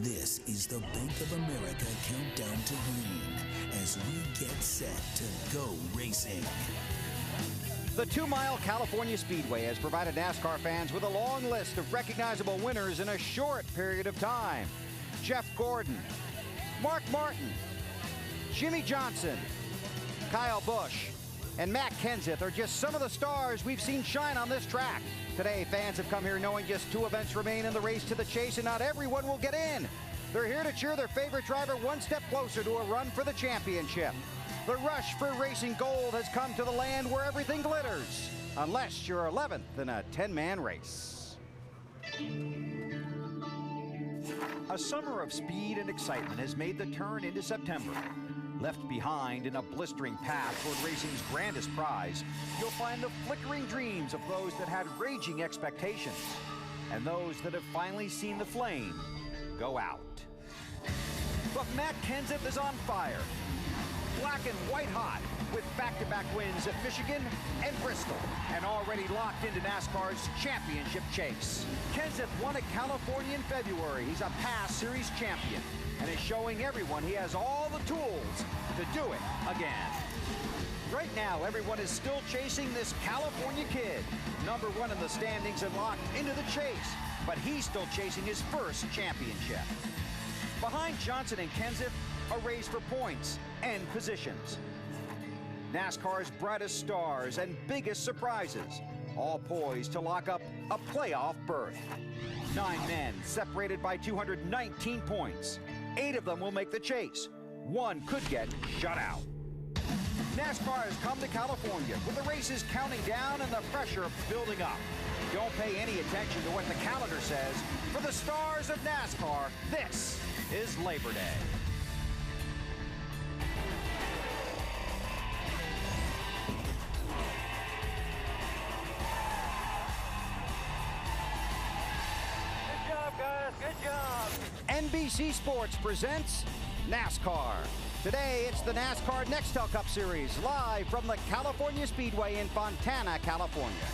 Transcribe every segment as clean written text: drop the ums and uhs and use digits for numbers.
This is the Bank of America Countdown to Green as we get set to go racing. The 2-mile California Speedway has provided NASCAR fans with a long list of recognizable winners in a short period of time. Jeff Gordon, Mark Martin, Jimmy Johnson, Kyle Busch, and Matt Kenseth are just some of the stars we've seen shine on this track. Today, fans have come here knowing just 2 events remain in the race to the chase, and not everyone will get in. They're here to cheer their favorite driver one step closer to a run for the championship. The rush for racing gold has come to the land where everything glitters, unless you're 11th in a 10-man race. A summer of speed and excitement has made the turn into September. Left behind in a blistering path toward racing's grandest prize, you'll find the flickering dreams of those that had raging expectations and those that have finally seen the flame go out. But Matt Kenseth is on fire, black and white hot, with back-to-back wins at Michigan and Bristol, and already locked into NASCAR's championship chase. Kenseth won at California in February. He's a past series champion and is showing everyone he has all the tools to do it again. Right now, everyone is still chasing this California kid, #1 in the standings and locked into the chase, but he's still chasing his first championship. Behind Johnson and Kenseth, a race for points and positions. NASCAR's brightest stars and biggest surprises, all poised to lock up a playoff berth. 9 men separated by 219 points. 8 of them will make the chase. 1 could get shut out. NASCAR has come to California with the races counting down and the pressure building up. Don't pay any attention to what the calendar says. For the stars of NASCAR, this is Labor Day. Good job, guys. Good job. NBC Sports presents NASCAR. Today, it's the NASCAR Nextel Cup Series, live from the California Speedway in Fontana, California.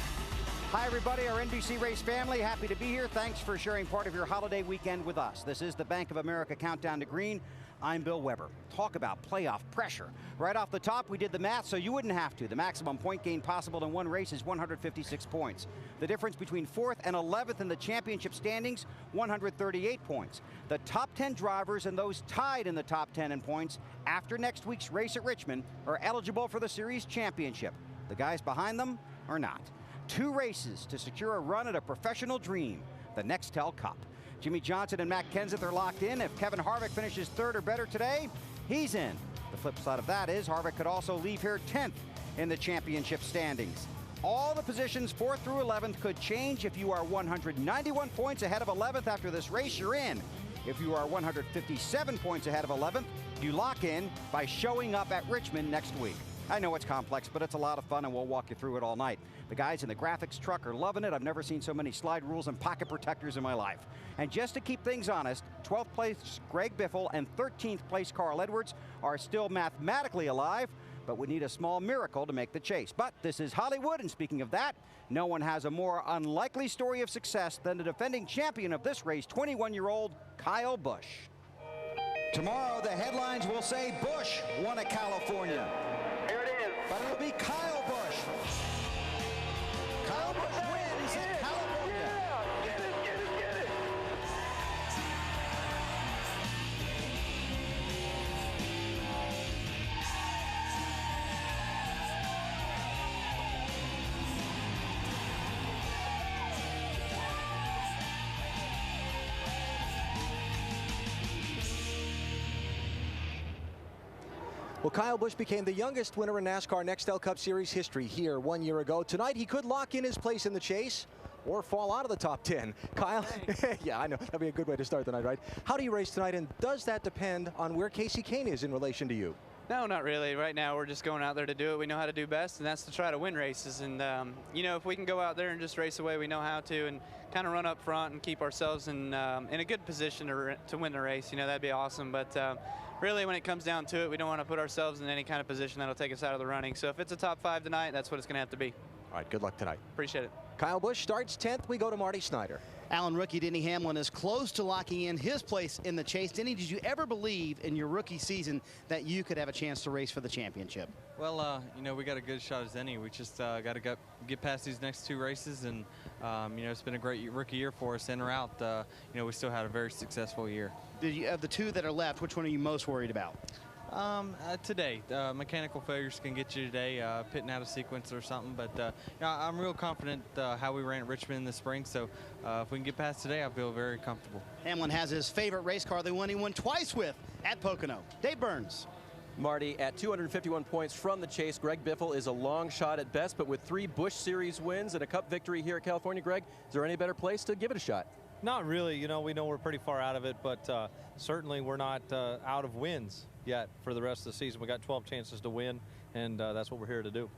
Hi, everybody, our NBC Race family. Happy to be here. Thanks for sharing part of your holiday weekend with us. This is the Bank of America Countdown to Green. I'm Bill Weber. Talk about playoff pressure. Right off the top, we did the math so you wouldn't have to. The maximum point gain possible in one race is 156 points. The difference between 4th and 11th in the championship standings, 138 points. The top 10 drivers and those tied in the top 10 in points after next week's race at Richmond are eligible for the series championship. The guys behind them are not. 2 races to secure a run at a professional dream, the Nextel Cup. Jimmy Johnson and Matt Kenseth are locked in. If Kevin Harvick finishes 3rd or better today, he's in. The flip side of that is Harvick could also leave here 10th in the championship standings. All the positions 4th through 11th could change. If you are 191 points ahead of 11th after this race, you're in. If you are 157 points ahead of 11th, you lock in by showing up at Richmond next week. I know it's complex, but it's a lot of fun, and we'll walk you through it all night. The guys in the graphics truck are loving it. I've never seen so many slide rules and pocket protectors in my life. And just to keep things honest, 12th place Greg Biffle and 13th place Carl Edwards are still mathematically alive, but we need a small miracle to make the chase. But this is Hollywood, and speaking of that, no one has a more unlikely story of success than the defending champion of this race, 21-year-old Kyle Busch. Tomorrow, the headlines will say Busch won at California. Here it is. But it'll be Kyle Busch. Kyle Busch wins at California. Yeah, get it, get it, get it. Well, Kyle Busch became the youngest winner in NASCAR Nextel Cup Series history here 1 year ago. Tonight, he could lock in his place in the chase or fall out of the top 10. Kyle, yeah, I know. That'd be a good way to start the night, right? How do you race tonight, and does that depend on where Casey Kane is in relation to you? No, not really. Right now, we're just going out there to do what we know how to do best, and that's to try to win races. And, you know, if we can go out there and just race the way we know how to and kind of run up front and keep ourselves in a good position to win the race, you know, that'd be awesome. But really, when it comes down to it, we don't want to put ourselves in any kind of position that'll take us out of the running. So if it's a top 5 tonight, that's what it's going to have to be. All right, good luck tonight. Appreciate it. Kyle Busch starts 10th. We go to Marty Snyder. Alan, rookie Denny Hamlin is close to locking in his place in the chase. Denny, did you ever believe in your rookie season that you could have a chance to race for the championship? Well, you know, we got a good shot as any. We just got to get past these next 2 races, and you know, it's been a great rookie year for us. En route, you know, we still had a very successful year. Of the 2 that are left, which one are you most worried about? Today, mechanical failures can get you today, pitting out of sequence or something. But you know, I'm real confident how we ran at Richmond in the spring. So if we can get past today, I feel very comfortable. Hamlin has his favorite race car, the one he won twice with at Pocono. Dave Burns. Marty, at 251 points from the chase, Greg Biffle is a long shot at best, but with 3 Busch Series wins and a Cup victory here at California, Greg, is there any better place to give it a shot? Not really. You know, we know we're pretty far out of it, but certainly we're not out of wins yet for the rest of the season. We got 12 chances to win, and that's what we're here to do.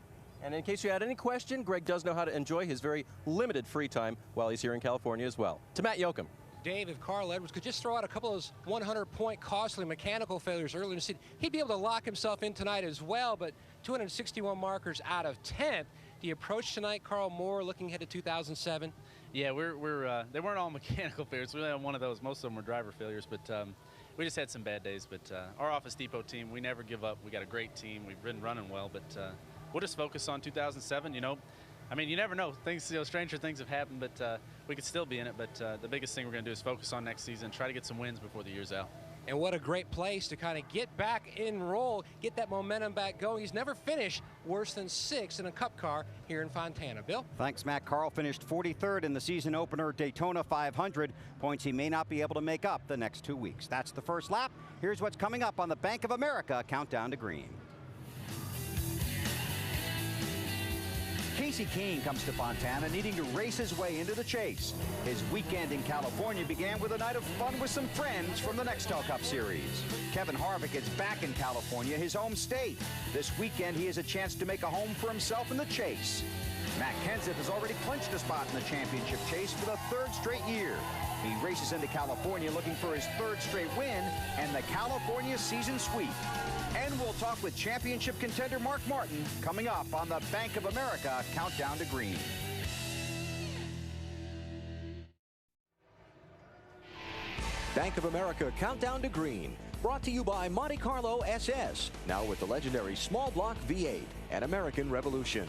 And in case you had any question, Greg does know how to enjoy his very limited free time while he's here in California as well. To Matt Yoakum. Dave, if Carl Edwards could just throw out a couple of those 100-point costly mechanical failures earlier in the season, he'd be able to lock himself in tonight as well. But 261 markers out of 10th. Do you approach tonight, Carl, more looking ahead to 2007? Yeah, they weren't all mechanical failures. We only had one of those. Most of them were driver failures, but we just had some bad days. But our Office Depot team, we never give up. We got a great team. We've been running well, but we'll just focus on 2007. You know, I mean, you never know. Things, you know, stranger things have happened, but we could still be in it. But the biggest thing we're going to do is focus on next season, try to get some wins before the year's out. And what a great place to kind of get back in roll, get that momentum back going. He's never finished worse than 6th in a Cup car here in Fontana. Bill? Thanks, Matt. Carl finished 43rd in the season opener Daytona 500. Points he may not be able to make up the next 2 weeks. That's the first lap. Here's what's coming up on the Bank of America Countdown to Green. Casey Kane comes to Fontana needing to race his way into the chase. His weekend in California began with a night of fun with some friends from the Nextel Cup Series. Kevin Harvick is back in California, his home state. This weekend he has a chance to make a home for himself in the chase. Matt Kenseth has already clinched a spot in the championship chase for the 3rd straight year. He races into California looking for his 3rd straight win and the California season sweep. And we'll talk with championship contender Mark Martin coming up on the Bank of America Countdown to Green. Bank of America Countdown to Green. Brought to you by Monte Carlo SS. Now with the legendary small block V8 and American Revolution.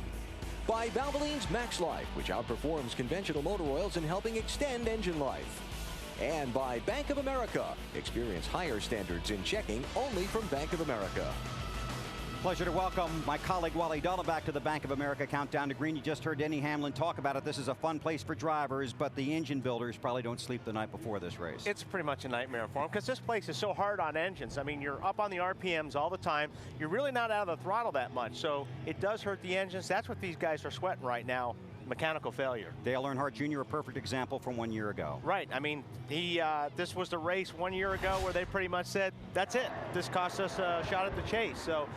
By Valvoline's Max Life, which outperforms conventional motor oils in helping extend engine life. And by Bank of America. Experience higher standards in checking only from Bank of America. Pleasure to welcome my colleague Wally Dalla back to the Bank of America Countdown to Green. You just heard Denny Hamlin talk about it. This is a fun place for drivers, but the engine builders probably don't sleep the night before this race. It's pretty much a nightmare for them because this place is so hard on engines. I mean, you're up on the RPMs all the time. You're really not out of the throttle that much, so it does hurt the engines. That's what these guys are sweating right now. Mechanical failure. Dale Earnhardt Jr., a perfect example from 1 year ago. Right. I mean, this was the race 1 year ago where they pretty much said, that's it. This cost us a shot at the chase. So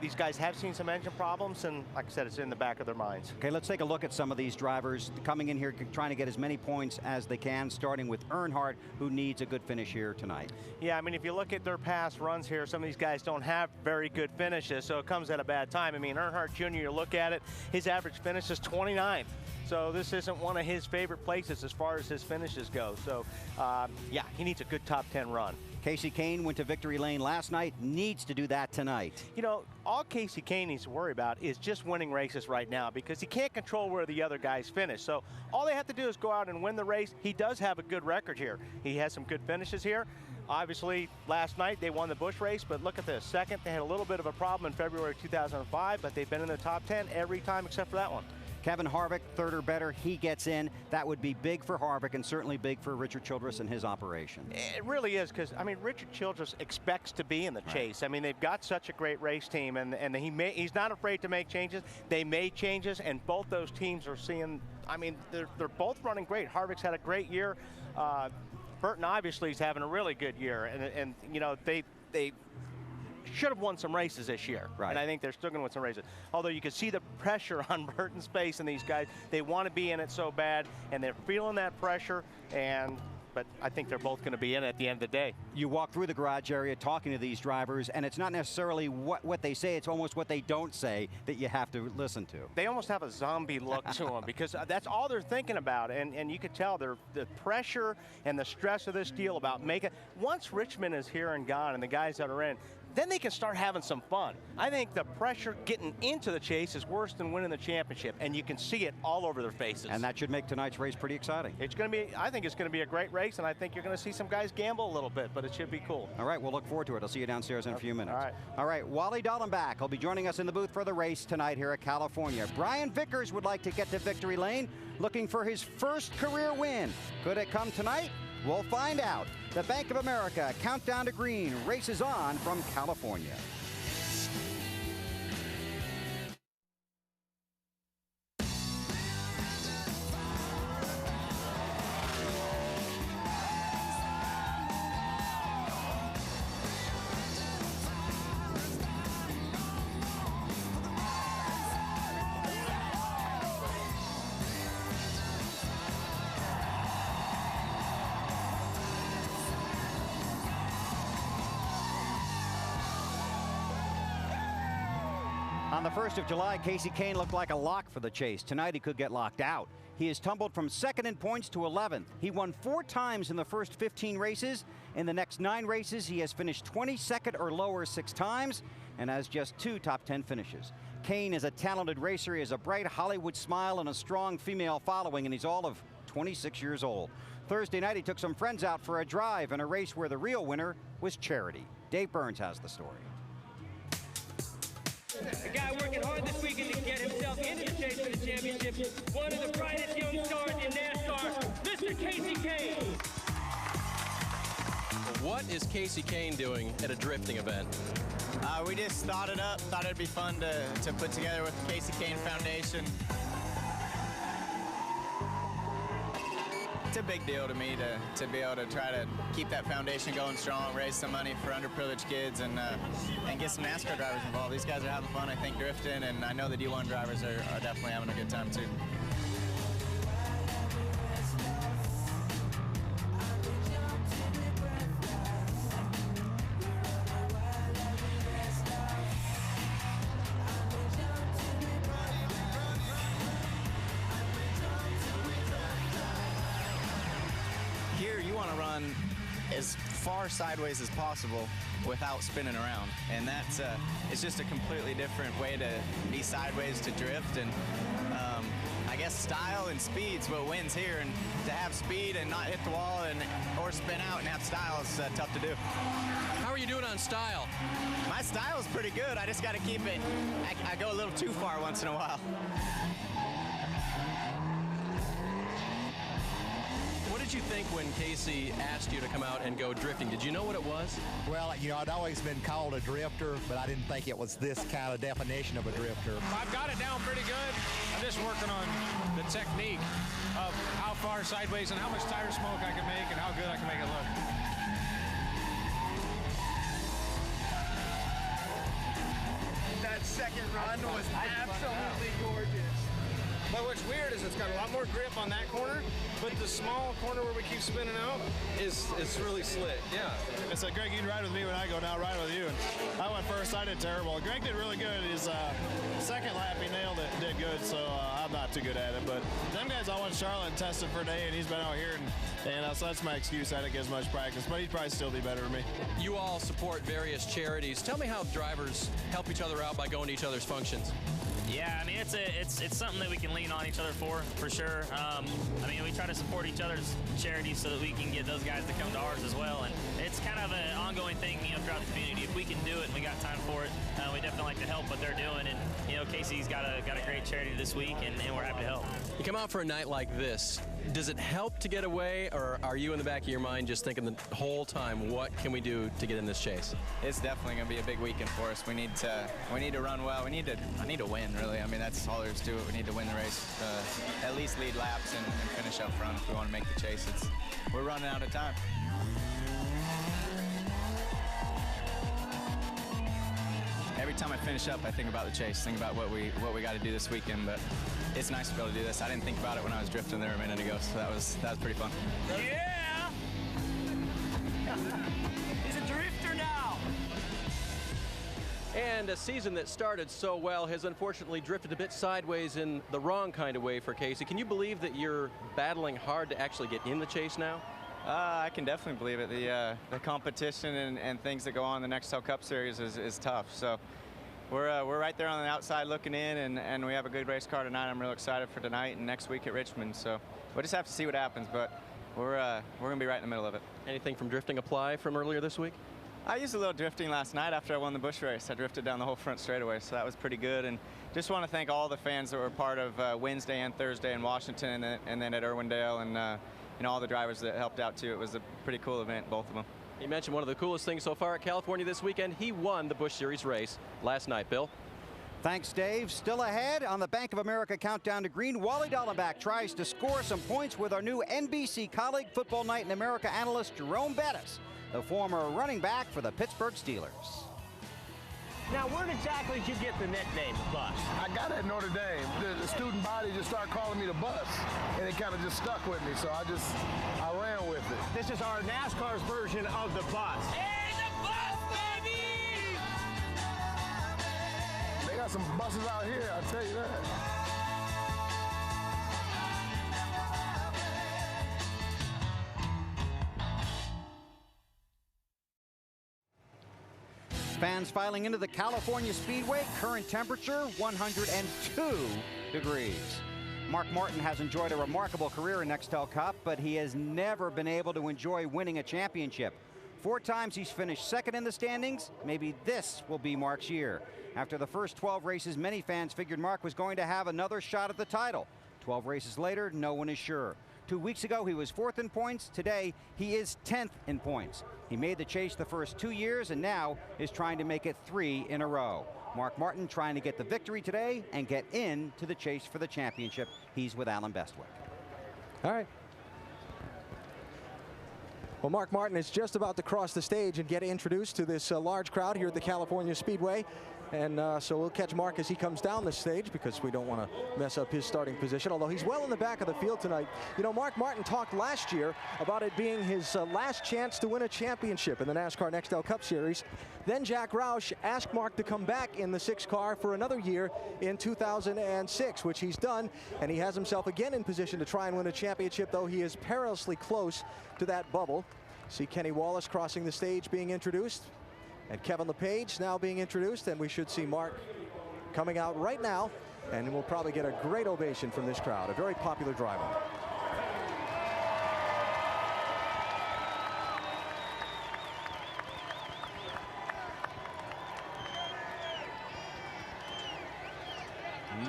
these guys have seen some engine problems, and like I said, it's in the back of their minds. Okay, let's take a look at some of these drivers coming in here trying to get as many points as they can, starting with Earnhardt, who needs a good finish here tonight. Yeah, I mean, if you look at their past runs here, some of these guys don't have very good finishes, so it comes at a bad time. I mean, Earnhardt Jr., you look at it, his average finish is 29th. So this isn't one of his favorite places as far as his finishes go. So, yeah, he needs a good top 10 run. Casey Kane went to victory lane last night, needs to do that tonight. You know, all Casey Kane needs to worry about is just winning races right now because he can't control where the other guys finish. So all they have to do is go out and win the race. He does have a good record here. He has some good finishes here. Obviously, last night they won the Busch race, but look at this. Second, they had a little bit of a problem in February 2005, but they've been in the top 10 every time except for that one. Kevin Harvick, 3rd or better, he gets in. That would be big for Harvick and certainly big for Richard Childress and his operation. It really is because, I mean, Richard Childress expects to be in the chase. I mean, they've got such a great race team, and he's not afraid to make changes. They made changes, and both those teams are seeing, I mean, they're both running great. Harvick's had a great year. Burton obviously is having a really good year, and you know, they should have won some races this year. Right. And I think they're still going to win some races. Although you can see the pressure on Burton's face and these guys, they want to be in it so bad, and they're feeling that pressure, and but I think they're both going to be in at the end of the day. You walk through the garage area talking to these drivers, and it's not necessarily what they say, it's almost what they don't say that you have to listen to. They almost have a zombie look to them because that's all they're thinking about, and you could tell the pressure and the stress of this deal about making. Once Richmond is here and gone and the guys that are in, then they can start having some fun. I think the pressure getting into the chase is worse than winning the championship, and you can see it all over their faces. And that should make tonight's race pretty exciting. It's going to be, I think it's going to be a great race, and I think you're going to see some guys gamble a little bit, but it should be cool. All right, we'll look forward to it. I'll see you downstairs in a few minutes. All right. All right, Wally Dallenbach will be joining us in the booth for the race tonight here at California. Brian Vickers would like to get to victory lane, looking for his first career win. Could it come tonight? We'll find out. The Bank of America Countdown to Green races on from California. On the 1st of July, Casey Kane looked like a lock for the chase. Tonight, he could get locked out. He has tumbled from 2nd in points to 11th. He won 4 times in the first 15 races. In the next 9 races, he has finished 22nd or lower 6 times and has just 2 top 10 finishes. Kane is a talented racer. He has a bright Hollywood smile and a strong female following, and he's all of 26 years old. Thursday night, he took some friends out for a drive in a race where the real winner was Charity. Dave Burns has the story. A guy working hard this weekend to get himself into the chase for the championship. One of the brightest young stars in NASCAR, Mr. Casey Kane. What is Casey Kane doing at a drifting event? We just thought it up. Thought it'd be fun to put together with the Casey Kane Foundation. It's a big deal to me to be able to try to keep that foundation going strong, raise some money for underprivileged kids, and get some NASCAR drivers involved. These guys are having fun, I think, drifting, and I know the D1 drivers are definitely having a good time too. As far sideways as possible without spinning around, and that's it's just a completely different way to be sideways to drift, and I guess style and speed's what wins here, and to have speed and not hit the wall or spin out and have style is tough to do. How are you doing on style? My style is pretty good. I just got to keep it. I go a little too far once in a while. What did you think when Casey asked you to come out and go drifting? Did you know what it was? Well, you know, I'd always been called a drifter, but I didn't think it was this kind of definition of a drifter. I've got it down pretty good. I'm just working on the technique of how far sideways and how much tire smoke I can make and how good I can make it look. That second run was absolutely gorgeous. But what's weird is it's got a lot more grip on that corner, but the small corner where we keep spinning out it's really slick. Yeah. I said, Greg, you can ride with me when I go now, ride with you. And I went first, I did terrible. Greg did really good. His second lap, he nailed it, did good, so I'm not too good at it. But them guys all went to Charlotte and tested for a day, and he's been out here, and so that's my excuse. I didn't get as much practice, but he'd probably still be better than me. You all support various charities. Tell me how drivers help each other out by going to each other's functions. Yeah, I mean, it's something that we can lean on each other for sure. I mean, we try to support each other's charities so that we can get those guys to come to ours as well. And it's kind of an ongoing thing, you know, throughout the community. If we can do it and we got time for it, we definitely like to help what they're doing. And, you know, Casey's got a great charity this week, and we're happy to help. You come out for a night like this. Does it help to get away, or are you in the back of your mind just thinking the whole time, what can we do to get in this chase? It's definitely going to be a big weekend for us. We need to run well. I need to win, really. I mean, that's all there is to it. We need to win the race, at least lead laps and finish up front if we want to make the chase. We're running out of time. Every time I finish up, I think about the chase, think about what we got to do this weekend, but it's nice to be able to do this. I didn't think about it when I was drifting there a minute ago, so that was pretty fun. Yeah! He's a drifter now. And a season that started so well has unfortunately drifted a bit sideways in the wrong kind of way for Casey. Can you believe that you're battling hard to actually get in the chase now? I can definitely believe it. The competition and things that go on in the Nextel Cup Series is tough. So we're right there on the outside looking in, and we have a good race car tonight. I'm real excited for tonight and next week at Richmond. So we'll just have to see what happens, but we're going to be right in the middle of it. Anything from drifting apply from earlier this week? I used a little drifting last night after I won the Busch race. I drifted down the whole front straightaway, so that was pretty good. And just want to thank all the fans that were part of Wednesday and Thursday in Washington and then at Irwindale, and all the drivers that helped out too. It was a pretty cool event, both of them. You mentioned one of the coolest things so far at California this weekend. He won the Busch Series race last night, Bill. Thanks, Dave. Still ahead on the Bank of America Countdown to Green, Wally Dallenbach tries to score some points with our new NBC Colleague Football Night in America analyst Jerome Bettis, the former running back for the Pittsburgh Steelers. Now, where exactly did you get the nickname Bus? I got it at Notre Dame. The student body just started calling me the Bus, and it kind of just stuck with me, so I ran with it. This is our NASCAR's version of the Bus. Hey, the bus, baby! They got some buses out here, I'll tell you that. Fans filing into the California Speedway, current temperature 102 degrees. Mark Martin has enjoyed a remarkable career in Nextel Cup, but he has never been able to enjoy winning a championship. 4 times he's finished second in the standings. Maybe this will be Mark's year. After the first 12 races, many fans figured Mark was going to have another shot at the title. 12 races later, no one is sure. 2 weeks ago, he was 4th in points. Today, he is 10th in points. He made the chase the first 2 years and now is trying to make it 3 in a row. Mark Martin trying to get the victory today and get into the chase for the championship. He's with Alan Bestwick. All right. Well, Mark Martin is just about to cross the stage and get introduced to this large crowd here at the California Speedway. And so we'll catch Mark as he comes down the stage because we don't want to mess up his starting position, although he's well in the back of the field tonight. You know, Mark Martin talked last year about it being his last chance to win a championship in the NASCAR Nextel Cup Series. Then Jack Roush asked Mark to come back in the 6 car for another year in 2006, which he's done, and he has himself again in position to try and win a championship, though he is perilously close to that bubble. See Kenny Wallace crossing the stage being introduced. And Kevin LePage now being introduced, and we should see Mark coming out right now, and we'll probably get a great ovation from this crowd. A very popular driver.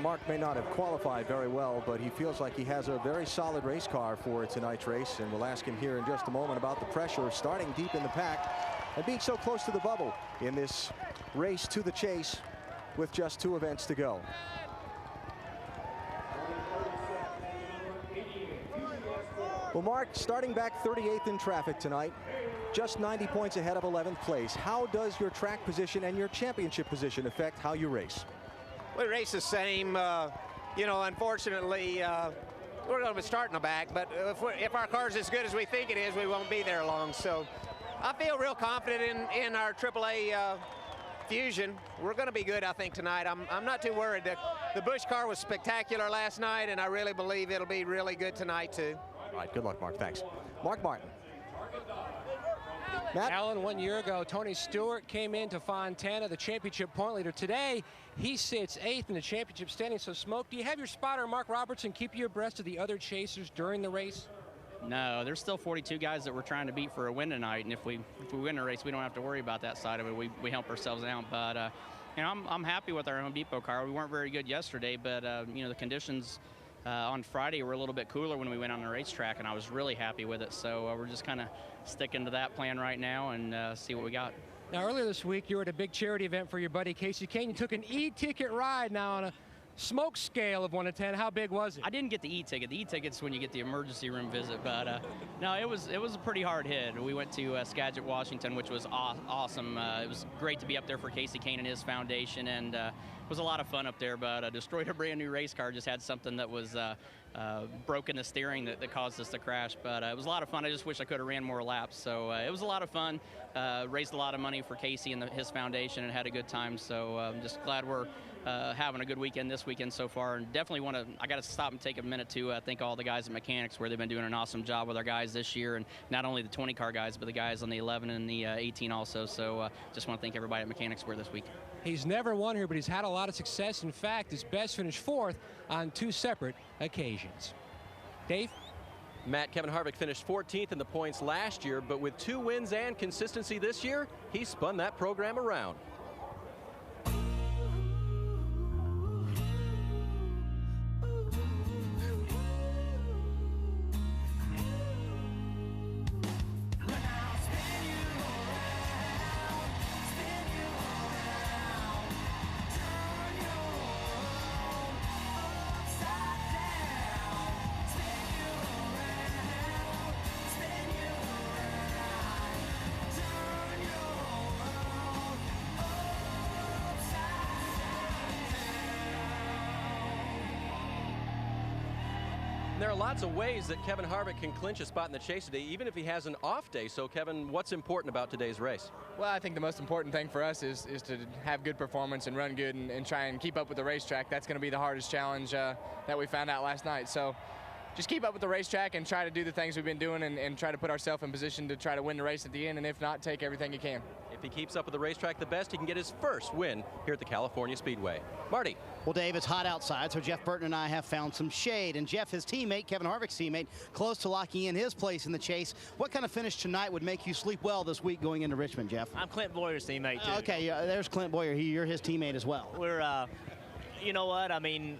Mark may not have qualified very well, but he feels like he has a very solid race car for tonight's race, and we'll ask him here in just a moment about the pressure of starting deep in the pack and being so close to the bubble in this race to the chase with just 2 events to go. Well, Mark, starting back 38th in traffic tonight, just 90 points ahead of 11th place. How does your track position and your championship position affect how you race? We race the same. You know, unfortunately, we're going to be starting the back, but if our car's as good as we think it is, we won't be there long. So I feel real confident in our AAA Fusion. We're going to be good, I think, tonight. I'm not too worried. The Busch car was spectacular last night, and I really believe it'll be really good tonight, too. All right, good luck, Mark. Thanks. Mark Martin. Matt? Alan, 1 year ago, Tony Stewart came into Fontana, the championship point leader. Today, he sits 8th in the championship standing. So, Smoke, do you have your spotter, Mark Robertson, keep you abreast of the other chasers during the race? No, there's still 42 guys that we're trying to beat for a win tonight, and if we win a race, we don't have to worry about that side of it. We help ourselves out, but you know, I'm happy with our Home Depot car. We weren't very good yesterday, but you know, the conditions on Friday were a little bit cooler when we went on the racetrack, and I was really happy with it. So we're just kind of sticking to that plan right now and see what we got. Now, earlier this week, you were at a big charity event for your buddy Casey Kane. You took an e-ticket ride now on a smoke scale of 1 to 10, how big was it? I didn't get the e-ticket. The e-ticket's when you get the emergency room visit, but no, it was a pretty hard hit. We went to Skagit, Washington, which was awesome. It was great to be up there for Casey Kane and his foundation, and it was a lot of fun up there, but destroyed a brand new race car. Just had something that was broken the steering that caused us to crash, but it was a lot of fun. I just wish I could have ran more laps. So it was a lot of fun. Raised a lot of money for Casey and his foundation and had a good time. So I'm just glad we're having a good weekend this weekend so far, and definitely I got to stop and take a minute to thank all the guys at Mechanics, where they've been doing an awesome job with our guys this year, and not only the 20 car guys, but the guys on the 11 and the 18 also. So just want to thank everybody at Mechanics Square this week. He's never won here, but he's had a lot of success. In fact, his best finished 4th on 2 separate occasions. Dave? Matt, Kevin Harvick finished 14th in the points last year, but with 2 wins and consistency this year, he spun that program around. There are lots of ways that Kevin Harvick can clinch a spot in the chase today, even if he has an off day. So, Kevin, what's important about today's race? Well, I think the most important thing for us is to have good performance and run good and try and keep up with the racetrack. That's going to be the hardest challenge that we found out last night. So just keep up with the racetrack and try to do the things we've been doing and try to put ourselves in position to try to win the race at the end, and if not, take everything you can. If he keeps up with the racetrack the best, he can get his first win here at the California Speedway. Marty. Well, Dave, it's hot outside, so Jeff Burton and I have found some shade. And Jeff, his teammate, Kevin Harvick's teammate, close to locking in his place in the chase. What kind of finish tonight would make you sleep well this week going into Richmond, Jeff? I'm Clint Boyer's teammate, too. Okay, there's Clint Boyer. You're his teammate as well. We're, you know what, I mean,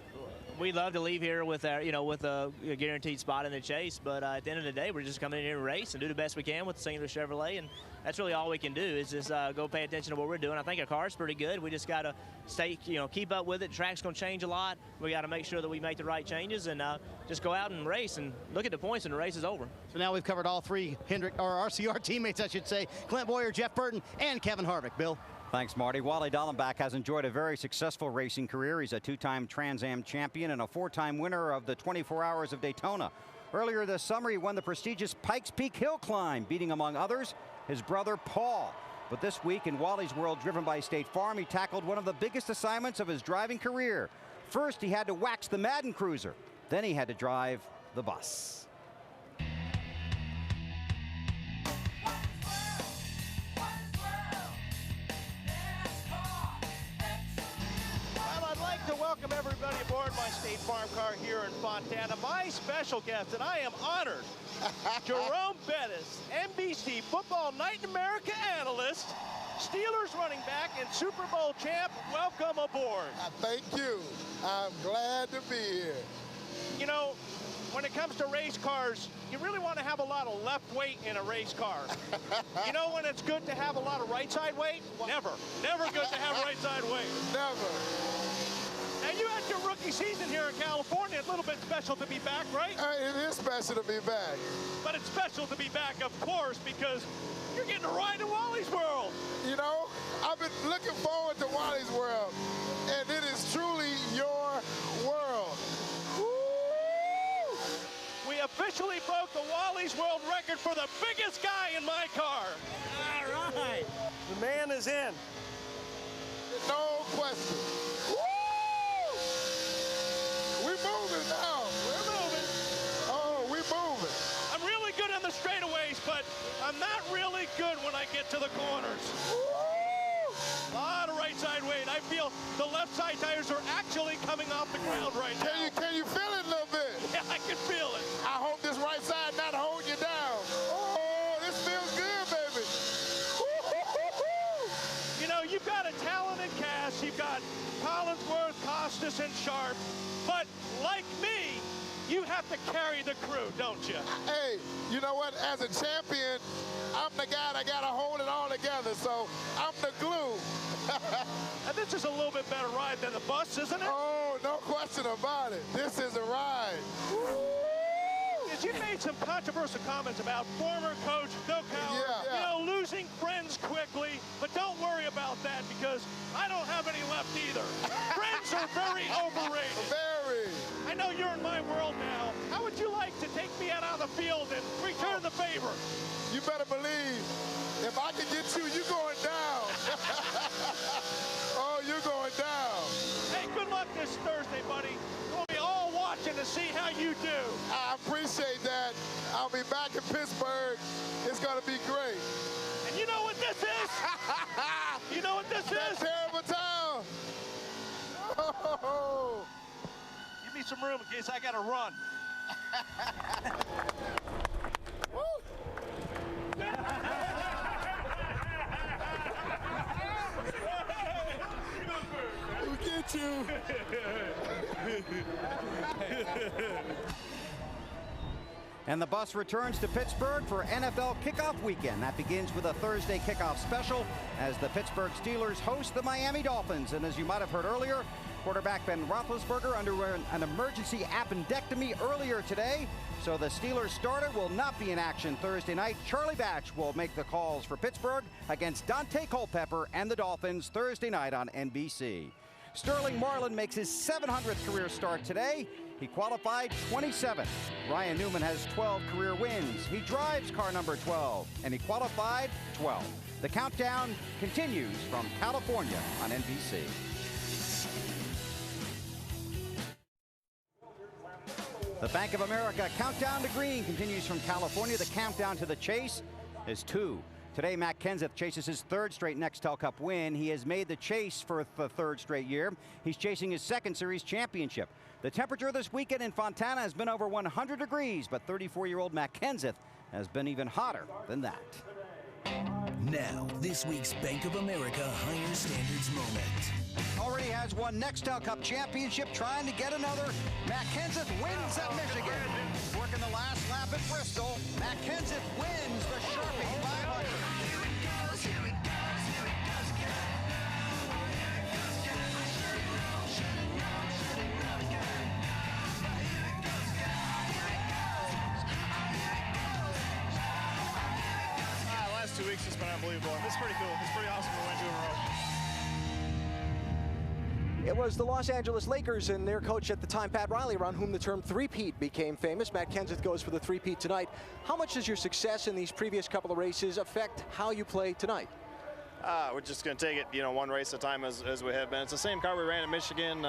we love to leave here with our, with a guaranteed spot in the chase, but at the end of the day, we're just coming in here and race and do the best we can with the singular Chevrolet, and that's really all we can do is just go pay attention to what we're doing. I think our car's pretty good. We just got to stay, keep up with it. The track's going to change a lot. We got to make sure that we make the right changes and just go out and race and look at the points, and the race is over. So now we've covered all 3 RCR teammates, I should say: Clint Boyer, Jeff Burton, and Kevin Harvick. Bill. Thanks, Marty. Wally Dallenbach has enjoyed a very successful racing career. He's a 2-time Trans Am champion and a 4-time winner of the 24 Hours of Daytona. Earlier this summer, he won the prestigious Pikes Peak Hill Climb, beating, among others, his brother Paul. But this week in Wally's World, driven by State Farm, he tackled one of the biggest assignments of his driving career. First, he had to wax the Madden Cruiser. Then he had to drive the bus. To welcome everybody aboard my State Farm car here in Fontana. My special guest, and I am honored, Jerome Bettis, NBC Football Night in America analyst, Steelers running back, and Super Bowl champ. Welcome aboard. Thank you. I'm glad to be here. You know, when it comes to race cars, you really want to have a lot of left weight in a race car. You know when it's good to have a lot of right side weight? Never. Never good to have right side weight. Never. Now, you had your rookie season here in California. A little bit special to be back, right? It is special to be back. But it's special to be back, of course, because you're getting a ride in Wally's World. You know, I've been looking forward to Wally's World, and it is truly your world. Woo! We officially broke the Wally's World record for the biggest guy in my car. All right. The man is in. No question. Moving now. We're moving. Oh, we're moving. I'm really good in the straightaways, but I'm not really good when I get to the corners. Woo! A lot of right side weight. I feel the left side tires are actually coming off the ground right now. Can you feel it a little bit? Yeah, I can feel it. I hope this right side not holding you down. Oh, this feels good, baby. You know, you've got a talented cast. You've got Collinsworth, Costas, and Sharp. But like me, you have to carry the crew, don't you? Hey, you know what? As a champion, I'm the guy that got to hold it all together, so I'm the glue. And this is a little bit better ride than the bus, isn't it? Oh, no question about it. This is a ride. Yes, you made some controversial comments about former coach Bill Cowher, you know, losing friends quickly, but don't worry about that because I don't have any left either. Friends are very overrated. Very. I know you're in my world now. How would you like to take me out on the field and return the favor? You better believe, if I can get you, you're going down. Oh, you're going down. Hey, good luck this Thursday, buddy. We'll be all watching to see how you do. I appreciate that. I'll be back in Pittsburgh. It's going to be great. And you know what this is? You know what this is? Terrible town. Oh. Give me some room in case I got to run. We'll get you. And the bus returns to Pittsburgh for NFL kickoff weekend. That begins with a Thursday kickoff special as the Pittsburgh Steelers host the Miami Dolphins. And as you might have heard earlier, quarterback Ben Roethlisberger underwent an emergency appendectomy earlier today. So the Steelers starter will not be in action Thursday night. Charlie Batch will make the calls for Pittsburgh against Dante Culpepper and the Dolphins Thursday night on NBC. Sterling Marlin makes his 700th career start today. He qualified 27th. Ryan Newman has 12 career wins. He drives car number 12, and he qualified 12. The countdown continues from California on NBC. The Bank of America Countdown to Green continues from California. The countdown to the chase is 2. Today, Matt Kenseth chases his 3rd straight Nextel Cup win. He has made the chase for the 3rd straight year. He's chasing his 2nd series championship. The temperature this weekend in Fontana has been over 100 degrees, but 34-year-old Matt Kenseth has been even hotter than that. Now, this week's Bank of America Higher Standards moment. Already has one Nextel Cup championship, trying to get another. Matt Kenseth wins at Michigan. Working the last lap at Bristol. Matt Kenseth wins the Sharpie 500. Last 2 weeks has been unbelievable. It's pretty cool. It's pretty awesome to win 2 in a row. It was the Los Angeles Lakers and their coach at the time, Pat Riley, around whom the term three-peat became famous. Matt Kenseth goes for the three-peat tonight. How much does your success in these previous couple of races affect how you play tonight? We're just going to take it, one race at a time as we have been. It's the same car we ran in Michigan.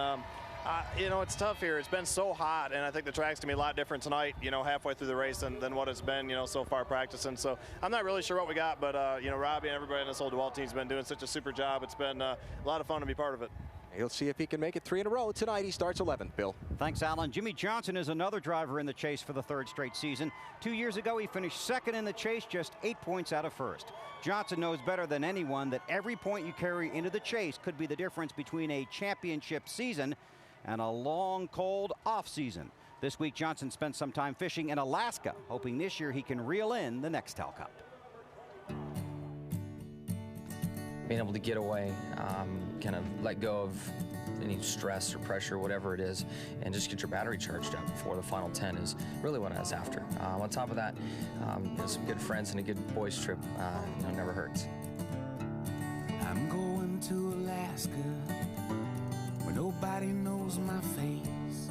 It's tough here. It's been so hot, and I think the track's going to be a lot different tonight, halfway through the race than what it's been, so far practicing. So I'm not really sure what we got, but, Robbie and everybody in this whole DeWalt team's been doing such a super job. It's been a lot of fun to be part of it. He'll see if he can make it 3 in a row. Tonight he starts 11th. Bill. Thanks, Alan. Jimmy Johnson is another driver in the chase for the 3rd straight season. 2 years ago, he finished 2nd in the chase, just 8 points out of 1st. Johnson knows better than anyone that every point you carry into the chase could be the difference between a championship season and a long, cold off season. This week, Johnson spent some time fishing in Alaska, hoping this year he can reel in the Nextel Cup. Being able to get away, kind of let go of any stress or pressure, whatever it is, and just get your battery charged up before the final 10 is really what I was after. On top of that, some good friends and a good boys trip never hurts. I'm going to Alaska where nobody knows my face.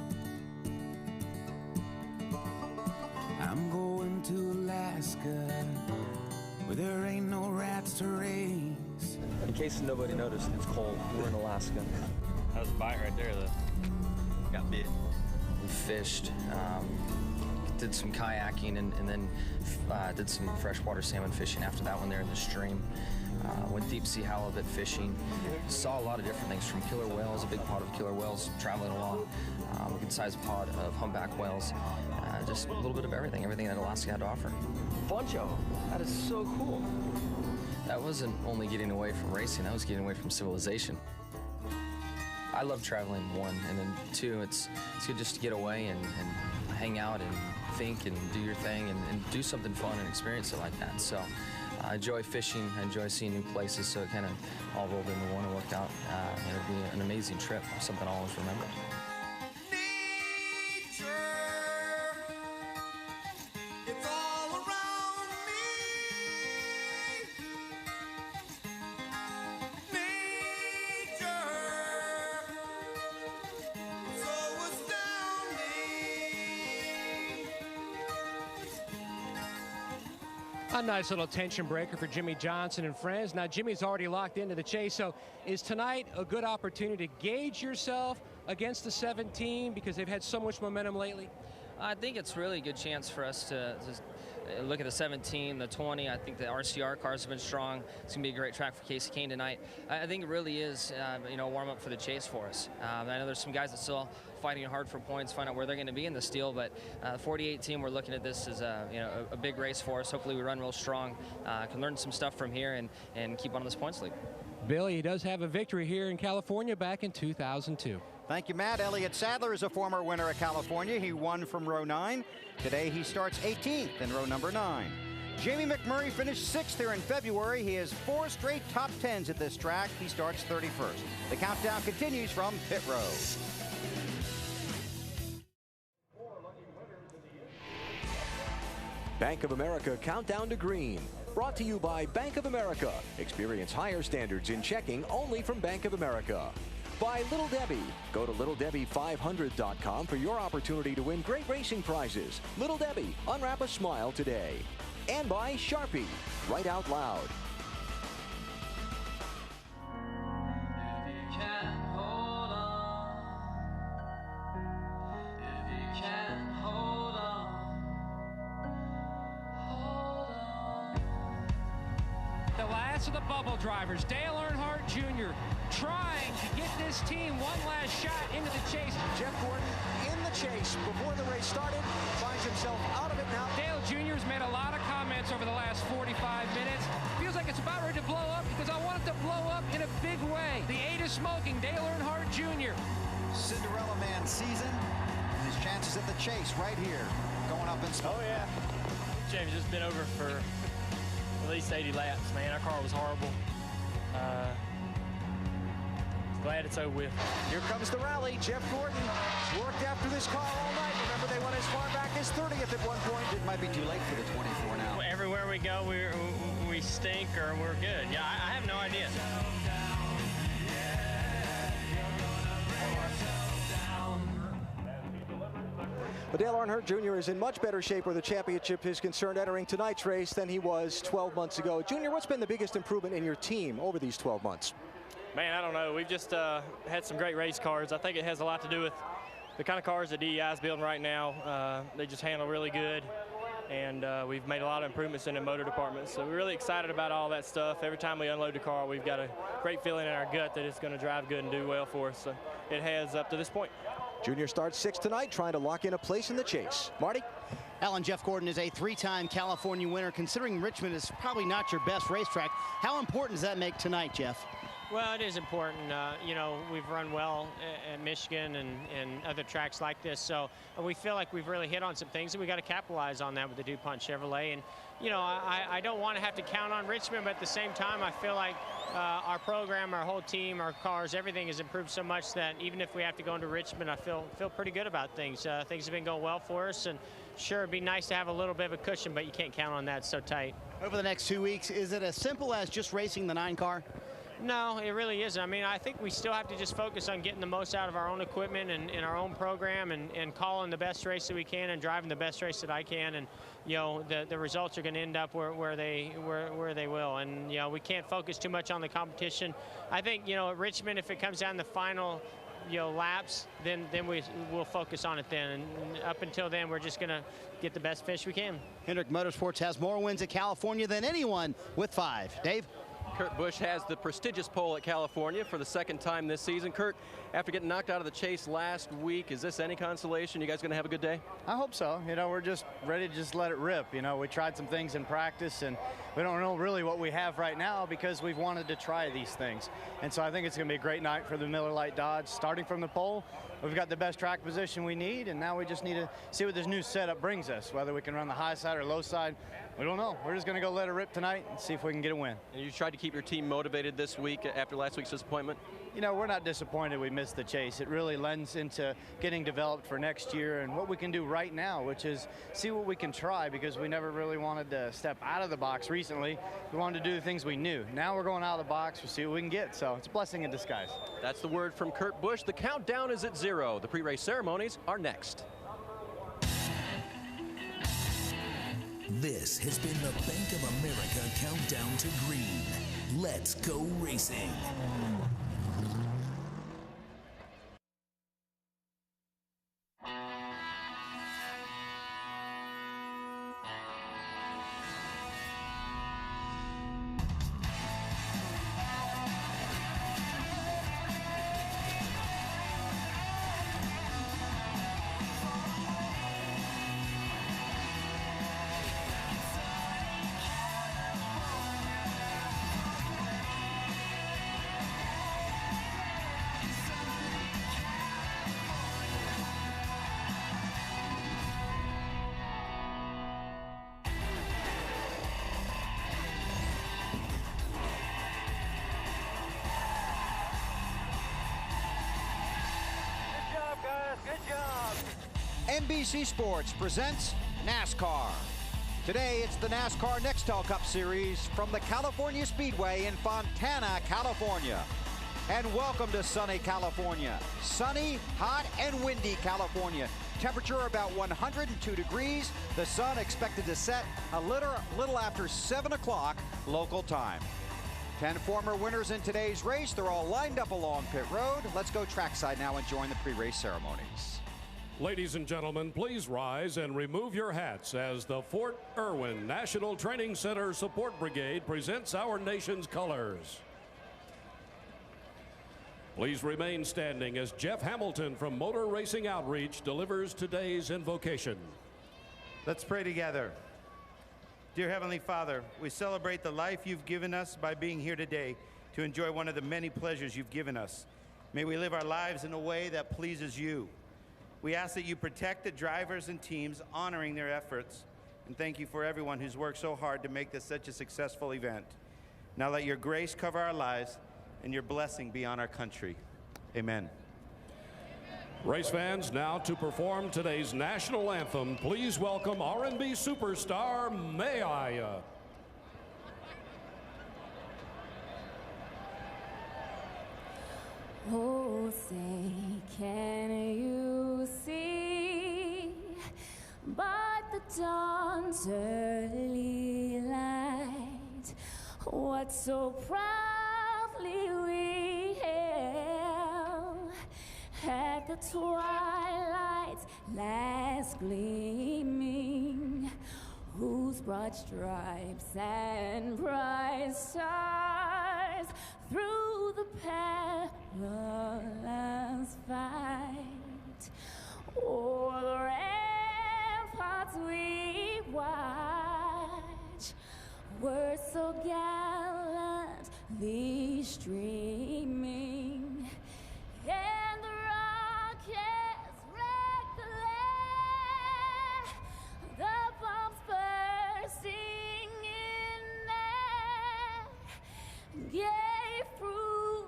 I'm going to Alaska where there ain't no rats to raise. In case nobody noticed, it's cold. We're in Alaska. That was a bite right there, though. Got bit. We fished, did some kayaking, and then did some freshwater salmon fishing after that one there in the stream. Went deep sea halibut fishing. Saw a lot of different things, from killer whales, a big pod of killer whales traveling along, a good-sized pod of humpback whales, just a little bit of everything that Alaska had to offer. Bunch of them. That is so cool. That wasn't only getting away from racing, that was getting away from civilization. I love traveling, 1, and then 2, it's good just to get away and hang out and think and do your thing and do something fun and experience it like that. So I enjoy fishing. I enjoy seeing new places, so it kind of all rolled into one. It worked out. It'll be an amazing trip, something I'll always remember. A nice little tension breaker for Jimmy Johnson and friends. Now, Jimmy's already locked into the chase, so is tonight a good opportunity to gauge yourself against the 17 because they've had so much momentum lately? I think it's really a good chance for us to look at the 17, the 20. I think the RCR cars have been strong. It's going to be a great track for Casey Kane tonight. I think it really is, a warm-up for the chase for us. I know there's some guys that still fighting hard for points, find out where they're going to be in the steel, but the 48 team, we're looking at this as a big race for us. Hopefully we run real strong, can learn some stuff from here and keep on this points lead. Billy, he does have a victory here in California back in 2002. Thank you, Matt. Elliott Sadler is a former winner at California. He won from row 9. Today he starts 18th in row number 9. Jamie McMurray finished 6th here in February. He has 4 straight top 10s at this track. He starts 31st. The countdown continues from pit row. Bank of America Countdown to Green. Brought to you by Bank of America. Experience higher standards in checking only from Bank of America. By Little Debbie. Go to LittleDebbie500.com for your opportunity to win great racing prizes. Little Debbie, unwrap a smile today. And by Sharpie. Write out loud. The last of the bubble drivers, Dale Earnhardt Jr. trying to get this team one last shot into the chase. Jeff Gordon in the chase before the race started, finds himself out of it now. Dale Jr. has made a lot of comments over the last 45 minutes. Feels like it's about ready to blow up because I want it to blow up in a big way. The 8 is smoking, Dale Earnhardt Jr. Cinderella Man season. His chances at the chase right here, going up in smoke. Oh, yeah. James has been over for at least 80 laps, man. Our car was horrible. Glad it's over with. Here comes the rally. Jeff Gordon worked after this car all night. Remember, they went as far back as 30th at one point. It might be too late for the 24 now. Everywhere we go, we stink or we're good. Yeah, I have no idea. But Dale Earnhardt Jr. is in much better shape where the championship is concerned entering tonight's race than he was 12 months ago. Junior, what's been the biggest improvement in your team over these 12 months? Man, I don't know. We've just had some great race cars. I think it has a lot to do with the kind of cars that DEI is building right now. They just handle really good, and we've made a lot of improvements in the motor department. So we're really excited about all that stuff. Every time we unload the car, we've got a great feeling in our gut that it's going to drive good and do well for us. So it has up to this point. Junior starts 6th tonight, trying to lock in a place in the chase. Marty? Alan, Jeff Gordon is a 3-time California winner. Considering Richmond is probably not your best racetrack, how important does that make tonight, Jeff? Well, it is important. We've run well at Michigan and other tracks like this, so we feel like we've really hit on some things, and we got to capitalize on that with the DuPont Chevrolet. And I don't want to have to count on Richmond, but at the same time, I feel like our program, our whole team, our cars, everything has improved so much that even if we have to go into Richmond, I feel pretty good about things. Things have been going well for us, and sure, it'd be nice to have a little bit of a cushion, but you can't count on that. It's so tight. Over the next 2 weeks, is it as simple as just racing the 9 car? No, it really isn't. I mean, I think we still have to just focus on getting the most out of our own equipment and our own program and calling the best race that we can and driving the best race that I can. And, the results are going to end up where they will. And, we can't focus too much on the competition. I think, at Richmond, if it comes down to the final, laps, then we'll focus on it then. And up until then, we're just going to get the best fish we can. Hendrick Motorsports has more wins at California than anyone with 5. Dave? Kurt Busch has the prestigious pole at California for the 2nd time this season. Kurt, after getting knocked out of the chase last week, is this any consolation? You guys going to have a good day? I hope so. We're just ready to just let it rip. We tried some things in practice, and we don't know really what we have right now because we've wanted to try these things. And so I think it's going to be a great night for the Miller Lite Dodge, starting from the pole we've got the best track position we need, and now we just need to see what this new setup brings us. Whether we can run the high side or low side, we don't know. We're just going to go let it rip tonight and see if we can get a win. And you tried to keep your team motivated this week after last week's disappointment? You know, we're not disappointed we missed the chase. It really lends into getting developed for next year and what we can do right now, which is see what we can try, because we never really wanted to step out of the box recently. We wanted to do the things we knew. Now we're going out of the box. We'll see what we can get. So it's a blessing in disguise. That's the word from Kurt Busch. The countdown is at 0. The pre-race ceremonies are next. This has been the Bank of America Countdown to Green. Let's go racing. NBC Sports presents NASCAR. Today, it's the NASCAR Nextel Cup Series from the California Speedway in Fontana, California. And welcome to sunny California. Sunny, hot, and windy California. Temperature about 102 degrees. The sun expected to set a little after 7 o'clock local time. 10 former winners in today's race. They're all lined up along pit road. Let's go trackside now and join the pre-race ceremonies. Ladies and gentlemen, please rise and remove your hats as the Fort Irwin National Training Center Support Brigade presents our nation's colors. Please remain standing as Jeff Hamilton from Motor Racing Outreach delivers today's invocation. Let's pray together. Dear Heavenly Father, we celebrate the life you've given us by being here today to enjoy one of the many pleasures you've given us. May we live our lives in a way that pleases you. We ask that you protect the drivers and teams honoring their efforts, and thank you for everyone who's worked so hard to make this such a successful event. Now let your grace cover our lives and your blessing be on our country. Amen. Race fans, now to perform today's national anthem, please welcome R&B superstar May I. Oh, say, can you see by the dawn's early light what so proudly we hailed at the twilight's last gleaming, whose broad stripes and bright stars through the perilous fight o'er the ramparts we watch were so gallantly streaming, and the rockets wrecked the land, the bombs bursting in air gave proof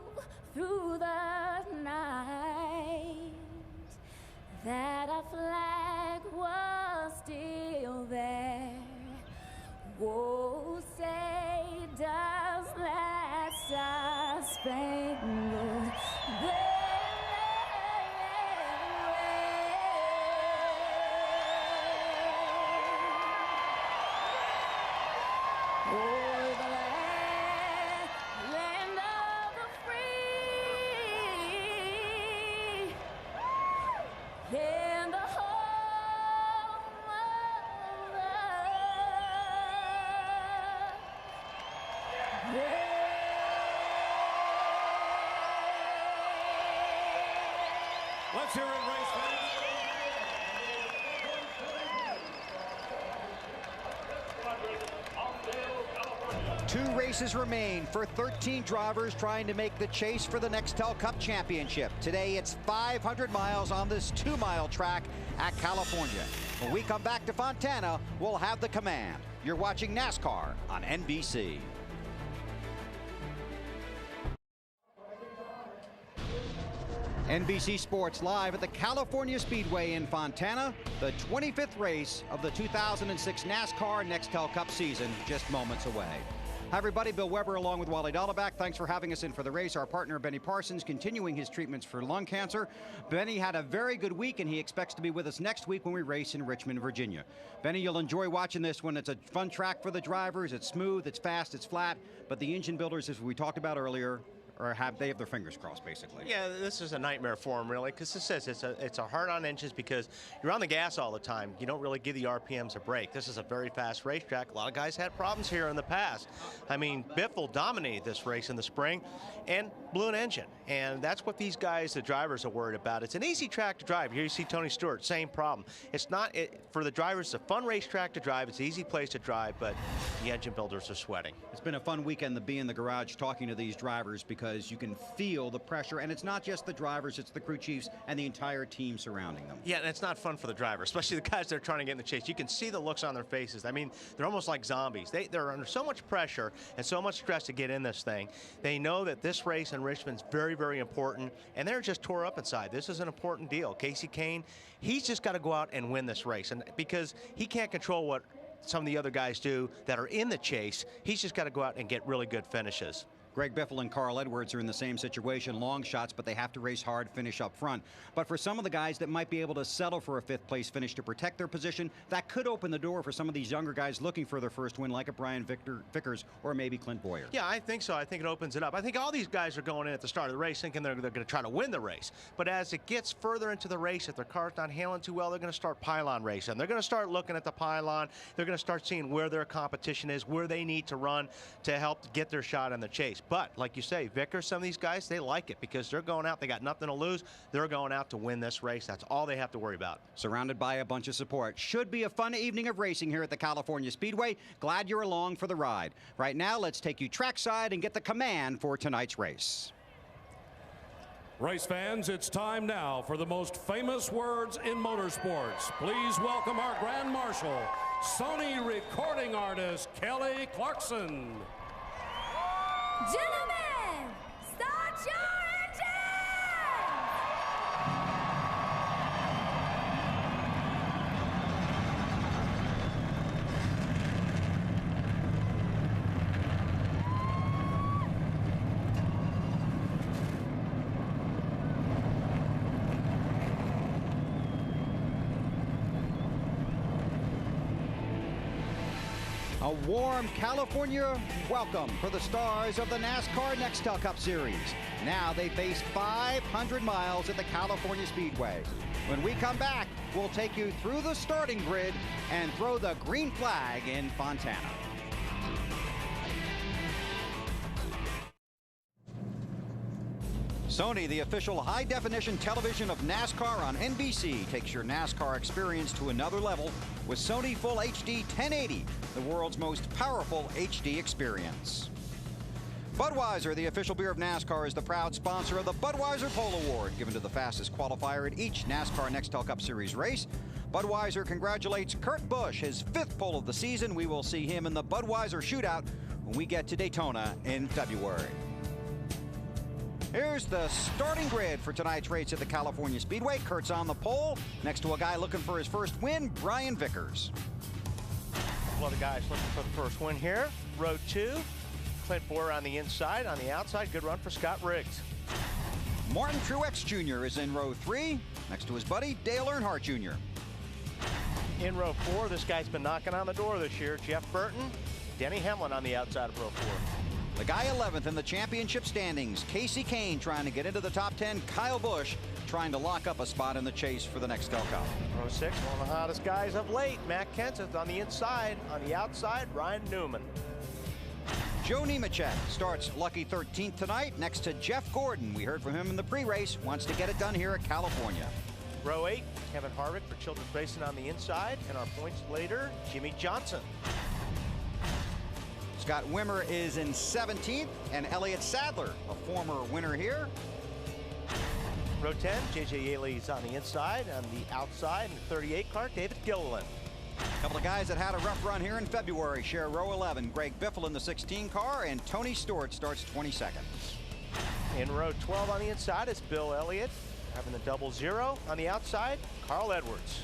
through the night that our flag was still there. Oh, say does that star-spangled Let's hear it, race fans. 2 races remain for 13 drivers trying to make the chase for the Nextel Cup Championship. Today it's 500 miles on this 2-mile track at California. When we come back to Fontana, we'll have the command. You're watching NASCAR on NBC. NBC Sports live at the California Speedway in Fontana, the 25th race of the 2006 NASCAR Nextel Cup season, just moments away. Hi, everybody. Bill Weber along with Wally Dahlbeck. Thanks for having us in for the race. Our partner, Benny Parsons, continuing his treatments for lung cancer. Benny had a very good week, and he expects to be with us next week when we race in Richmond, Virginia. Benny, you'll enjoy watching this one. It's a fun track for the drivers. It's smooth, it's fast, it's flat. But the engine builders, as we talked about earlier, they have their fingers crossed, basically. Yeah, this is a nightmare for them, really, because it's a hard on engines because you're on the gas all the time. You don't really give the RPMs a break. This is a very fast racetrack. A lot of guys had problems here in the past. I mean, Biffle dominated this race in the spring and blew an engine, and that's what these guys, the drivers, are worried about. It's an easy track to drive. Here you see Tony Stewart, same problem. It's not, for the drivers, it's a fun racetrack to drive. It's an easy place to drive, but the engine builders are sweating. It's been a fun weekend to be in the garage talking to these drivers because you can feel the pressure, and it's not just the drivers, it's the crew chiefs and the entire team surrounding them. Yeah, and it's not fun for the drivers, especially the guys that are trying to get in the chase. You can see the looks on their faces. I mean, they're almost like zombies. They're under so much pressure and so much stress to get in this thing. They know that this race in Richmond's very, very important, and they're just tore up inside. This is an important deal. Casey Kane, he's just got to go out and win this race, and because he can't control what some of the other guys do that are in the chase, he's just got to go out and get really good finishes. Greg Biffle and Carl Edwards are in the same situation, long shots, but they have to race hard, finish up front. But for some of the guys that might be able to settle for a 5th place finish to protect their position, that could open the door for some of these younger guys looking for their first win, like a Brian Vickers or maybe Clint Boyer. Yeah, I think so. I think it opens it up. I think all these guys are going in at the start of the race thinking they're going to try to win the race. But as it gets further into the race, if their car's not handling too well, they're going to start pylon racing. They're going to start looking at the pylon. They're going to start seeing where their competition is, where they need to run to help get their shot in the chase. But like you say, Vickers, some of these guys, they like it because they're going out, they got nothing to lose. They're going out to win this race. That's all they have to worry about. Surrounded by a bunch of support. Should be a fun evening of racing here at the California Speedway. Glad you're along for the ride. Right now, let's take you trackside and get the command for tonight's race. Race fans, it's time now for the most famous words in motorsports. Please welcome our Grand Marshal, Sony recording artist, Kelly Clarkson. Gentlemen, start your engines! A warm California welcome for the stars of the NASCAR Nextel Cup Series. Now they face 500 miles at the California Speedway. When we come back, we'll take you through the starting grid and throw the green flag in Fontana. Sony, the official high-definition television of NASCAR on NBC, takes your NASCAR experience to another level with Sony Full HD 1080, the world's most powerful HD experience. Budweiser, the official beer of NASCAR, is the proud sponsor of the Budweiser Pole Award, given to the fastest qualifier at each NASCAR Nextel Cup Series race. Budweiser congratulates Kurt Busch, his 5th pole of the season. We will see him in the Budweiser Shootout when we get to Daytona in February. Here's the starting grid for tonight's race at the California Speedway. Kurt's on the pole, next to a guy looking for his first win, Brian Vickers. A couple other guys looking for the first win here. Row 2, Clint Boyer on the inside. On the outside, good run for Scott Riggs. Martin Truex Jr. is in row 3, next to his buddy, Dale Earnhardt Jr. In row 4, this guy's been knocking on the door this year. Jeff Burton, Denny Hamlin on the outside of row 4. The guy 11th in the championship standings, Casey Kane trying to get into the top 10. Kyle Busch trying to lock up a spot in the chase for the Nextel Cup. Row 6, one of the hottest guys of late. Matt Kenseth on the inside. On the outside, Ryan Newman. Joe Nemechek starts lucky 13th tonight next to Jeff Gordon. We heard from him in the pre-race. Wants to get it done here at California. Row 8, Kevin Harvick for Children's Racing on the inside. And our points later, Jimmy Johnson. Scott Wimmer is in 17th, and Elliott Sadler, a former winner here. Row 10, J.J. Yaley's on the inside. On the outside, in the 38 car, David Gilliland. A couple of guys that had a rough run here in February share row 11. Greg Biffle in the 16 car, and Tony Stewart starts 22nd. In row 12 on the inside is Bill Elliott, having the 00. On the outside, Carl Edwards.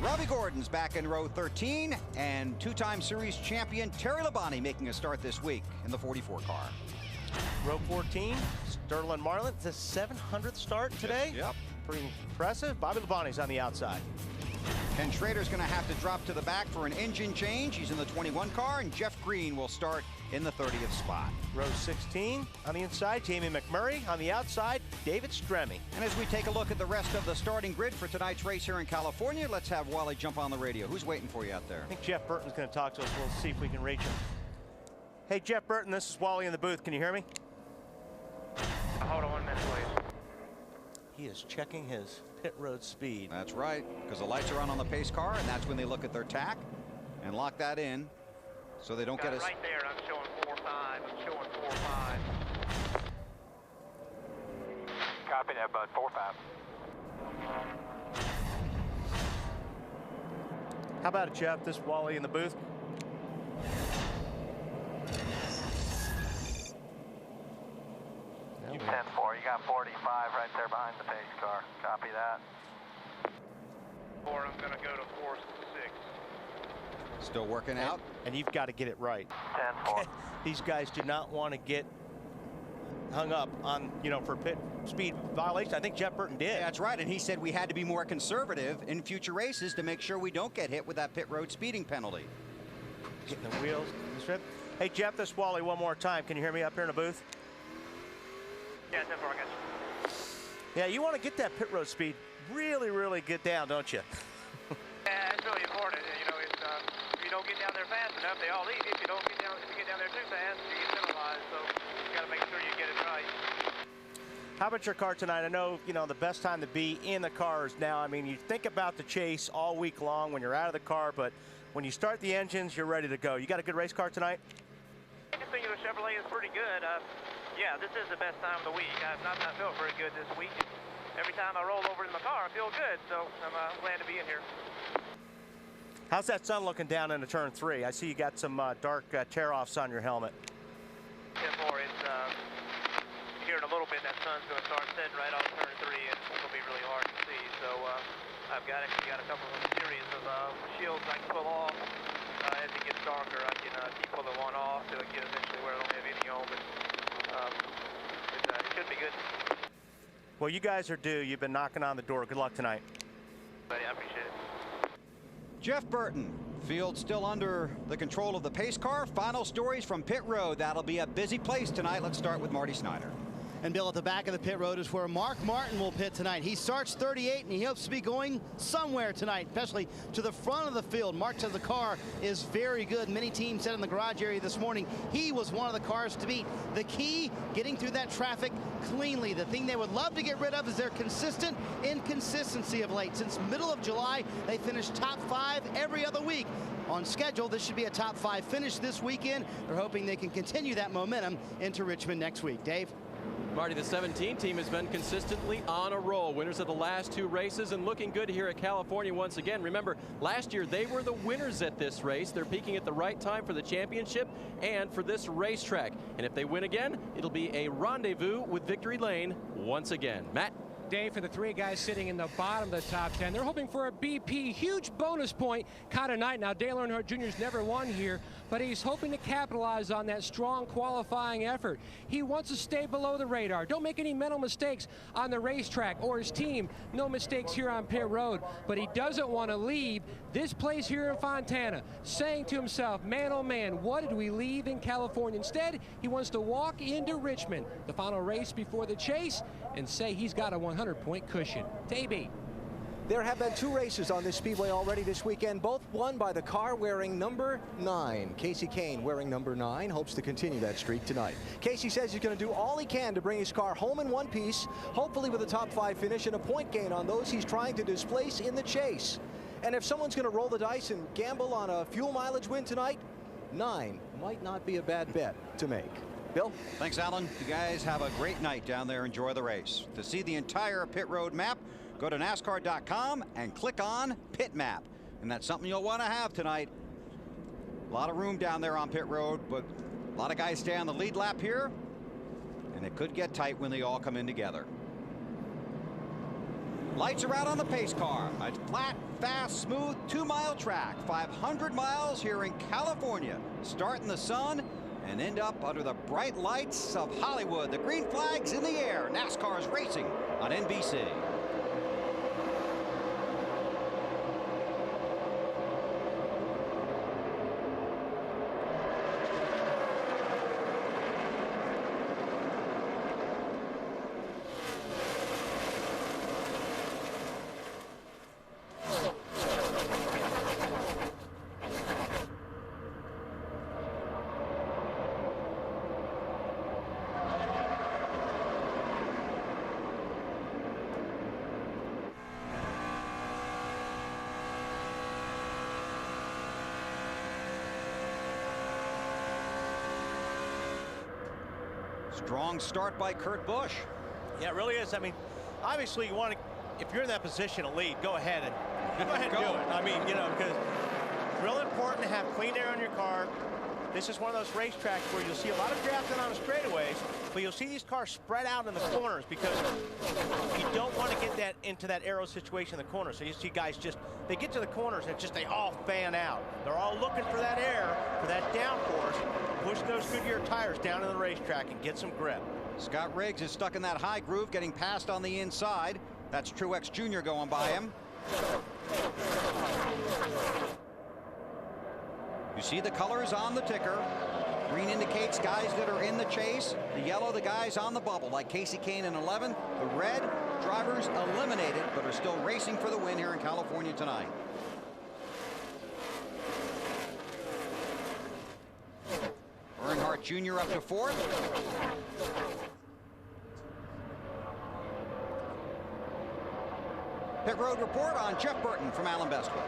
Robbie Gordon's back in row 13, and two-time series champion Terry Labonte making a start this week in the 44 car. Row 14, Sterling Marlin, the 700th start today. Yep. Pretty impressive. Bobby Labonte's on the outside. Ken Schrader's going to have to drop to the back for an engine change. He's in the 21 car, and Jeff Green will start in the 30th spot. Row 16 on the inside, Jamie McMurray. On the outside, David Stremme. And as we take a look at the rest of the starting grid for tonight's race here in California, let's have Wally jump on the radio. Who's waiting for you out there? I think Jeff Burton's going to talk to us. We'll see if we can reach him. Hey, Jeff Burton, this is Wally in the booth. Can you hear me? Hold on 1 minute, please. He is checking his pit road speed. That's right, because the lights are on the pace car, and that's when they look at their tack and lock that in so they don't get us. Right there, I'm showing 4.5. I'm showing 4.5. Copy that, bud. 4.5. How about it, Jeff? This is Wally in the booth. You 10-4. You got 45 right there behind the pace car. Copy that. 4. I'm going to go to 4.6. Still working out. And you've got to get it right. 10-4. These guys do not want to get hung up on, for pit speed violation. I think Jeff Burton did. Yeah, that's right, and he said we had to be more conservative in future races to make sure we don't get hit with that pit road speeding penalty. Getting the wheels. Hey, Jeff, this is Wally one more time. Can you hear me up here in the booth? Yeah, 10-4, I got you. Yeah, you want to get that pit road speed really, really get down, don't you? Yeah, it's really important. It's, if you don't get down there fast enough, they all leave. If you get down there too fast, you get penalized. So you got to make sure you get it right. How about your car tonight? I know, the best time to be in the car is now. I mean, you think about the chase all week long when you're out of the car, but when you start the engines, you're ready to go. You got a good race car tonight? I think the Chevrolet is pretty good. Yeah, this is the best time of the week. I've not felt very good this week. Every time I roll over in my car, I feel good, so I'm glad to be in here. How's that sun looking down into turn 3? I see you got some dark tear-offs on your helmet. 10-4, it's here in a little bit, that sun's going to start setting right on turn 3, and it's going to be really hard to see. So I've got a couple of series of shields I can pull off. As it gets darker, I can keep pulling one off till it gets eventually where I don't have any on, but it should be good. Well, you guys are due. You've been knocking on the door. Good luck tonight. Buddy, I appreciate it. Jeff Burton, field still under the control of the pace car. Final stories from pit road. That'll be a busy place tonight. Let's start with Marty Snyder. And Bill, at the back of the pit road is where Mark Martin will pit tonight. He starts 38, and he hopes to be going somewhere tonight, especially to the front of the field. Mark says the car is very good. Many teams said in the garage area this morning he was one of the cars to beat. The key, getting through that traffic cleanly. The thing they would love to get rid of is their consistent inconsistency of late. Since middle of July, they finished top 5 every other week. On schedule, this should be a top 5 finish this weekend. They're hoping they can continue that momentum into Richmond next week. Dave? Marty, the 17 team has been consistently on a roll. Winners of the last 2 races and looking good here at California once again. Remember, last year they were the winners at this race. They're peaking at the right time for the championship and for this racetrack. And if they win again, it'll be a rendezvous with Victory Lane once again. Matt? Day for the 3 guys sitting in the bottom of the top 10. They're hoping for a BP, huge bonus point kind of night. Now, Dale Earnhardt Jr.'s never won here, but he's hoping to capitalize on that strong qualifying effort. He wants to stay below the radar. Don't make any mental mistakes on the racetrack or his team. No mistakes here on pit road, but he doesn't want to leave this place here in Fontana, saying to himself, man, oh man, what did we leave in California? Instead, he wants to walk into Richmond, the final race before the chase, and say he's got a 100-point cushion. Tabey. There have been 2 races on this speedway already this weekend, both won by the car wearing number 9. Casey Kane, wearing number 9, hopes to continue that streak tonight. Casey says he's going to do all he can to bring his car home in one piece, hopefully with a top 5 finish and a point gain on those he's trying to displace in the chase. And if someone's going to roll the dice and gamble on a fuel mileage win tonight, 9 might not be a bad bet to make. Bill? Thanks, Alan. You guys have a great night down there. Enjoy the race. To see the entire pit road map, go to NASCAR.com and click on Pit Map. And that's something you'll want to have tonight. A lot of room down there on pit road, but a lot of guys stay on the lead lap here, and it could get tight when they all come in together. Lights are out on the pace car. A flat, fast, smooth 2-mile track. 500 miles here in California. Start in the sun and end up under the bright lights of Hollywood. The green flag's in the air. NASCAR's racing on NBC. Strong start by Kurt Busch. Yeah, it really is. I mean, obviously you want to, if you're in that position to lead, go ahead and do it. I mean, you know, because it's real important to have clean air on your car. This is one of those racetracks where you'll see a lot of drafting on the straightaways, but you'll see these cars spread out in the corners because you don't want to get that into that aero situation in the corner. So you see guys just, they get to the corners and just they all fan out. They're all looking for that air, for that downforce. Push those Goodyear tires down to the racetrack and get some grip. Scott Riggs is stuck in that high groove, getting passed on the inside. That's Truex Jr. going by him. You see the colors on the ticker. Green indicates guys that are in the chase. The yellow, the guys on the bubble, like Casey Kane in 11. The red, drivers eliminated, but are still racing for the win here in California tonight. Earnhardt Jr. up to 4th. Pit road report on Jeff Burton from Alan Bestwood.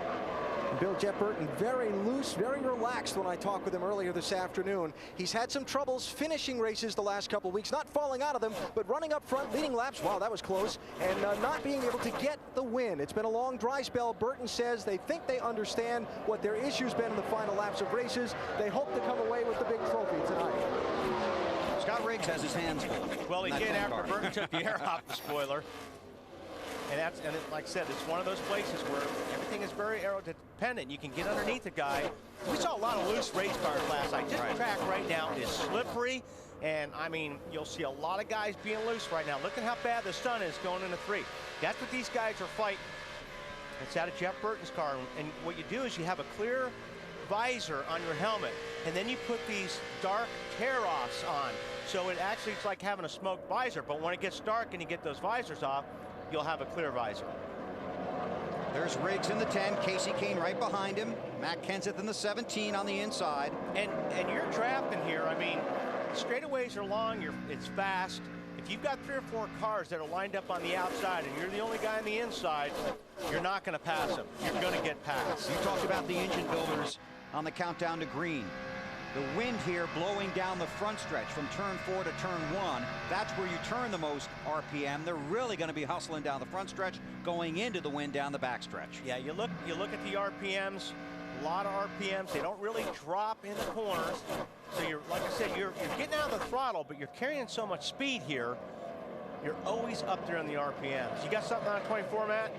Bill, Jeff Burton, very loose, very relaxed when I talked with him earlier this afternoon. He's had some troubles finishing races the last couple of weeks, not falling out of them, but running up front, leading laps, wow, that was close, and not being able to get the win. It's been a long dry spell. Burton says they think they understand what their issue's been in the final laps of races. They hope to come away with the big trophy tonight. Scott Riggs has his hands full. Well, he did after Burton took the air off the spoiler. And like I said, it's one of those places where everything is very aero dependent. You can get underneath the guy. We saw a lot of loose race cars last night. This track right now is slippery, and I mean, you'll see a lot of guys being loose right now. Look at how bad the sun is going into 3. That's what these guys are fighting. It's out of Jeff Burton's car, and what you do is you have a clear visor on your helmet, and then you put these dark tear-offs on. So it actually is like having a smoked visor, but when it gets dark and you get those visors off, you'll have a clear visor. There's Riggs in the 10, Casey Kane right behind him, Matt Kenseth in the 17 on the inside. And you're drafting here. I mean, straightaways are long, it's fast. If you've got 3 or 4 cars that are lined up on the outside and you're the only guy on the inside, you're not going to pass them. You're going to get passed. You talked about the engine builders on the countdown to green. The wind here blowing down the front stretch from turn 4 to turn 1. That's where you turn the most RPM. They're really going to be hustling down the front stretch, going into the wind down the back stretch. Yeah, you look at the RPMs. A lot of RPMs. They don't really drop in the corners. So you're, like I said, you're getting out of the throttle, but you're carrying so much speed here. You're always up there on the RPMs. You got something on 24, Matt?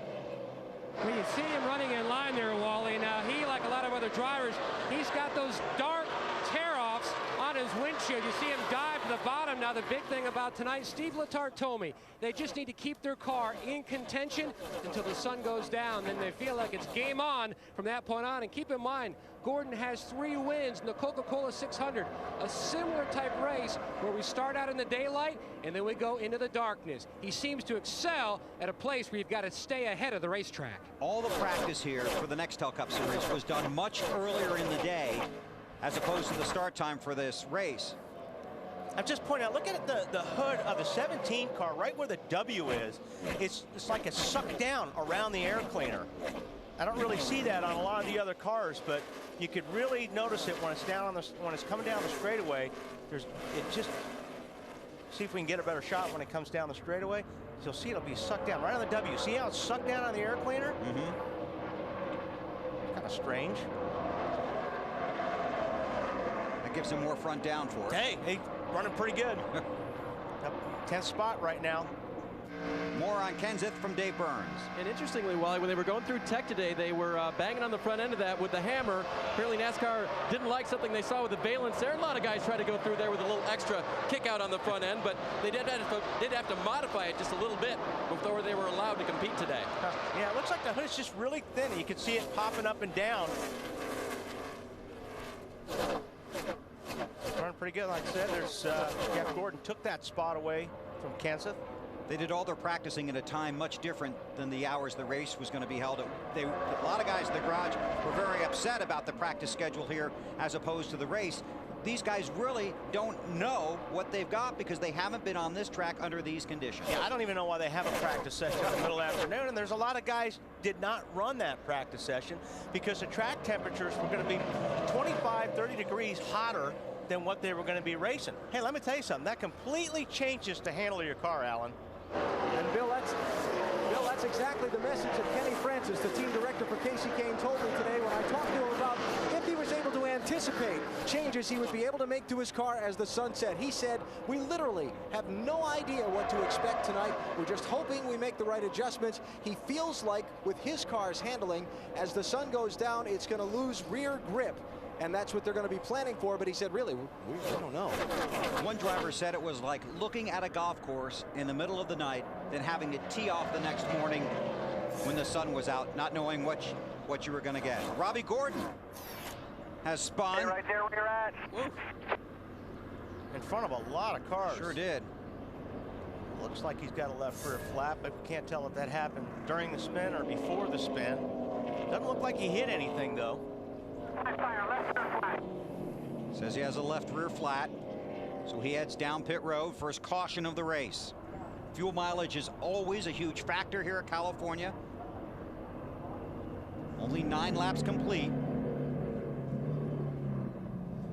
Well, you see him running in line there, Wally. Now, he, like a lot of other drivers, he's got those dark tear-offs on his windshield. You see him dive to the bottom. Now, the big thing about tonight, Steve Letarte told me, they just need to keep their car in contention until the sun goes down. Then they feel like it's game on from that point on. And keep in mind, Gordon has 3 wins in the Coca-Cola 600, a similar type race where we start out in the daylight and then we go into the darkness. He seems to excel at a place where you've got to stay ahead of the racetrack. All the practice here for the Nextel Cup Series was done much earlier in the day as opposed to the start time for this race. I'm just pointing out, look at the hood of the 17 car, right where the W is. It's like it's sucked down around the air cleaner. I don't really see that on a lot of the other cars, but you could really notice it when it's when it's coming down the straightaway. See if we can get a better shot when it comes down the straightaway. You'll see it'll be sucked down right on the W. See how it's sucked down on the air cleaner? Mm-hmm. Kind of strange. That gives him more front down force. Hey, running pretty good. 10th spot right now. More on Kenseth from Dave Burns. And interestingly, Wally, when they were going through tech today, they were banging on the front end of that with the hammer. Apparently NASCAR didn't like something they saw with the valence there. A lot of guys tried to go through there with a little extra kick out on the front end, but they did have to modify it just a little bit before they were allowed to compete today. Yeah, it looks like the hood's just really thin. You can see it popping up and down. Running pretty good, like I said. There's Jeff Gordon took that spot away from Kenseth. They did all their practicing at a time much different than the hours the race was going to be held at. A lot of guys in the garage were very upset about the practice schedule here as opposed to the race. These guys really don't know what they've got because they haven't been on this track under these conditions. Yeah, I don't even know why they have a practice session in the middle of the afternoon, and there's a lot of guys did not run that practice session because the track temperatures were going to be 25, 30 degrees hotter than what they were going to be racing. Hey, let me tell you something. That completely changes the handle of your car, Alan. And Bill, that's exactly the message that Kenny Francis, the team director for Casey Kane, told me today when I talked to him about if he was able to anticipate changes he would be able to make to his car as the sun set. He said, we literally have no idea what to expect tonight. We're just hoping we make the right adjustments. He feels like with his car's handling, as the sun goes down, it's going to lose rear grip. And that's what they're going to be planning for, but he said, really, we don't know. One driver said it was like looking at a golf course in the middle of the night, then having to tee off the next morning when the sun was out, not knowing what you were going to get. Robbie Gordon has spun. Stay right there where you're at. In front of a lot of cars. Sure did. Looks like he's got a left rear flat, but we can't tell if that happened during the spin or before the spin. Doesn't look like he hit anything, though. Says he has a left rear flat, so he heads down pit road. First caution of the race. Fuel mileage is always a huge factor here at California. Only 9 laps complete.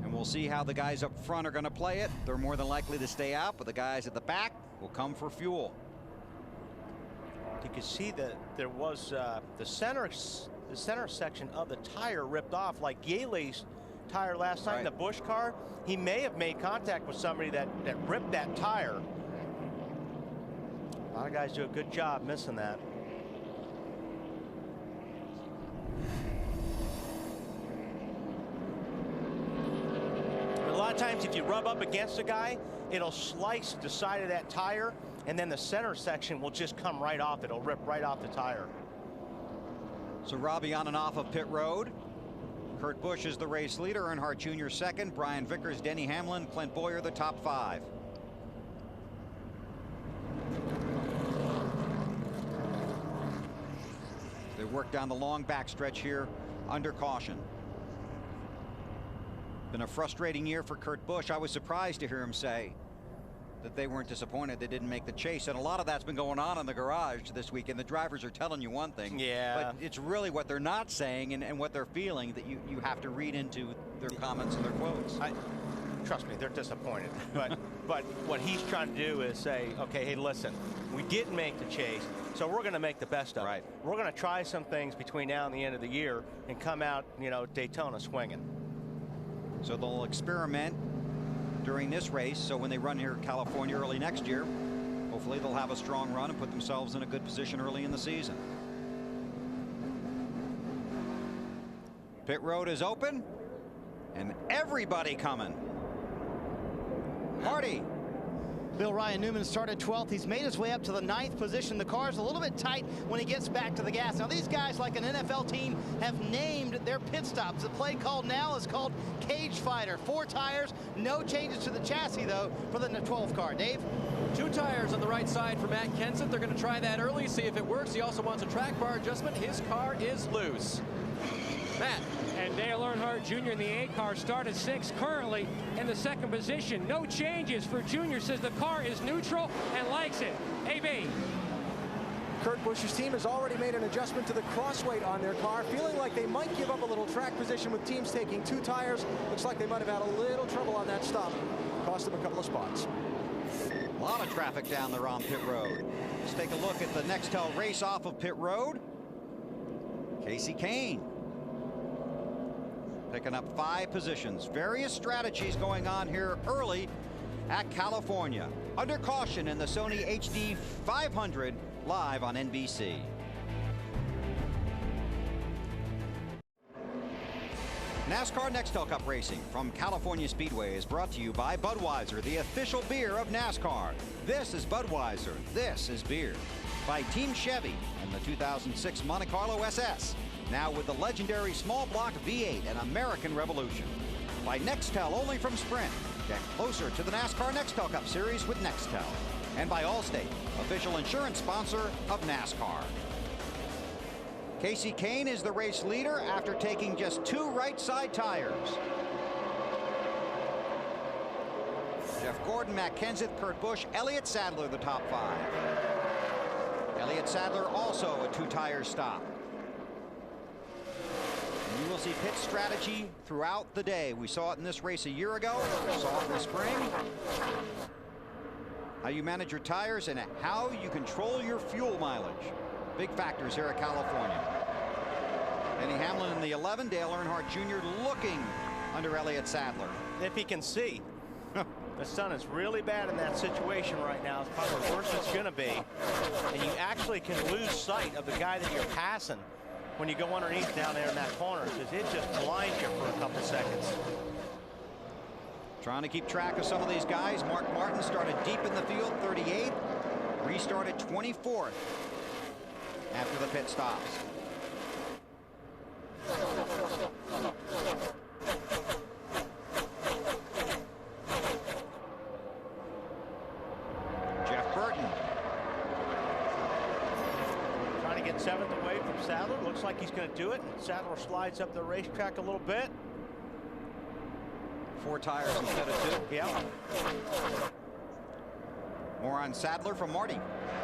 And we'll see how the guys up front are going to play it. They're more than likely to stay out, but the guys at the back will come for fuel. You can see that there was the center section of the tire ripped off, like Yaley's tire last time, the Busch car. He may have made contact with somebody that ripped that tire. A lot of guys do a good job missing that. A lot of times if you rub up against a guy, it'll slice the side of that tire, and then the center section will just come right off. It'll rip right off the tire. So Robbie on and off of pit road. Kurt Busch is the race leader. Earnhardt Jr. second. Brian Vickers, Denny Hamlin, Clint Bowyer the top 5. They work down the long backstretch here under caution. Been a frustrating year for Kurt Busch. I was surprised to hear him say that they weren't disappointed they didn't make the chase, and a lot of that's been going on in the garage this weekend. The drivers are telling you one thing, but it's really what they're not saying and what they're feeling that you have to read into their comments and their quotes. Trust me, they're disappointed. But what he's trying to do is say, okay, hey, listen, we didn't make the chase, so we're going to make the best of it. We're going to try some things between now and the end of the year and come out, Daytona swinging. So they'll experiment during this race, so when they run here in California early next year, hopefully they'll have a strong run and put themselves in a good position early in the season. Pit road is open and everybody coming. Marty. Bill, Ryan Newman started 12th. He's made his way up to the 9th position. The car's a little bit tight when he gets back to the gas. Now, these guys, like an NFL team, have named their pit stops. The play called now is called Cage Fighter. 4 tires, no changes to the chassis, though, for the 12 car. Dave? 2 tires on the right side for Matt Kenseth. They're going to try that early, see if it works. He also wants a track bar adjustment. His car is loose. Matt. And Dale Earnhardt Jr. in the A car started 6th, currently in the 2nd position. No changes for Jr. Says the car is neutral and likes it. AB. Kurt Busch's team has already made an adjustment to the crossweight on their car, feeling like they might give up a little track position with teams taking 2 tires. Looks like they might have had a little trouble on that stop. Cost them a couple of spots. A lot of traffic down there on pit road. Let's take a look at the Nextel race off of pit road. Casey Kane picking up 5 positions. Various strategies going on here early at California. Under caution in the Sony HD 500 live on NBC. NASCAR Nextel Cup Racing from California Speedway is brought to you by Budweiser, the official beer of NASCAR. This is Budweiser. This is beer. By Team Chevy and the 2006 Monte Carlo SS. Now with the legendary small block V8 and American Revolution. By Nextel, only from Sprint. Get closer to the NASCAR Nextel Cup Series with Nextel. And by Allstate, official insurance sponsor of NASCAR. Casey Kane is the race leader after taking just 2 right side tires. Jeff Gordon, Matt Kenseth, Kurt Busch, Elliott Sadler the top 5. Elliott Sadler also a 2 tire stop. And you will see pit strategy throughout the day. We saw it in this race a year ago. We saw it in the spring. How you manage your tires and how you control your fuel mileage. Big factors here at California. Denny Hamlin in the 11, Dale Earnhardt Jr. looking under Elliott Sadler. If he can see. The sun is really bad in that situation right now. It's probably the worst it's going to be. And you actually can lose sight of the guy that you're passing when you go underneath down there in that corner, because it just blinds you for a couple seconds. Trying to keep track of some of these guys. Mark Martin started deep in the field, 38th. Restarted 24th after the pit stops. Jeff Burton. Trying to get 7th away from Sadler. Looks like he's going to do it. Sadler slides up the racetrack a little bit. 4 tires instead of 2. Yeah. More on Sadler from Marty.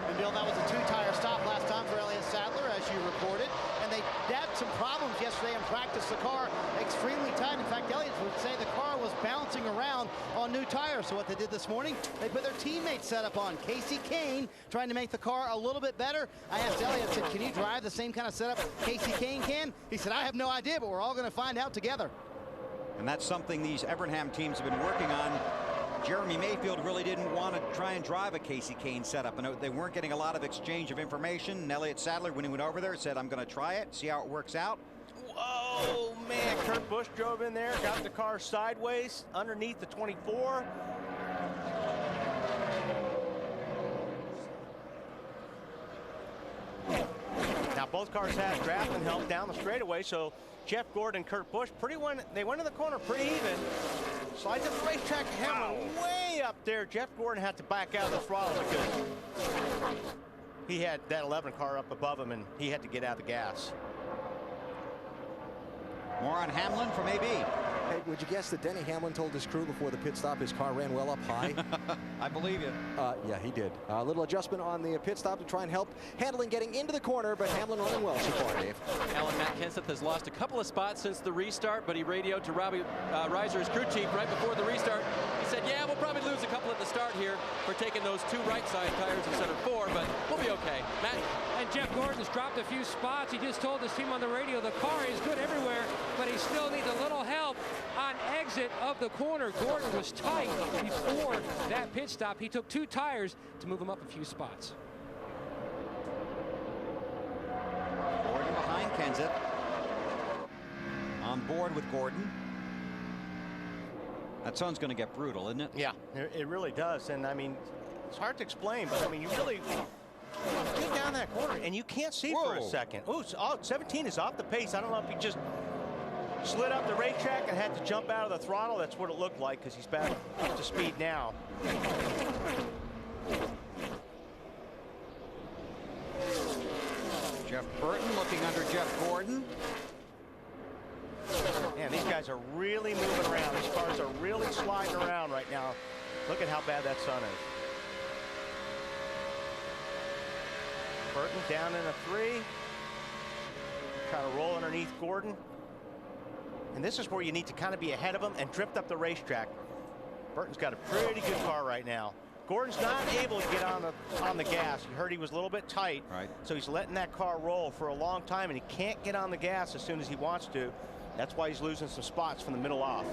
And Bill, that was a 2 tire stop last time for Elliott Sadler, as you reported. And they had some problems yesterday in practice. The car extremely tight. In fact, Elliott would say the car was bouncing around on new tires. So what they did this morning, they put their teammate setup on. Casey Kane trying to make the car a little bit better. I asked Elliott, I said, can you drive the same kind of setup Casey Kane can? He said, I have no idea, but we're all going to find out together. And that's something these Evernham teams have been working on. Jeremy Mayfield really didn't want to try and drive a Casey Kane setup, and they weren't getting a lot of exchange of information. And Elliott Sadler, when he went over there, said, I'm going to try it, see how it works out. Whoa, man, Kurt Busch drove in there, got the car sideways underneath the 24. Now both cars had grappling help down the straightaway, so Jeff Gordon and Kurt Busch they went in the corner pretty even. Slides up the racetrack, Hamlin way up there. Jeff Gordon had to back out of the throttle because he had that 11 car up above him and he had to get out of the gas. More on Hamlin from AB. Hey, would you guess that Denny Hamlin told his crew before the pit stop his car ran well up high? I believe you. Yeah, he did. A little adjustment on the pit stop to try and help Hamlin getting into the corner, but Hamlin running well so far, Dave. Alan, Matt Kenseth has lost a couple of spots since the restart, but he radioed to Robbie Reiser, his crew chief, right before the restart. He said, yeah, we'll probably lose a couple at the start here for taking those 2 right side tires instead of 4, but we'll be okay. Matt? And Jeff Gordon's dropped a few spots. He just told his team on the radio the car is good everywhere, but he still needs a little help on exit of the corner. Gordon was tight before that pit stop. He took 2 tires to move him up a few spots. Gordon behind Kenseth. On board with Gordon. That sun's going to get brutal, isn't it? Yeah, it really does. And I mean, it's hard to explain, but I mean, you really get down that corner and you can't see for a second. Ooh, 17 is off the pace. I don't know if he just slid up the racetrack and had to jump out of the throttle. That's what it looked like, because he's back up to speed now. Jeff Burton looking under Jeff Gordon. Man, these guys are really moving around. These cars are really sliding around right now. Look at how bad that sun is. Burton down in a 3. Trying to roll underneath Gordon. And this is where you need to kind of be ahead of him and drift up the racetrack. Burton's got a pretty good car right now. Gordon's not able to get on the gas. You heard he was a little bit tight. Right. So he's letting that car roll for a long time, and he can't get on the gas as soon as he wants to. That's why he's losing some spots from the middle off.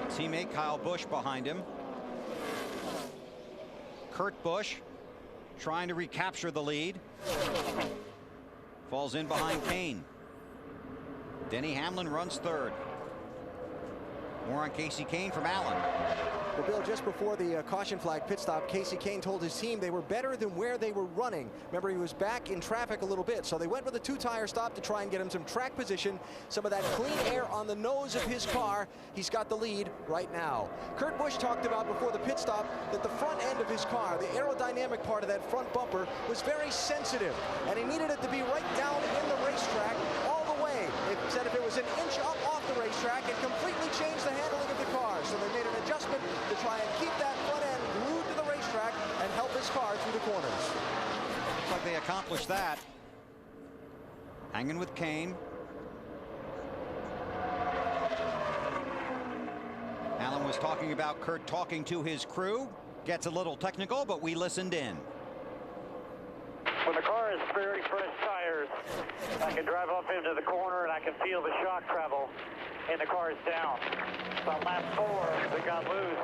So teammate Kyle Busch behind him. Kurt Busch trying to recapture the lead. Falls in behind Kane. Denny Hamlin runs third. More on Casey Kane from Allen. Well, Bill, just before the caution flag pit stop, Casey Kane told his team they were better than where they were running. Remember, he was back in traffic a little bit, so they went with a 2-tire stop to try and get him some track position, some of that clean air on the nose of his car. He's got the lead right now. Kurt Busch talked about before the pit stop that the front end of his car, the aerodynamic part of that front bumper, was very sensitive, and he needed it to be right down in the racetrack all the way. They said if it was an inch up off the racetrack, it completely changed the handling of the car. So they made an adjustment to try and keep that front end glued to the racetrack and help his car through the corners. Looks like they accomplished that. Hanging with Kane. Allen was talking about Kurt talking to his crew. Gets a little technical, but we listened in. When the car has very fresh tires, I can drive up into the corner and I can feel the shock travel, and the car is down. About lap 4, they got loose,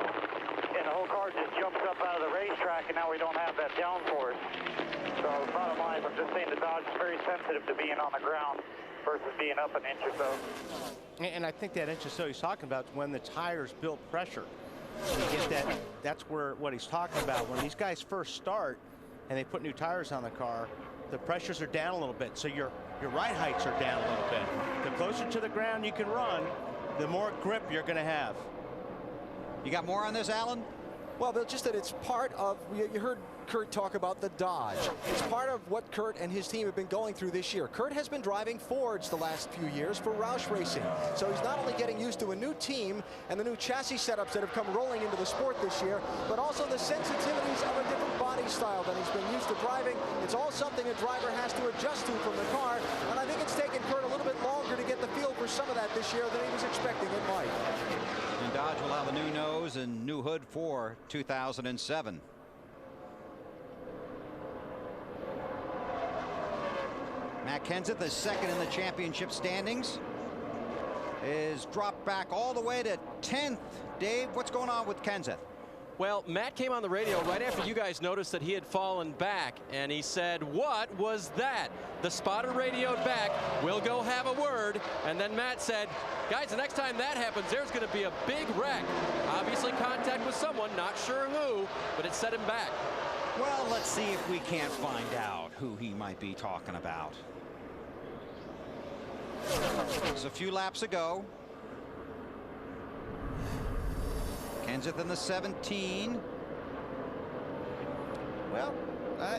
and the whole car just jumps up out of the racetrack, and now we don't have that downforce. So bottom line, I'm just saying the Dodge is very sensitive to being on the ground versus being up an inch or so. And I think that inch or so he's talking about is when the tires build pressure. You get that, that's what he's talking about. When these guys first start and they put new tires on the car, the pressures are down a little bit, so your ride heights are down a little bit. The closer to the ground you can run, the more grip you're going to have. You got more on this, Alan? Well, Bill, just that it's part of, you heard Kurt talk about the Dodge. It's part of what Kurt and his team have been going through this year. Kurt has been driving Fords the last few years for Roush Racing. So he's not only getting used to a new team and the new chassis setups that have come rolling into the sport this year, but also the sensitivities of a different body style than he's been used to driving. It's all something a driver has to adjust to from the car, and I think it's taken Kurt a little bit longer to get the feel for some of that this year than he was expecting it might. And Dodge will have a new nose and new hood for 2007. Matt Kenseth is second in the championship standings. Is dropped back all the way to 10th. Dave, what's going on with Kenseth? Well, Matt came on the radio right after you guys noticed that he had fallen back, and he said, "What was that?" The spotter radioed back, "We'll go have a word." And then Matt said, "Guys, the next time that happens, there's going to be a big wreck." Obviously contact with someone, not sure who, but it set him back. Well, let's see if we can't find out who he might be talking about. There's a few laps ago. Kenseth in the 17. Well,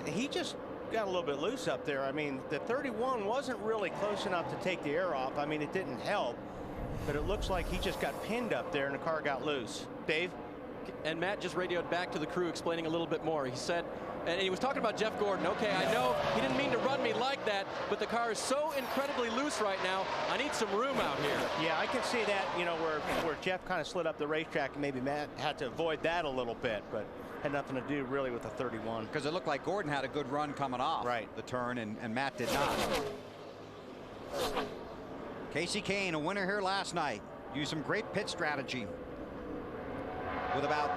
he just got a little bit loose up there. I mean, the 31 wasn't really close enough to take the air off. I mean, it didn't help, but it looks like he just got pinned up there and the car got loose. Dave? And Matt just radioed back to the crew explaining a little bit more. He said, and he was talking about Jeff Gordon. "Okay, I know he didn't mean to run me like that, but the car is so incredibly loose right now. I need some room out here." Yeah, I can see that, you know, where Jeff kind of slid up the racetrack, and maybe Matt had to avoid that a little bit, but had nothing to do really with the 31. Because it looked like Gordon had a good run coming off the turn, and Matt did not. Casey Kane, a winner here last night. Used some great pit strategy. With about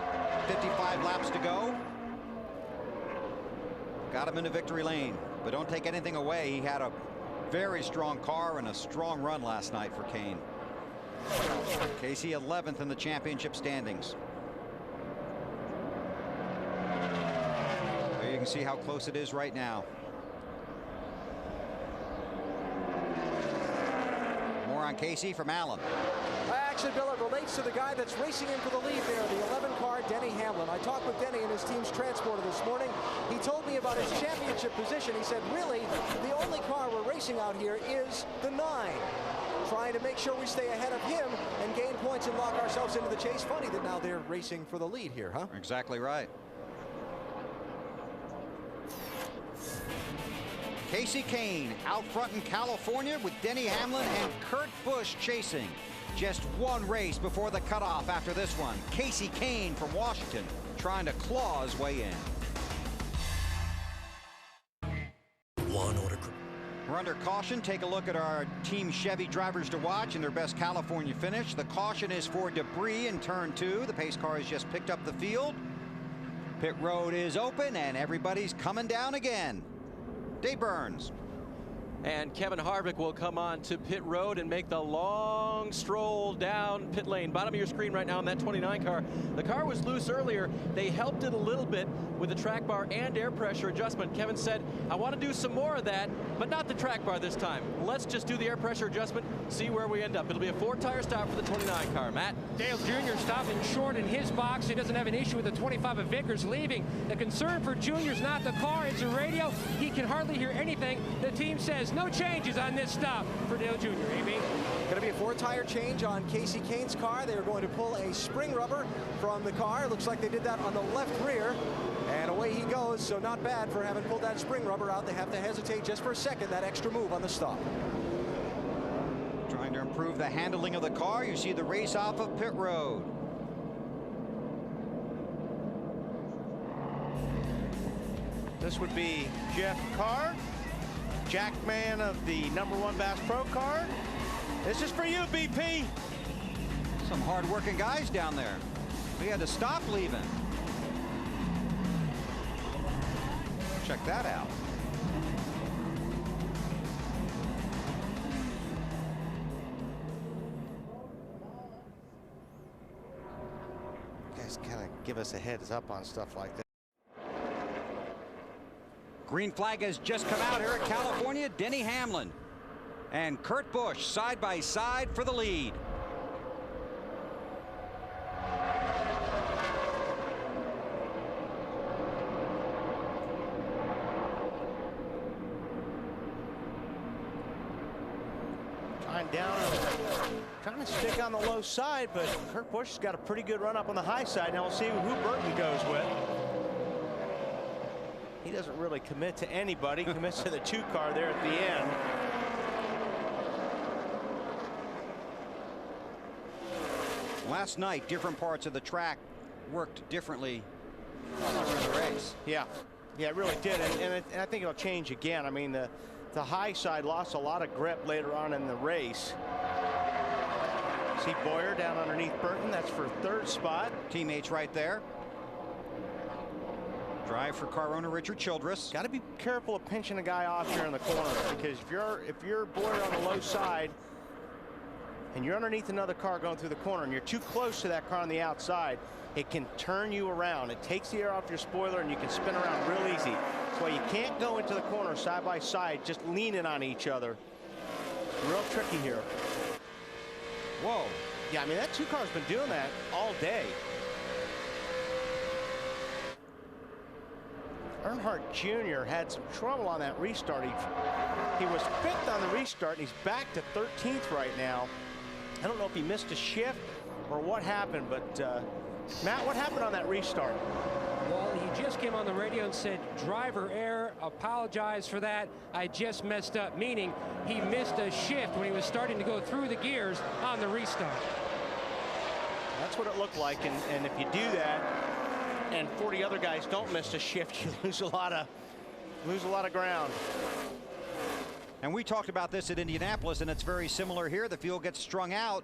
55 laps to go, got him into victory lane. But don't take anything away. He had a very strong car and a strong run last night for Kane. Casey 11th in the championship standings. There you can see how close it is right now. More on Casey from Allen. Actually, Bill, it relates to the guy that's racing in for the lead there, the 11 car, Denny Hamlin. I talked with Denny and his team's transporter this morning. He told me about his championship position. He said, really, the only car we're racing out here is the 9. Trying to make sure we stay ahead of him and gain points and lock ourselves into the chase. Funny that now they're racing for the lead here, huh? Exactly right. Casey Kane out front in California with Denny Hamlin and Kurt Busch chasing. Just one race before the cutoff after this one. Casey Kane from Washington trying to claw his way in. We're under caution. Take a look at our Team Chevy drivers to watch in their best California finish. The caution is for debris in turn 2. The pace car has just picked up the field. Pit road is open and everybody's coming down again. Dave Burns. And Kevin Harvick will come on to pit road and make the long stroll down pit lane. Bottom of your screen right now on that 29 car. The car was loose earlier. They helped it a little bit with the track bar and air pressure adjustment. Kevin said, I want to do some more of that, but not the track bar this time. Let's just do the air pressure adjustment, see where we end up. It'll be a 4-tire stop for the 29 car. Matt? Dale Jr. stopping short in his box. He doesn't have an issue with the 25 of Vickers leaving. The concern for Jr. is not the car, it's the radio. He can hardly hear anything. The team says no changes on this stop for Dale Jr. AB. Going to be a 4-tire change on Casey Kane's car. They are going to pull a spring rubber from the car. Looks like they did that on the left rear. And away he goes, so not bad for having pulled that spring rubber out. They have to hesitate just for a second, that extra move on the stop. Trying to improve the handling of the car. You see the race off of pit road. This would be Jeff Carr, Jackman of the #1 Bass Pro card. This is for you, BP. Some hard-working guys down there. We had to stop leaving. Check that out. Guys kind of give us a heads up on stuff like that. Green flag has just come out here at California. Denny Hamlin and Kurt Busch side by side for the lead. Trying to stick on the low side, but Kurt Busch has got a pretty good run up on the high side. Now we'll see who Burton goes with. He doesn't really commit to anybody. Commits to the 2 car there at the end. Last night, different parts of the track worked differently during the race. Yeah, it really did, and I think it'll change again. I mean, the high side lost a lot of grip later on in the race. See Boyer down underneath Burton. That's for 3rd spot. Teammates right there. Drive for car owner Richard Childress. Got to be careful of pinching a guy off here in the corner, because if you're Boyer on the low side and you're underneath another car going through the corner and you're too close to that car on the outside, it can turn you around. It takes the air off your spoiler and you can spin around real easy. That's why you can't go into the corner side by side just leaning on each other. Real tricky here. Whoa. Yeah, I mean, that 2 car's been doing that all day. Earnhardt Jr. had some trouble on that restart. He was 5th on the restart, and he's back to 13th right now. I don't know if he missed a shift or what happened, but Matt, what happened on that restart? Well, he just came on the radio and said, driver error, apologize for that. I just messed up, meaning he missed a shift when he was starting to go through the gears on the restart. That's what it looked like, and if you do that, and 40 other guys don't miss a shift, you lose a lot of ground. And we talked about this at Indianapolis, and it's very similar here. The fuel gets strung out.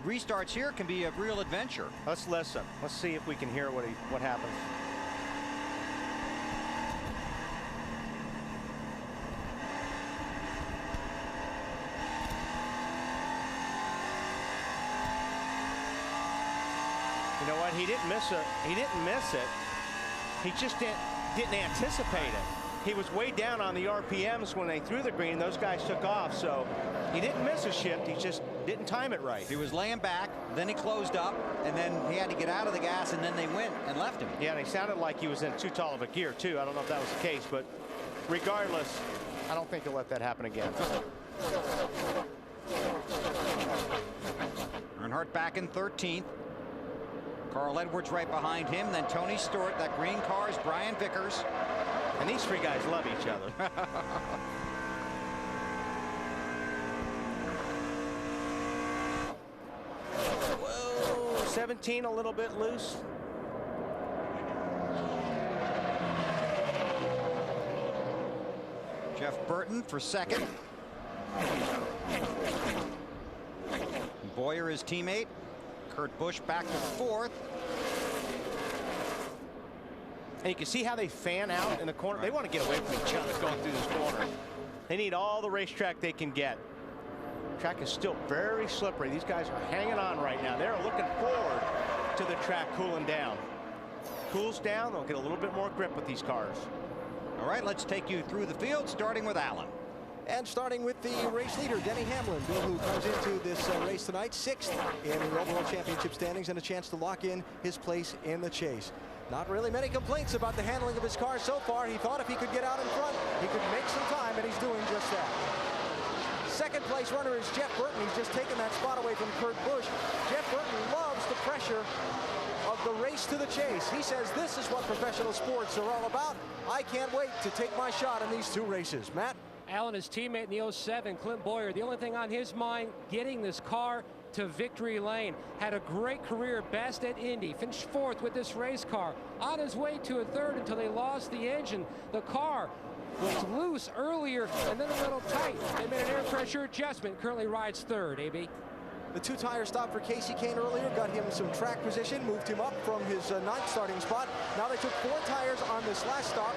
Restarts here can be a real adventure. Let's listen. Let's see if we can hear what happens. You know what? He didn't miss it. He just didn't anticipate it. He was way down on the RPMs when they threw the green. Those guys took off, so he didn't miss a shift. He just didn't time it right. He was laying back, then he closed up, and then he had to get out of the gas, and then they went and left him. Yeah, and he sounded like he was in too tall of a gear, too. I don't know if that was the case, but regardless, I don't think he'll let that happen again. Earnhardt back in 13th. Carl Edwards right behind him, then Tony Stewart. That green car is Brian Vickers. And these 3 guys love each other. 17 a little bit loose. Jeff Burton for second. Boyer, his teammate. Kurt Busch back to fourth. And you can see how they fan out in the corner. They want to get away from each other going through this corner. They need all the racetrack they can get. Track is still very slippery. These guys are hanging on right now. They're looking forward to the track cooling down. Cools down, they'll get a little bit more grip with these cars. All right, let's take you through the field, starting with Allen. And starting with the race leader, Denny Hamlin, Bill, who comes into this race tonight, 6th in the overall championship standings and a chance to lock in his place in the chase. Not really many complaints about the handling of his car so far. He thought if he could get out in front, he could make some time, and he's doing just that. Second place runner is Jeff Burton. He's just taken that spot away from Kurt Busch. Jeff Burton loves the pressure of the race to the chase. He says this is what professional sports are all about. I can't wait to take my shot in these 2 races. Matt? Allen, his teammate in the 07, Clint Boyer, the only thing on his mind, getting this car to victory lane. Had a great career, best at Indy, finished 4th with this race car. On his way to a 3rd until they lost the engine. The car was loose earlier and then a little tight. They made an air pressure adjustment, currently rides 3rd, AB. The 2-tire stop for Casey Kane earlier got him some track position, moved him up from his 9th starting spot. Now they took 4 tires on this last stop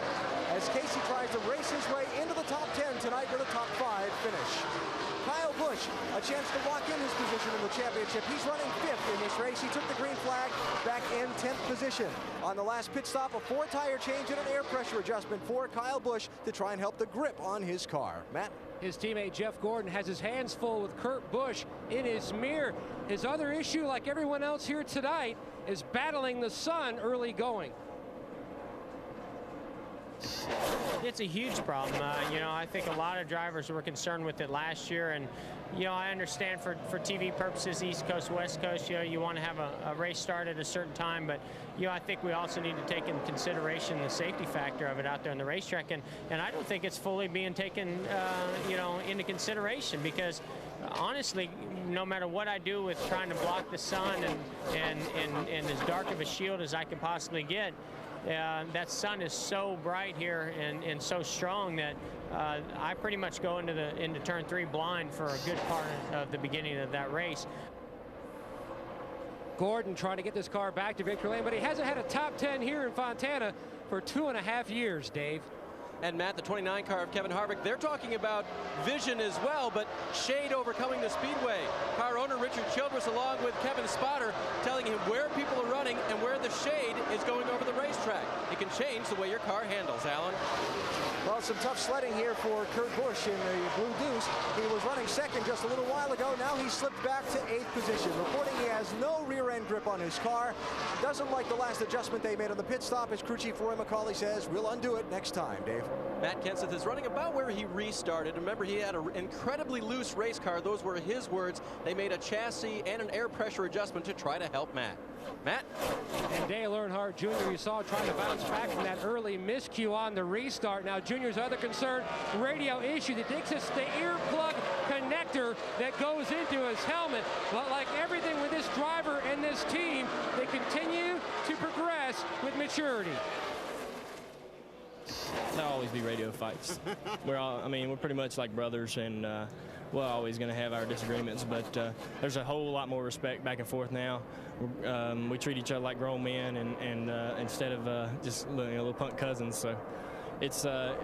as Casey tries to race his way into the top 10 tonight with a top 5 finish. Kyle Busch, a chance to lock in his position in the championship. He's running 5th in this race. He took the green flag back in 10th position. On the last pit stop, a 4-tire change and an air pressure adjustment for Kyle Busch to try and help the grip on his car. Matt? His teammate Jeff Gordon has his hands full with Kurt Busch in his mirror. His other issue, like everyone else here tonight, is battling the sun early going. It's a huge problem. You know, I think a lot of drivers were concerned with it last year, and you know, I understand for TV purposes, East Coast, West Coast, you know, you want to have a race start at a certain time, but you know, I think we also need to take in consideration the safety factor of it out there on the racetrack, and I don't think it's fully being taken, you know, into consideration, because honestly, no matter what I do with trying to block the sun and as dark of a shield as I can possibly get, that sun is so bright here and so strong that I pretty much go into turn 3 blind for a good part of the beginning of that race. Gordon trying to get this car back to victory lane, but he hasn't had a top 10 here in Fontana for 2.5 years, Dave. And Matt, the 29 car of Kevin Harvick, they're talking about vision as well, but shade overcoming the speedway. Car owner Richard Childress, along with Kevin Spotter, telling him where people are running and where the shade is going over the racetrack. It can change the way your car handles, Alan. Well, some tough sledding here for Kurt Busch in the Blue Deuce. He was running 2nd just a little while ago. Now he slipped back to 8th position. Reporting he has no rear-end grip on his car. Doesn't like the last adjustment they made on the pit stop. As crew chief Roy McCauley says, we'll undo it next time, Dave. Matt Kenseth is running about where he restarted. Remember, he had an incredibly loose race car. Those were his words. They made a chassis and an air pressure adjustment to try to help Matt. Matt? And Dale Earnhardt Jr. you saw trying to bounce back from that early miscue on the restart. Now Junior's other concern, radio issue that takes us the earplug connector that goes into his helmet. But like everything with this driver and this team, they continue to progress with maturity. There'll always be radio fights. I mean, we're pretty much like brothers, and we're always going to have our disagreements, but there's a whole lot more respect back and forth now. We treat each other like grown men, and instead of just little punk cousins. So it's a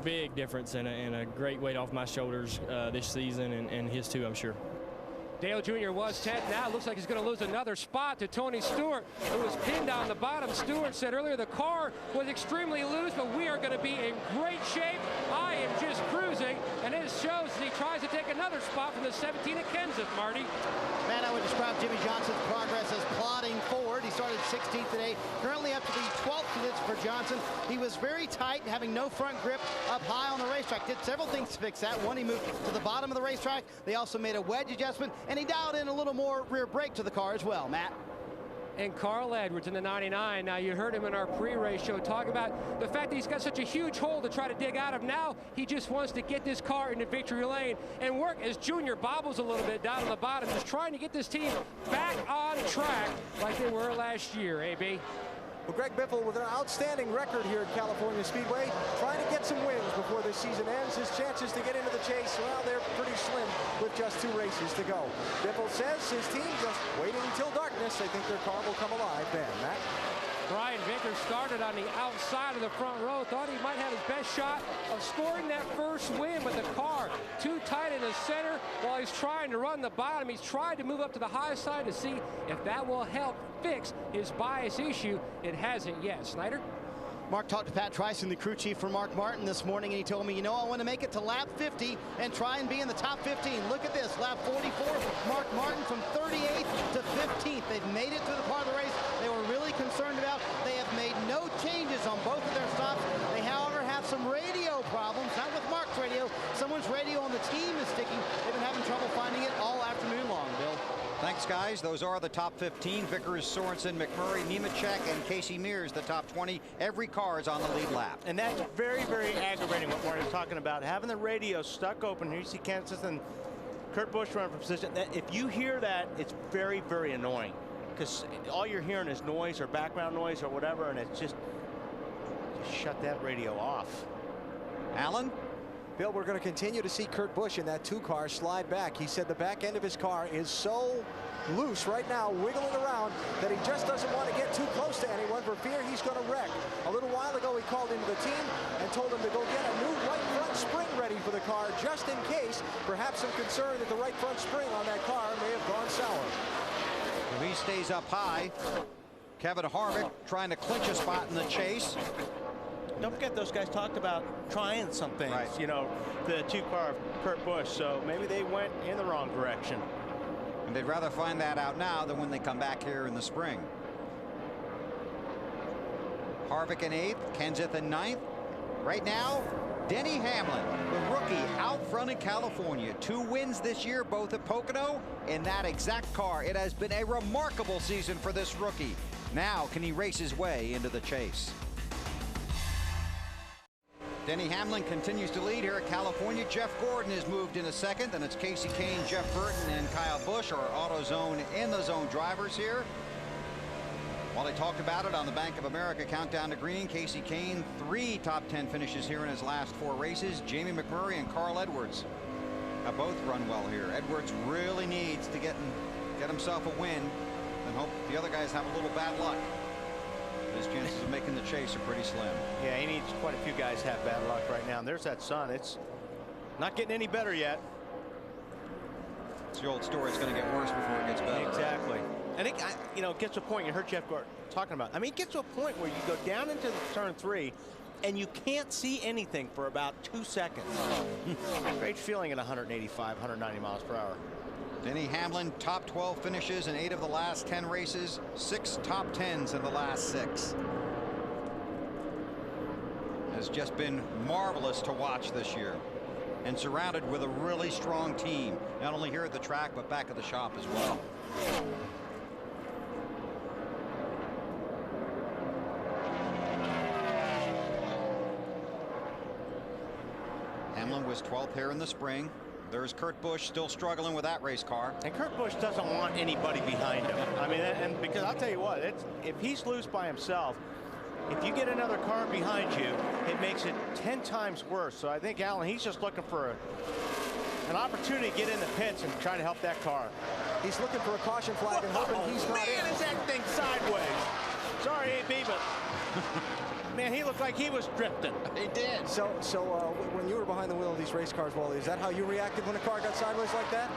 big difference and a great weight off my shoulders this season, and his too, I'm sure. Dale Jr. was 10th. Now it looks like he's going to lose another spot to Tony Stewart, who was pinned on the bottom. Stewart said earlier the car was extremely loose, but we are going to be in great shape. I am just cruising, and it shows as he tries to take another spot from the 17 at Kenseth, Marty. Man, I would describe Jimmy Johnson's progress as plodding forward. He started 16th today, currently up to the 12th position for Johnson. He was very tight, having no front grip up high on the racetrack. Did several things to fix that. One, he moved to the bottom of the racetrack. They also made a wedge adjustment, and he dialed in a little more rear brake to the car as well, Matt. And Carl Edwards in the 99. Now, you heard him in our pre-race show talk about the fact that he's got such a huge hole to try to dig out of. Now, he just wants to get this car into victory lane and work as Junior bobbles a little bit down on the bottom, just trying to get this team back on track like they were last year, AB. Well, Greg Biffle with an outstanding record here at California Speedway, trying to get some wins before the season ends. His chances to get into the chase, well, they're pretty slim with just 2 races to go. Biffle says his team just waiting until darkness. They think their car will come alive then. Matt? Brian Vickers started on the outside of the front row, thought he might have his best shot of scoring that first win, but the car too tight in the center while he's trying to run the bottom. He's tried to move up to the high side to see if that will help fix his bias issue. It hasn't yet. Snyder? Mark talked to Pat Trice, the crew chief for Mark Martin this morning, and he told me, you know, I want to make it to lap 50 and try and be in the top 15. Look at this, lap 44, Mark Martin from 38th to 15th. They've made it through the part of the race they were really concerned about. They have made no changes on both of their stops. They, however, have some radio problems, not with Mark's radio. Someone's radio on the team is sticking. They've been having trouble finding it all afternoon long, Bill. Thanks, guys. Those are the top 15. Vickers, Sorensen, McMurray, Nemechek, and Casey Mears, the top 20. Every car is on the lead lap. And that's very, very aggravating what Marty's talking about. Having the radio stuck open. Here you see Kansas and Kurt Busch running for position. That, if you hear that, it's very, very annoying. Because all you're hearing is noise or background noise or whatever, and it's just shut that radio off. Alan? Bill, we're going to continue to see Kurt Busch in that 2 car slide back. He said the back end of his car is so loose right now, wiggling around, that he just doesn't want to get too close to anyone for fear he's going to wreck. A little while ago, he called into the team and told them to go get a new right front spring ready for the car, just in case, perhaps some concern that the right front spring on that car may have gone sour. If he stays up high, Kevin Harvick trying to clinch a spot in the chase. Don't forget, those guys talked about trying some things, right. You know, the 2 car of Kurt Busch, so maybe they went in the wrong direction. And they'd rather find that out now than when they come back here in the spring. Harvick in 8th, Kenseth in 9th. Right now, Denny Hamlin, the rookie, out front in California. 2 wins this year, both at Pocono, in that exact car. It has been a remarkable season for this rookie. Now, can he race his way into the chase? Denny Hamlin continues to lead here at California. Jeff Gordon has moved into 2nd, and it's Casey Kane, Jeff Burton, and Kyle Busch, our AutoZone in the zone drivers here. While they talked about it on the Bank of America Countdown to Green, Casey Kane, 3 top 10 finishes here in his last 4 races. Jamie McMurray and Carl Edwards have both run well here. Edwards really needs to get himself a win and hope the other guys have a little bad luck. His chances of making the chase are pretty slim. Yeah, he needs quite a few guys have bad luck right now. And there's that sun. It's not getting any better yet. It's the old story. It's going to get worse before it gets better. Exactly. Right? And it, you know, gets to a point, you heard Jeff Gordon talking about, I mean, it gets to a point where you go down into the turn 3 and you can't see anything for about 2 seconds. Great feeling at 185, 190 miles per hour. Denny Hamlin, top 12 finishes in 8 of the last 10 races, 6 top 10s in the last 6. Has just been marvelous to watch this year, and surrounded with a really strong team, not only here at the track but back at the shop as well. Hamlin was 12th here in the spring. There's Kurt Busch still struggling with that race car. And Kurt Busch doesn't want anybody behind him. I mean, and because I'll tell you what, if he's loose by himself, if you get another car behind you, it makes it 10 times worse. So I think, Alan, he's just looking for an opportunity to get in the pits and try to help that car. He's looking for a caution flag and hoping he's not in. Man, is that thing sideways. Sorry, AB, but man, he looked like he was drifting. He did. So when you were behind the wheel of these race cars, Wally, is that how you reacted when a car got sideways like that?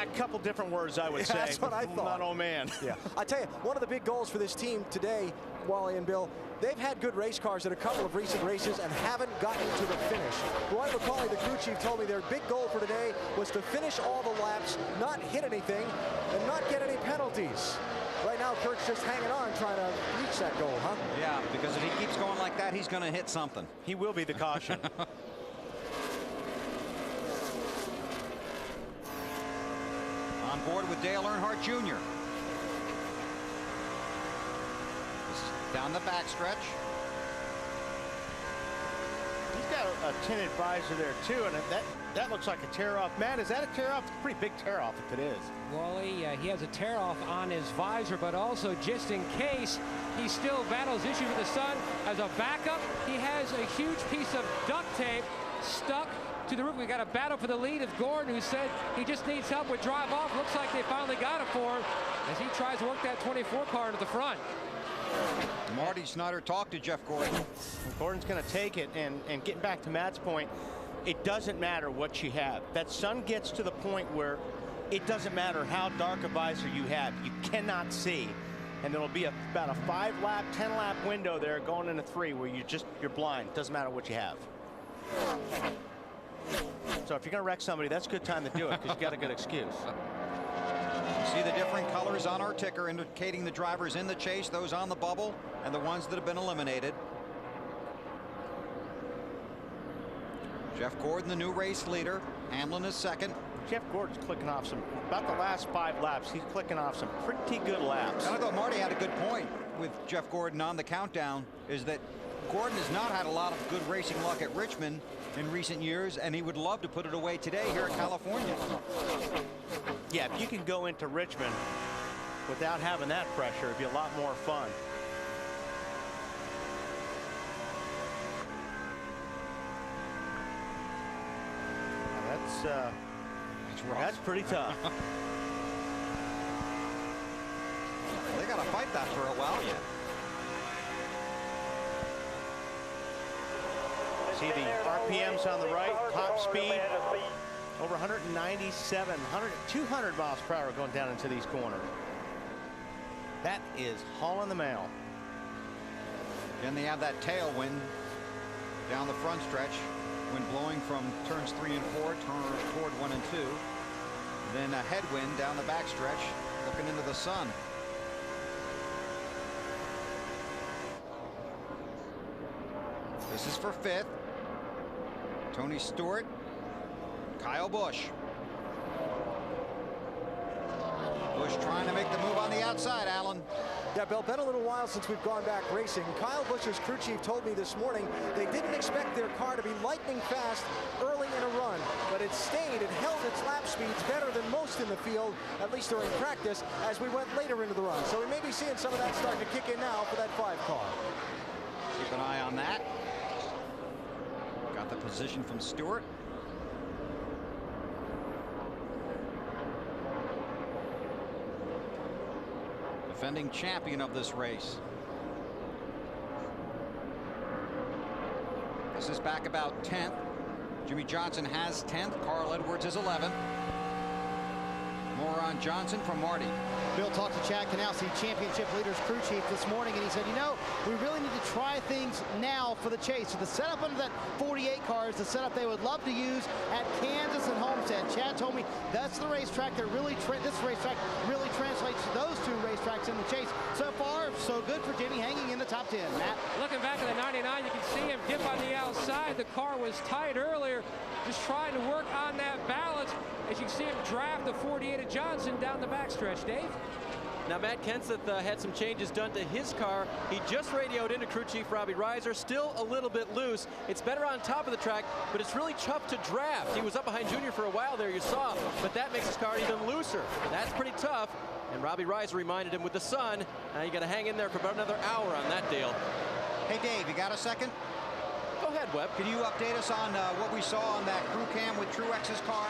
A couple different words, I would say. That's what I thought. Not oh man. Yeah. I tell you, one of the big goals for this team today, Wally and Bill, they've had good race cars at a couple of recent races and haven't gotten to the finish. Roy McCauley, the crew chief, told me their big goal for today was to finish all the laps, not hit anything, and not get any penalties. Right now, Kurt's just hanging on, trying to reach that goal, huh? Yeah, because if he keeps going like that, he's going to hit something. He will be the caution. On board with Dale Earnhardt Jr. This is down the backstretch. He's got got a tinted visor there too, and that looks like a tear off. Matt, is that a tear off? It's a pretty big tear off if it is. Wally, he has a tear off on his visor, but also just in case, he still battles issues with the sun. As a backup, he has a huge piece of duct tape stuck to the roof. We got a battle for the lead of Gordon, who said he just needs help with drive off. Looks like they finally got it for him as he tries to work that 24 car into the front. Marty Snyder talked to Jeff Gordon. Gordon's going to take it, and getting back to Matt's point, it doesn't matter what you have. That sun gets to the point where it doesn't matter how dark a visor you have. You cannot see. And there'll be about a 5-lap, 10-lap window there going into 3 where you're blind. Doesn't matter what you have. So if you're going to wreck somebody, that's a good time to do it because you got a good excuse. You see the different colors on our ticker indicating the drivers in the chase, those on the bubble, and the ones that have been eliminated. Jeff Gordon, the new race leader. Hamlin is second. Jeff Gordon's clicking off about the last 5 laps, he's clicking off some pretty good laps. And I thought Marty had a good point with Jeff Gordon on the countdown, is that Gordon has not had a lot of good racing luck at Richmond in recent years, and he would love to put it away today here in California. Yeah, if you can go into Richmond without having that pressure, it'd be a lot more fun. That's pretty tough. They got to fight that for a while yet. See the RPMs on the right, top speed over 197, 200 miles per hour going down into these corners. That is hauling the mail. Then they have that tailwind down the front stretch. Wind blowing from turns 3 and 4 toward 1 and 2. Then a headwind down the backstretch, looking into the sun. This is for 5th. Tony Stewart, Kyle Busch. Busch trying to make the move on the outside, Alan. Yeah, Bill, been a little while since we've gone back racing. Kyle Busch's crew chief told me this morning they didn't expect their car to be lightning fast early in a run, but it stayed and held its lap speeds better than most in the field, at least during practice, as we went later into the run. So we may be seeing some of that starting to kick in now for that 5 car. Keep an eye on that. Got the position from Stewart. Defending champion of this race. This is back about 10th. Jimmy Johnson has 10th. Carl Edwards is 11th. More on Johnson from Marty. Bill talked to Chad Canalsi, championship leaders crew chief, this morning, and he said, you know, we really need to try things now for the chase. So the setup under that 48 car is the setup they would love to use at Kansas and Homestead. Chad told me that's the racetrack that really, this racetrack really translates to those 2 racetracks in the chase. So far, so good for Jimmy, hanging in the top 10. Matt? Looking back at the 99, you can see him dip on the outside. The car was tight earlier, just trying to work on that balance. As you can see him draft the 48 of Johnson down the backstretch. Dave? Now, Matt Kenseth had some changes done to his car. He just radioed into crew chief Robbie Reiser. Still a little bit loose. It's better on top of the track, but it's really tough to draft. He was up behind Junior for a while there, you saw, but that makes his car even looser. That's pretty tough. And Robbie Reiser reminded him with the sun, you got to hang in there for about another hour on that deal. Hey, Dave, you got a second? Go ahead, Webb. Can you update us on what we saw on that crew cam with Truex's car?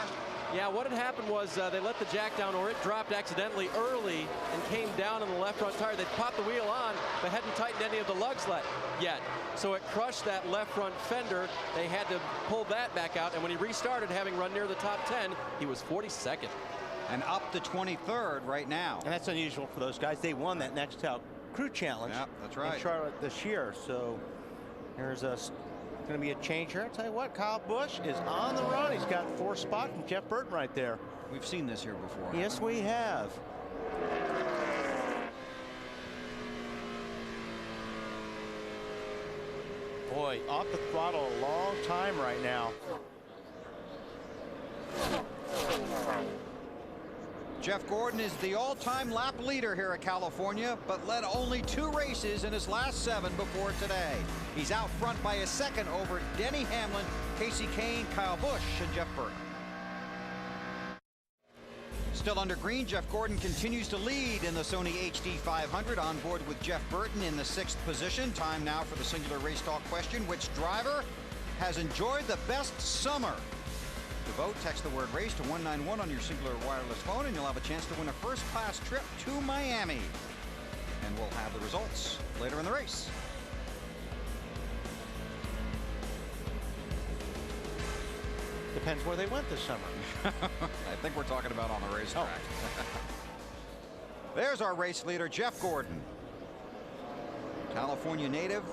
Yeah, what had happened was they let the jack down, or it dropped accidentally early and came down on the left front tire. They popped the wheel on, but hadn't tightened any of the lugs yet. So it crushed that left front fender. They had to pull that back out, and when he restarted, having run near the top 10, he was 42nd. And up to 23rd right now. And that's unusual for those guys. They won that Nextel Crew Challenge. Yep, that's right. In Charlotte this year. So there's going to be a change here. I'll tell you what, Kyle Busch is on the run. He's got 4 spot from Jeff Burton right there. We've seen this here before. Yes, we have. Boy, off the throttle a long time right now. Jeff Gordon is the all-time lap leader here at California, but led only 2 races in his last 7 before today. He's out front by a second over Denny Hamlin, Casey Kane, Kyle Busch, and Jeff Burton. Still under green, Jeff Gordon continues to lead in the Sony HD 500, on board with Jeff Burton in the 6th position. Time now for the singular race talk question. Which driver has enjoyed the best summer? To vote, text the word race to 191 on your singular wireless phone, and you'll have a chance to win a first-class trip to Miami. And we'll have the results later in the race. Depends where they went this summer. I think we're talking about on the racetrack. Oh. There's our race leader, Jeff Gordon. California native,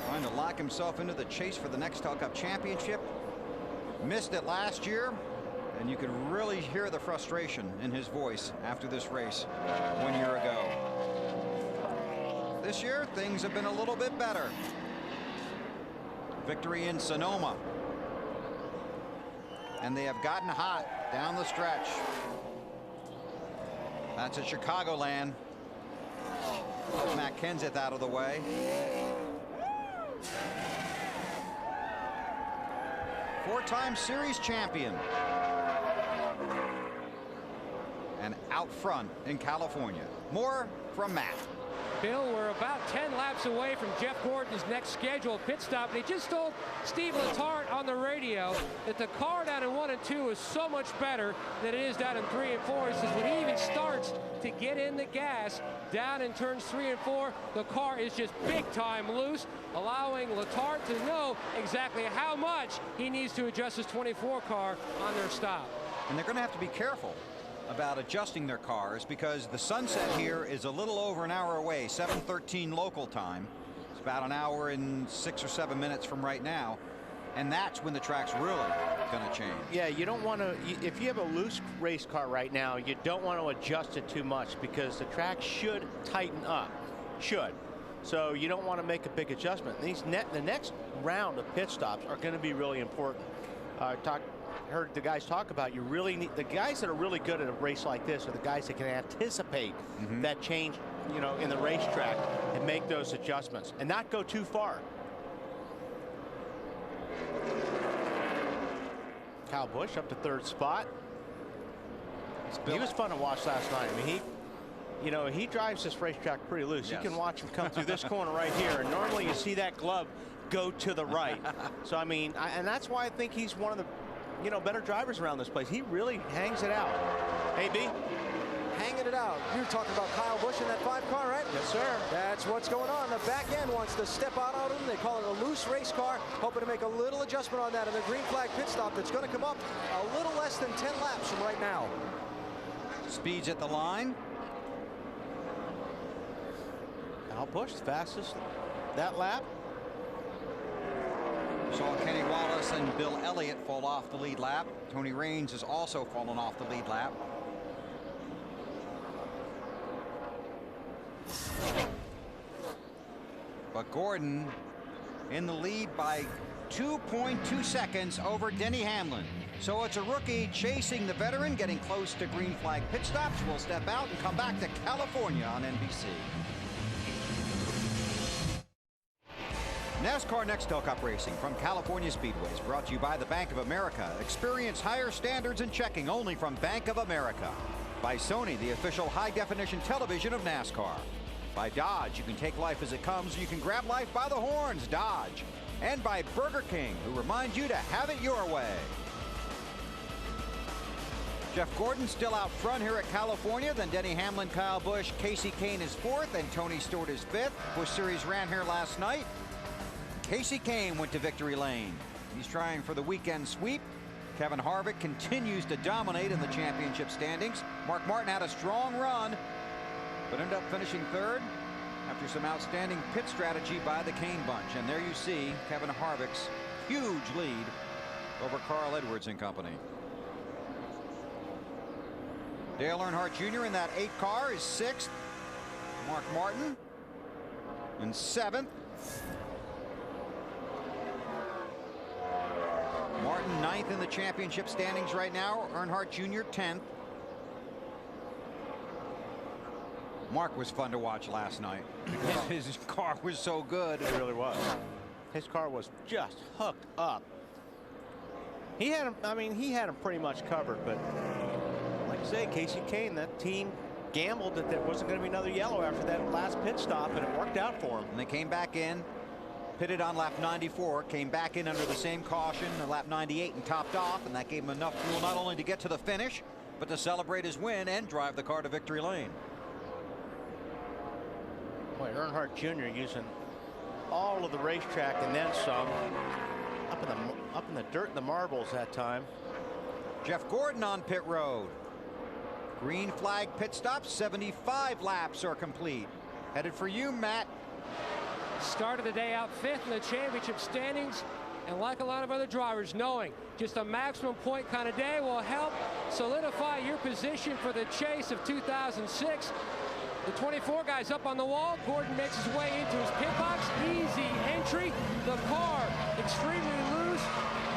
trying to lock himself into the chase for the Nextel Cup Championship. Missed it last year, and you can really hear the frustration in his voice after this race 1 year ago. This year, things have been a little bit better. Victory in Sonoma. And they have gotten hot down the stretch. That's at Chicagoland. Matt Kenseth out of the way. Four-time series champion. And out front in California. More from Matt. Bill, we're about 10 laps away from Jeff Gordon's next scheduled pit stop. And he just told Steve Letarte on the radio that the car down in 1 and 2 is so much better than it is down in 3 and 4. He says when he even starts to get in the gas down in turns 3 and 4, the car is just big time loose, allowing Letarte to know exactly how much he needs to adjust his 24 car on their stop. And they're going to have to be careful about adjusting their cars, because the sunset here is a little over an hour away, 7:13 local time. It's about an hour and 6 or 7 minutes from right now, and that's when the track's really going to change. Yeah, you don't want to, if you have a loose race car right now, you don't want to adjust it too much, because the track should tighten up. Should. So you don't want to make a big adjustment. The next round of pit stops are going to be really important. Heard the guys talk about, you really need, the guys that are really good at a race like this are the guys that can anticipate that change, you know, in the racetrack and make those adjustments and not go too far. Kyle Busch up to 3rd spot. He was fun to watch last night. I mean, he drives this racetrack pretty loose. Yes. You can watch him come through this corner right here, and normally you see that glove go to the right. So I mean, and that's why I think he's one of the, you know, better drivers around this place. He really hangs it out. Hey, B? Hanging it out. You're talking about Kyle Busch in that 5 car, right? Yes, sir. That's what's going on. The back end wants to step out on him. They call it a loose race car, hoping to make a little adjustment on that in the green flag pit stop that's going to come up a little less than 10 laps from right now. Speeds at the line. Kyle Busch, fastest that lap. Saw Kenny Wallace and Bill Elliott fall off the lead lap. Tony Raines has also fallen off the lead lap. But Gordon in the lead by 2.2 seconds over Denny Hamlin. So it's a rookie chasing the veteran, getting close to green flag pit stops. We'll step out and come back to California on NBC. NASCAR Nextel Cup Racing from California Speedways, brought to you by the Bank of America. Experience higher standards in checking only from Bank of America. By Sony, the official high-definition television of NASCAR. By Dodge, you can take life as it comes, or you can grab life by the horns, Dodge. And by Burger King, who reminds you to have it your way. Jeff Gordon still out front here at California, then Denny Hamlin, Kyle Busch, Casey Kane is 4th, and Tony Stewart is 5th. Busch Series ran here last night. Casey Kane went to victory lane. He's trying for the weekend sweep. Kevin Harvick continues to dominate in the championship standings. Mark Martin had a strong run, but ended up finishing 3rd after some outstanding pit strategy by the Kane bunch. And there you see Kevin Harvick's huge lead over Carl Edwards and company. Dale Earnhardt Jr. in that 8 car is 6th. Mark Martin in 7th. Martin 9th in the championship standings right now. Earnhardt Jr. 10th. Mark was fun to watch last night because his car was so good. It really was. His car was just hooked up. He had him, I mean, he had him pretty much covered, but like I say, Casey Kane, that team gambled that there wasn't going to be another yellow after that last pit stop, and it worked out for him. And they came back in, pitted on lap 94, came back in under the same caution on lap 98 and topped off, and that gave him enough fuel not only to get to the finish, but to celebrate his win and drive the car to victory lane. Boy, Earnhardt Jr. using all of the racetrack and then some. Up in the dirt and the marbles that time. Jeff Gordon on pit road. Green flag pit stop. 75 laps are complete. Headed for you, Matt. Started the day out 5th in the championship standings, and like a lot of other drivers, knowing just a maximum point kind of day will help solidify your position for the chase of 2006. The 24 guys up on the wall. Gordon makes his way into his pit box. Easy entry. The car extremely loose.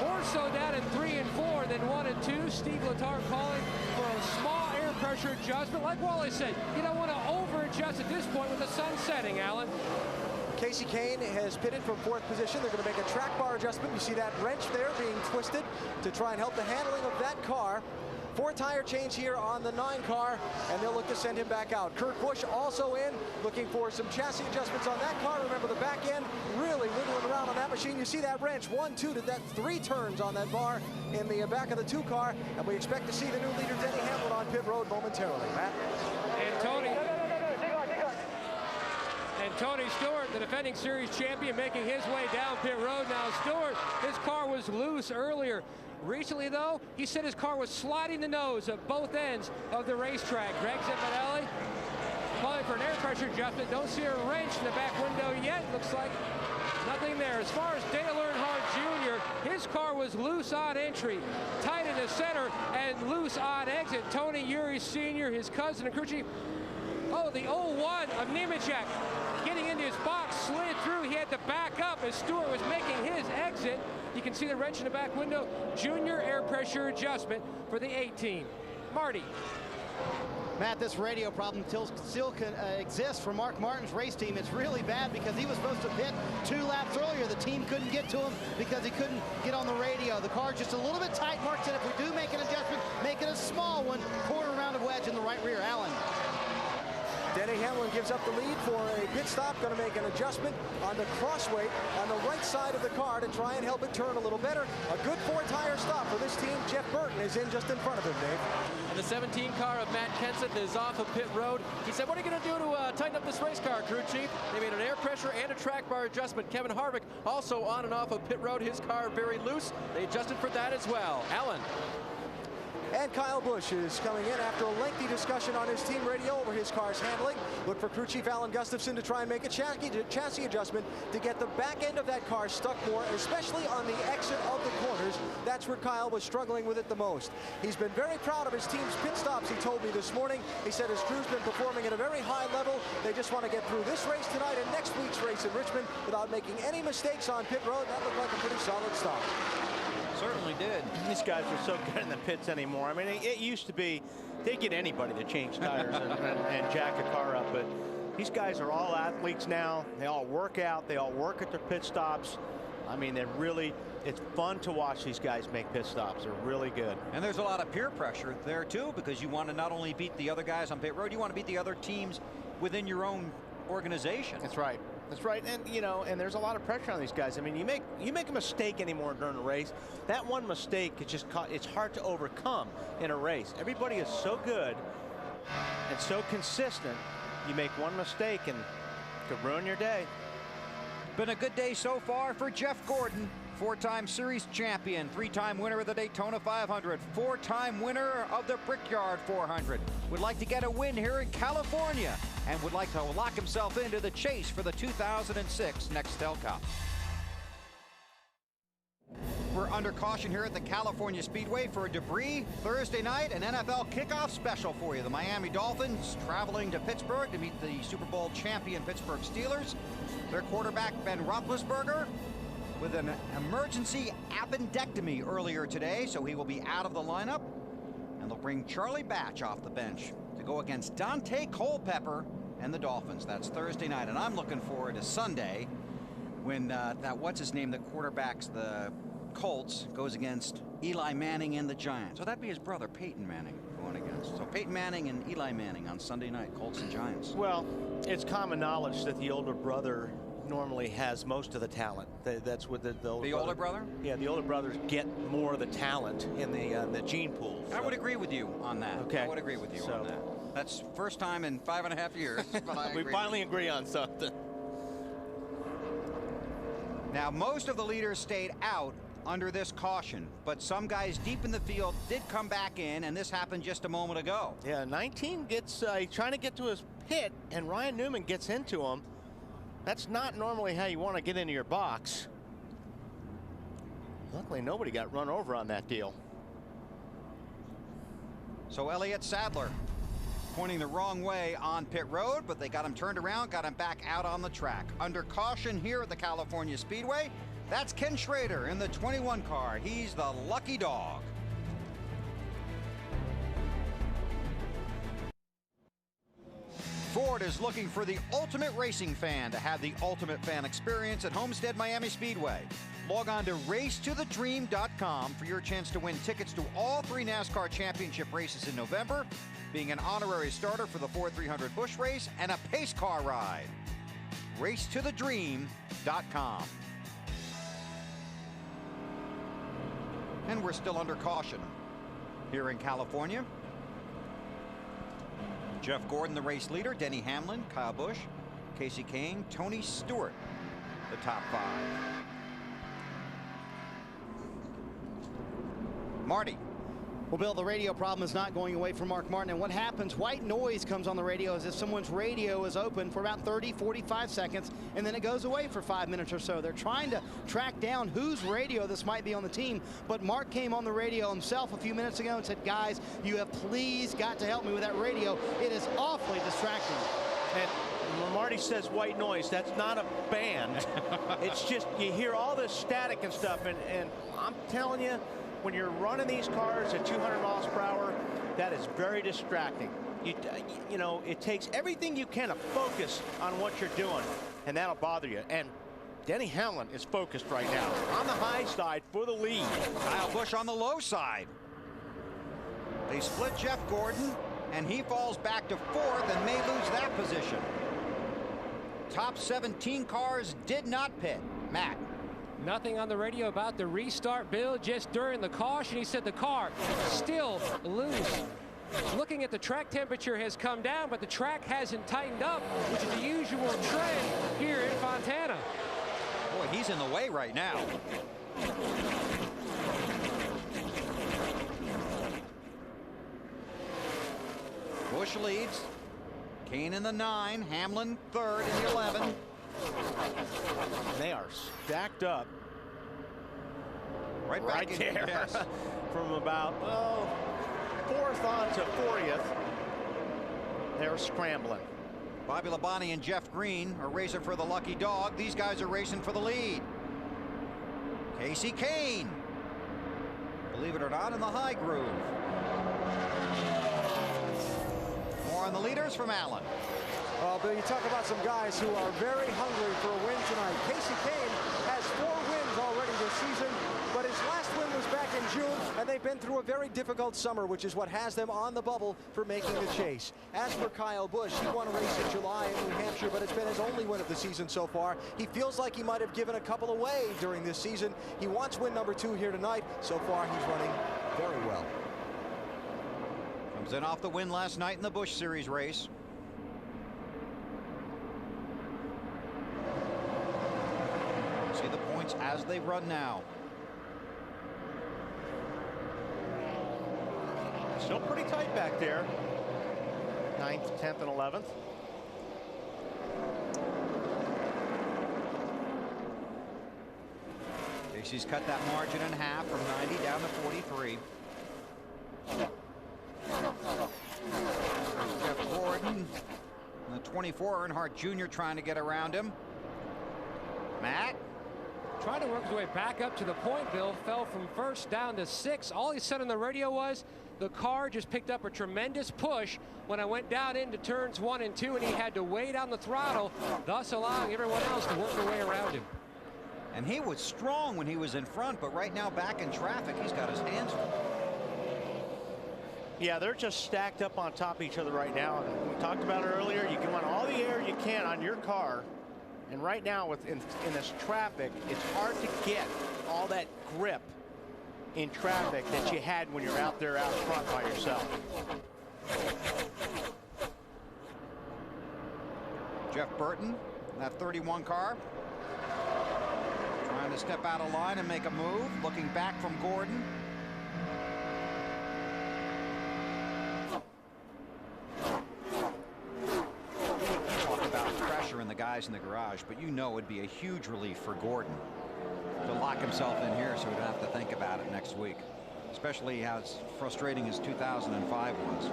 More so down in 3 and 4 than 1 and 2. Steve Letarte calling for a small air pressure adjustment. Like Wally said, you don't want to over-adjust at this point with the sun setting, Alan. Casey Kane has pitted from 4th position. They're going to make a track bar adjustment. You see that wrench there being twisted to try and help the handling of that car. 4 tire change here on the 9 car, and they'll look to send him back out. Kurt Busch also in, looking for some chassis adjustments on that car. Remember, the back end really wiggling around on that machine. You see that wrench, 1, 2, to that 3 turns on that bar in the back of the 2 car, and we expect to see the new leader, Denny Hamlin, on pit road momentarily. Matt? And Tony Stewart, the defending series champion, making his way down pit road. Now Stewart, his car was loose earlier. Recently, though, he said his car was sliding the nose at both ends of the racetrack. Greg Zimbarelli calling for an air pressure adjustment. Don't see a wrench in the back window yet. Looks like nothing there. As far as Dale Earnhardt Jr., his car was loose on entry, tight in the center, and loose on exit. Tony Eury Sr., his cousin and crew chief. Oh, the 0-1 of Nemechek getting into his box, slid through. He had to back up as Stewart was making his exit. You can see the wrench in the back window. Junior air pressure adjustment for the 18. Marty. Matt, this radio problem still exists for Mark Martin's race team. It's really bad because he was supposed to pit 2 laps earlier. The team couldn't get to him because he couldn't get on the radio. The car's just a little bit tight. Mark said if we do make an adjustment, make it a small one. Quarter round of wedge in the right rear. Allen. Denny Hamlin gives up the lead for a pit stop. Going to make an adjustment on the crossweight on the right side of the car to try and help it turn a little better. A good 4-tire stop for this team. Jeff Burton is in just in front of him, Dave. And the 17 car of Matt Kenseth is off of pit road. He said, what are you going to do to tighten up this race car, crew chief? They made an air pressure and a track bar adjustment. Kevin Harvick also on and off of pit road. His car very loose. They adjusted for that as well. Alan. And Kyle Busch is coming in after a lengthy discussion on his team radio over his car's handling. Look for crew chief Alan Gustafson to try and make a chassis adjustment to get the back end of that car stuck more, especially on the exit of the corners. That's where Kyle was struggling with it the most. He's been very proud of his team's pit stops, he told me this morning. He said his crew's been performing at a very high level. They just want to get through this race tonight and next week's race in Richmond without making any mistakes on pit road. That looked like a pretty solid stop. Certainly did. These guys are so good in the pits anymore. I mean, it used to be they'd get anybody to change tires and jack a car up, but these guys are all athletes now. They all work out. They all work at their pit stops. I mean, it's fun to watch these guys make pit stops. They're really good. And there's a lot of peer pressure there, too, because you want to not only beat the other guys on pit road, you want to beat the other teams within your own organization. That's right. That's right, and you know, and there's a lot of pressure on these guys. I mean, you make a mistake anymore during a race. That one mistake, it's hard to overcome in a race. Everybody is so good and so consistent. You make one mistake and it could ruin your day. Been a good day so far for Jeff Gordon. 4-time series champion, 3-time winner of the Daytona 500, 4-time winner of the Brickyard 400. Would like to get a win here in California and would like to lock himself into the chase for the 2006 Nextel Cup. We're under caution here at the California Speedway for a debris Thursday night, an NFL kickoff special for you. The Miami Dolphins traveling to Pittsburgh to meet the Super Bowl champion Pittsburgh Steelers. Their quarterback, Ben Roethlisberger, with an emergency appendectomy earlier today, so he will be out of the lineup. And they'll bring Charlie Batch off the bench to go against Dante Culpepper and the Dolphins. That's Thursday night, and I'm looking forward to Sunday when that what's-his-name that quarterbacks the Colts goes against Eli Manning and the Giants. So that'd be his brother, Peyton Manning, going against. So Peyton Manning and Eli Manning on Sunday night, Colts and Giants. Well, it's common knowledge that the older brother normally has most of the talent. That's what the older brother? Yeah, the older brothers get more of the talent in the gene pool. So. I would agree with you on that. Okay. I would agree with you on that. That's first time in 5.5 years. But I we agree finally agree on something. Now, most of the leaders stayed out under this caution, but some guys deep in the field did come back in, and this happened just a moment ago. Yeah, 19 gets trying to get to his pit, and Ryan Newman gets into him. That's not normally how you want to get into your box. Luckily, nobody got run over on that deal. So Elliott Sadler pointing the wrong way on pit road, but they got him turned around, got him back out on the track. Under caution here at the California Speedway, that's Ken Schrader in the 21 car. He's the lucky dog. Ford is looking for the ultimate racing fan to have the ultimate fan experience at Homestead Miami Speedway. Log on to racetothedream.com for your chance to win tickets to all 3 NASCAR championship races in November, being an honorary starter for the Ford 300 Busch Race, and a pace car ride. Racetothedream.com. And we're still under caution here in California. Jeff Gordon, the race leader, Denny Hamlin, Kyle Busch, Casey Kane, Tony Stewart, the top 5. Marty. Well, Bill, the radio problem is not going away from Mark Martin. And what happens, white noise comes on the radio as if someone's radio is open for about 30, 45 seconds, and then it goes away for 5 minutes or so. They're trying to track down whose radio this might be on the team. But Mark came on the radio himself a few minutes ago and said, guys, you have please got to help me with that radio. It is awfully distracting. And when Marty says white noise, that's not a band. It's just you hear all this static and stuff. And I'm telling you, when you're running these cars at 200 miles per hour, that is very distracting. You know, it takes everything you can to focus on what you're doing, and that'll bother you. And Denny Hamlin is focused right now on the high side for the lead. Kyle Busch on the low side. They split Jeff Gordon, and he falls back to 4th and may lose that position. Top 17 cars did not pit. Matt. Nothing on the radio about the restart, Bill. Just during the caution, he said the car still loose. Looking at the track temperature has come down, but the track hasn't tightened up, which is the usual trend here in Fontana. Boy, he's in the way right now. Busch leads. Kane in the 9, Hamlin 3rd in the 11. They are stacked up. Right back in, there. Yes. From about 4th on to 40th. They're scrambling. Bobby Labonte and Jeff Green are racing for the lucky dog. These guys are racing for the lead. Casey Kane, believe it or not, in the high groove. More on the leaders from Allen. Well, Bill, you talk about some guys who are very hungry for a win tonight. Casey Kane has 4 wins already this season, but his last win was back in June, and they've been through a very difficult summer, which is what has them on the bubble for making the chase. As for Kyle Busch, he won a race in July in New Hampshire, but it's been his only win of the season so far. He feels like he might have given a couple away during this season. He wants win number 2 here tonight. So far, he's running very well. Comes in off the win last night in the Busch Series race. See the points as they run now. Still pretty tight back there. 9th, 10th, and 11th. Casey's cut that margin in half from 90 down to 43. There's Jeff Gordon. And the 24, Earnhardt Jr. trying to get around him. Matt. Trying to work his way back up to the point, Bill. Fell from 1st down to 6th. All he said on the radio was, the car just picked up a tremendous push when I went down into turns 1 and 2, and he had to wait on the throttle, thus allowing everyone else to work their way around him. And he was strong when he was in front, but right now back in traffic, he's got his hands full. Yeah, they're just stacked up on top of each other right now. And we talked about it earlier. You can run all the air you can on your car. And right now, in this traffic, it's hard to get all that grip in traffic that you had when you're out there out front by yourself. Jeff Burton, that 31 car, trying to step out of line and make a move, looking back from Gordon. Talk about pressure in the guys in the garage, but you know it'd be a huge relief for Gordon to lock himself in here so he don't have to think about it next week, especially as frustrating as 2005 was.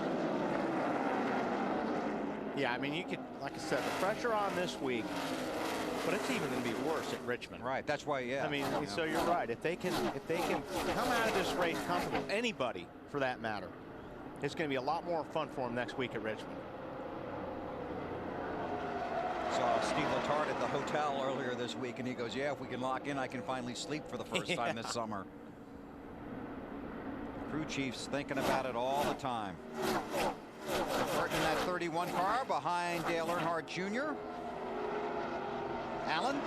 Yeah, I mean, you could, like I said, the pressure on this week, but it's even going to be worse at Richmond. Right. That's why. Yeah. I mean, so you're right. If they can come out of this race comfortable, anybody for that matter, it's going to be a lot more fun for them next week at Richmond. Saw Steve Letarte at the hotel earlier this week, and he goes, "Yeah, if we can lock in, I can finally sleep for the first time this summer." Crew chiefs thinking about it all the time. Burton in that 31 car behind Dale Earnhardt Jr. Allen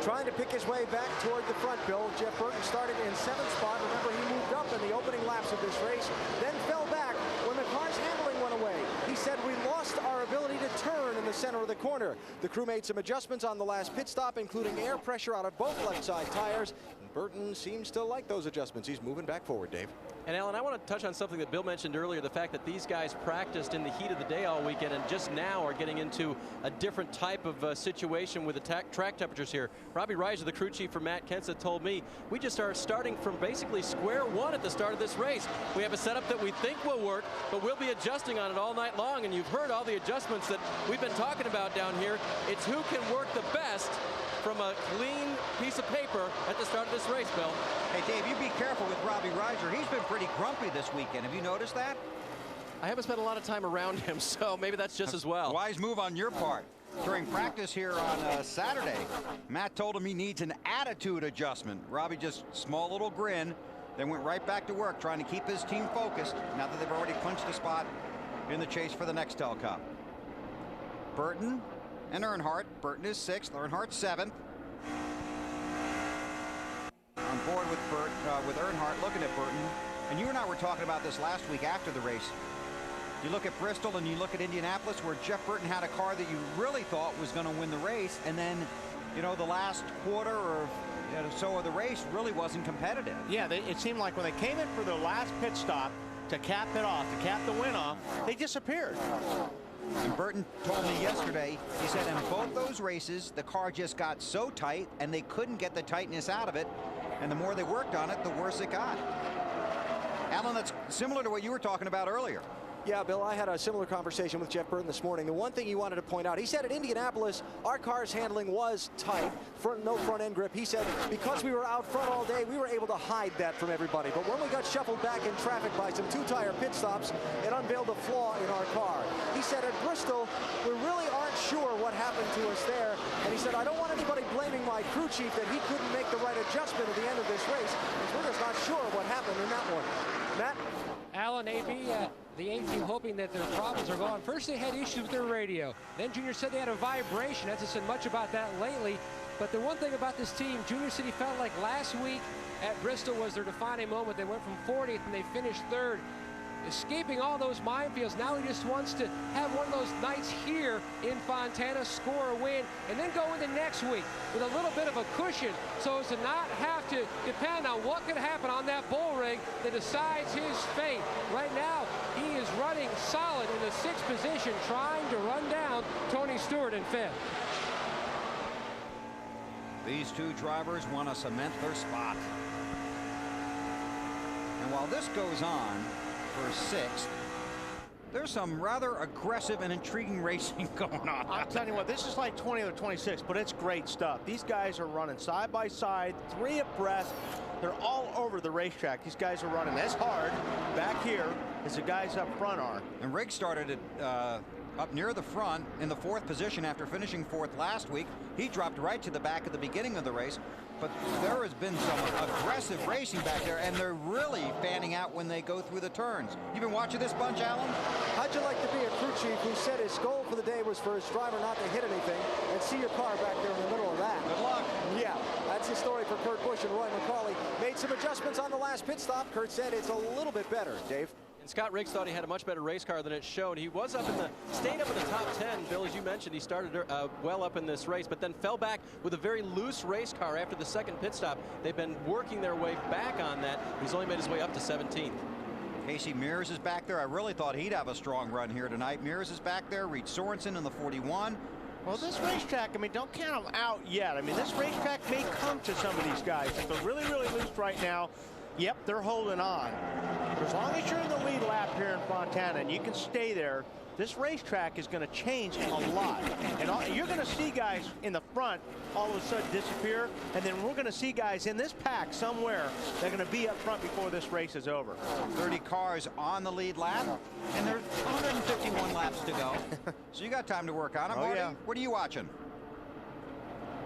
trying to pick his way back toward the front, Bill. Jeff Burton started in 7th spot. Remember, he moved up in the opening laps of this race, then fell back when the car's handling went away. He said, "We lost our ability to turn in the center of the corner." The crew made some adjustments on the last pit stop, including air pressure out of both left side tires. And Burton seems to like those adjustments. He's moving back forward, Dave. And Alan, I want to touch on something that Bill mentioned earlier, the fact that these guys practiced in the heat of the day all weekend and just now are getting into a different type of situation with the track temperatures here. Robbie Reiser, the crew chief for Matt Kenseth, told me we just are starting from basically square one at the start of this race. We have a setup that we think will work, but we'll be adjusting on it all night long, and you've heard all the adjustments that we've been talking about down here. It's who can work the best from a clean piece of paper at the start of this race, Bill. Hey, Dave, you be careful with Robbie Reiser. He's been pretty grumpy this weekend. Have you noticed that? I haven't spent a lot of time around him, so maybe that's just as well. Wise move on your part. During practice here on Saturday, Matt told him he needs an attitude adjustment. Robbie just small little grin, then went right back to work trying to keep his team focused now that they've already clinched a spot in the chase for the Nextel Cup. Burton and Earnhardt. Burton is 6th, Earnhardt 7th. On board with Earnhardt, looking at Burton. And you and I were talking about this last week after the race. You look at Bristol and you look at Indianapolis, where Jeff Burton had a car that you really thought was going to win the race, and then, you know, the last quarter or so of the race really wasn't competitive. Yeah, it seemed like when they came in for their last pit stop to cap it off, to cap the win off, they disappeared. And Burton told me yesterday, he said in both those races, the car just got so tight and they couldn't get the tightness out of it. And the more they worked on it, the worse it got. Alan, that's similar to what you were talking about earlier. Yeah, Bill, I had a similar conversation with Jeff Burton this morning. The one thing he wanted to point out, he said at Indianapolis, our car's handling was tight, no front end grip. He said because we were out front all day, we were able to hide that from everybody. But when we got shuffled back in traffic by some 2-tire pit stops, it unveiled a flaw in our car. He said at Bristol, we really aren't sure what happened to us there. And he said, I don't want anybody blaming my crew chief that he couldn't make the right adjustment at the end of this race, because we're just not sure what happened in that one. Matt? Alan, the A team hoping that their problems are gone. First they had issues with their radio. Then Junior said they had a vibration. Hasn't said much about that lately. But the one thing about this team, Junior said he felt like last week at Bristol was their defining moment. They went from 40th and they finished 3rd. Escaping all those minefields. Now he just wants to have one of those nights here in Fontana, score a win, and then go into next week with a little bit of a cushion so as to not have to depend on what could happen on that bull rig that decides his fate. Right now, he is running solid in the 6th position, trying to run down Tony Stewart in 5th. These two drivers want to cement their spot. And while this goes on for 6th, There's some rather aggressive and intriguing racing going on. I'm telling you what, this is like 20 or 26, but it's great stuff. These guys are running side by side, 3 abreast. They're all over the racetrack. These guys are running as hard back here as the guys up front are. And Riggs started it up near the front in the 4th position after finishing 4th last week. He dropped right to the back at the beginning of the race. But there has been some aggressive racing back there, and they're really fanning out when they go through the turns. You've been watching this bunch, Alan? How'd you like to be a crew chief who said his goal for the day was for his driver not to hit anything and see your car back there in the middle of that? Good luck. Yeah, that's the story for Kurt Busch and Roy McCauley. Made some adjustments on the last pit stop. Kurt said it's a little bit better, Dave. And Scott Riggs thought he had a much better race car than it showed. He was stayed up in the top 10. Bill, as you mentioned, he started well up in this race, but then fell back with a very loose race car after the 2nd pit stop. They've been working their way back on that. He's only made his way up to 17th. Casey Mears is back there. I really thought he'd have a strong run here tonight. Mears is back there. Reed Sorensen in the 41. Well, this racetrack, I mean, don't count them out yet. I mean, this racetrack may come to some of these guys. If they're really, really loose right now, yep, they're holding on. But as long as you're in the lead lap here in Fontana and you can stay there, this racetrack is going to change a lot. And you're going to see guys in the front all of a sudden disappear, and then we're going to see guys in this pack somewhere that are going to be up front before this race is over. 30 cars on the lead lap, and there's 151 laps to go. So you got time to work on it, Marty. Yeah. What are you watching?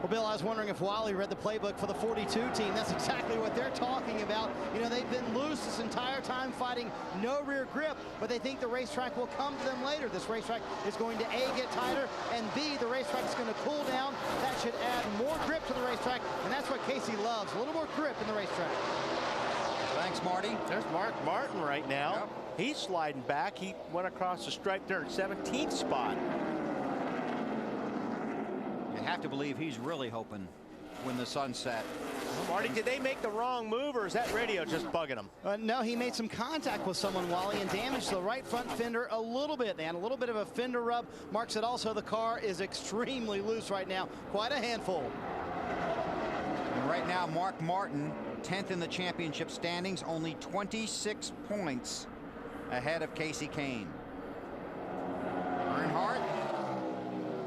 Well, Bill, I was wondering if Wally read the playbook for the 42 team. That's exactly what they're talking about. You know, they've been loose this entire time fighting no rear grip, but they think the racetrack will come to them later. This racetrack is going to A, get tighter, and B, the racetrack is going to cool down. That should add more grip to the racetrack, and that's what Casey loves, a little more grip in the racetrack. Thanks, Marty. There's Mark Martin right now. Yep. He's sliding back. He went across the stripe there in 17th spot. You have to believe he's really hoping when the sun set. Well, Marty, did they make the wrong move, or is that radio just bugging him? No, he made some contact with someone, Wally, and damaged the right front fender a little bit. They had a little bit of a fender rub. Mark said also the car is extremely loose right now. Quite a handful. And right now, Mark Martin, 10th in the championship standings, only 26 points ahead of Casey Kane. Earnhardt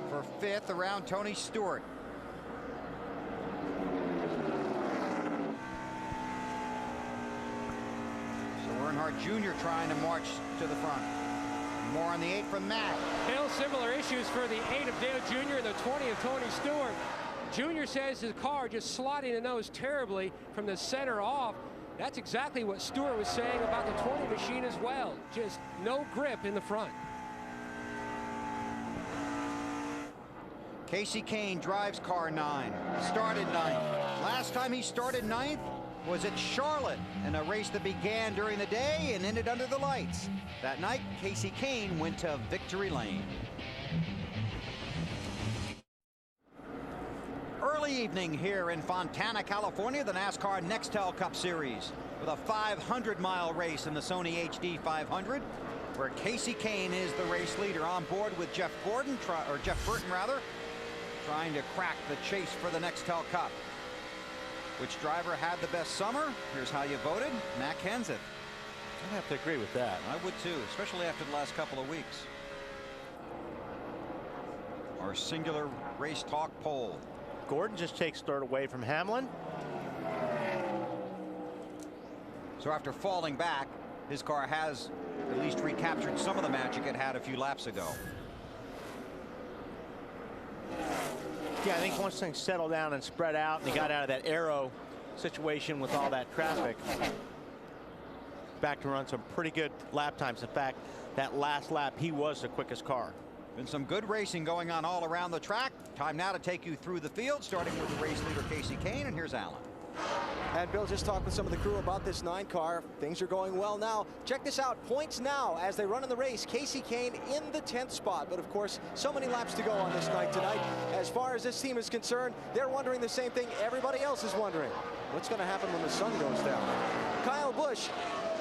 for 5th around Tony Stewart. So Earnhardt Jr. trying to march to the front. More on the 8 from Matt. Bill, similar issues for the 8 of Dale Jr. and the 20 of Tony Stewart. Jr. says his car just sliding the nose terribly from the center off. That's exactly what Stewart was saying about the 20 machine as well. Just no grip in the front. Casey Kane drives car 9. Started 9th. Last time he started 9th was at Charlotte in a race that began during the day and ended under the lights. That night, Casey Kane went to victory lane. Early evening here in Fontana, California, the NASCAR Nextel Cup Series with a 500-mile race in the Sony HD 500, where Casey Kane is the race leader on board with Jeff Burton, trying to crack the chase for the Nextel Cup. Which driver had the best summer? Here's how you voted. Matt Kenseth. I'd have to agree with that. I would too, especially after the last couple of weeks. Our singular race talk poll. Gordon just takes third away from Hamlin. So after falling back, his car has at least recaptured some of the magic it had a few laps ago. Yeah, I think once things settled down and spread out and he got out of that aero situation with all that traffic, back to run some pretty good lap times. In fact, that last lap, he was the quickest car. Been some good racing going on all around the track. Time now to take you through the field, starting with the race leader, Casey Kane, and here's Alan. And Bill just talked with some of the crew about this 9 car. Things are going well now. Check this out. Points now as they run in the race. Casey Kane in the 10th spot. But of course, so many laps to go on this night tonight. As far as this team is concerned, they're wondering the same thing everybody else is wondering. What's going to happen when the sun goes down? Kyle Busch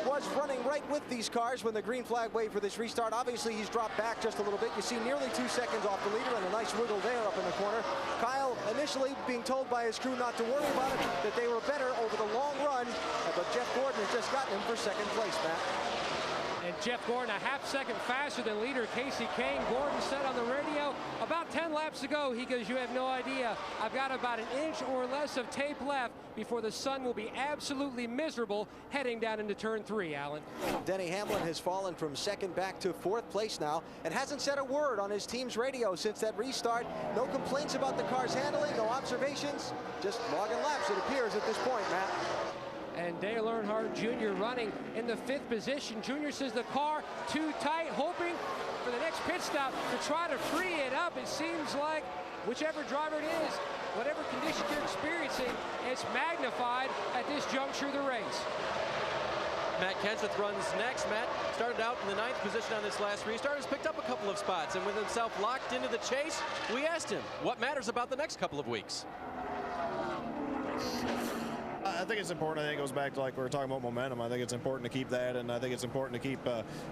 was running right with these cars when the green flag waved for this restart. Obviously, he's dropped back just a little bit. You see nearly 2 seconds off the leader and a nice wiggle there up in the corner. Kyle initially being told by his crew not to worry about it, that they were better over the long run, but Jeff Gordon has just gotten him for 2nd place, Matt. And Jeff Gordon a half-second faster than leader Casey Kane. Gordon said on the radio about 10 laps to go. He goes, you have no idea. I've got about an inch or less of tape left before the sun will be absolutely miserable heading down into turn 3, Alan. Denny Hamlin has fallen from second back to 4th place now and hasn't said a word on his team's radio since that restart. No complaints about the car's handling, no observations, just logging laps it appears at this point, Matt. And Dale Earnhardt Jr. running in the 5th position. Jr. says the car too tight, hoping for the next pit stop to try to free it up. It seems like whichever driver it is, whatever condition you're experiencing, it's magnified at this juncture of the race. Matt Kenseth runs next. Matt started out in the 9th position on this last restart. Has picked up a couple of spots, and with himself locked into the chase, we asked him what matters about the next couple of weeks. I think it's important. I think it goes back to, like we were talking about, momentum. I think it's important to keep that, and I think it's important to keep,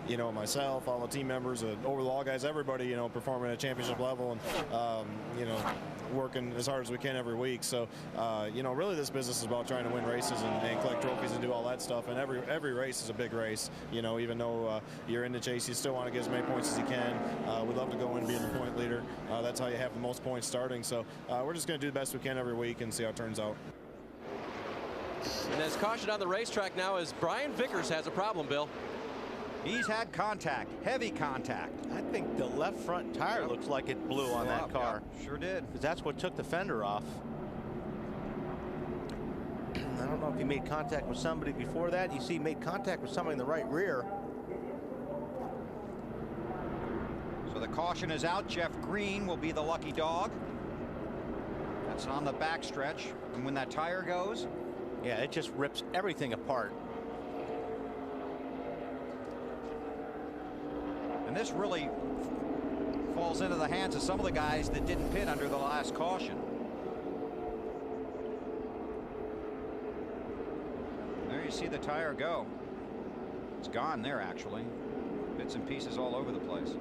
you know, myself, all the team members, overall guys, everybody, you know, performing at a championship level, and you know, working as hard as we can every week. So, you know, really this business is about trying to win races and collect trophies and do all that stuff. And every race is a big race. You know, even though you're in the chase, you still want to get as many points as you can. We'd love to go in and be the point leader. That's how you have the most points starting. So we're just going to do the best we can every week and see how it turns out. And as caution on the racetrack now as Brian Vickers has a problem, Bill. He's had contact, heavy contact. I think the left front tire looks like it blew on that car. Yeah, sure did. Because that's what took the fender off. I don't know if he made contact with somebody before that. You see he made contact with somebody in the right rear. So the caution is out. Jeff Green will be the lucky dog. That's on the back stretch. And when that tire goes, yeah, it just rips everything apart. And this really falls into the hands of some of the guys that didn't pit under the last caution. There you see the tire go. It's gone there, actually. Bits and pieces all over the place.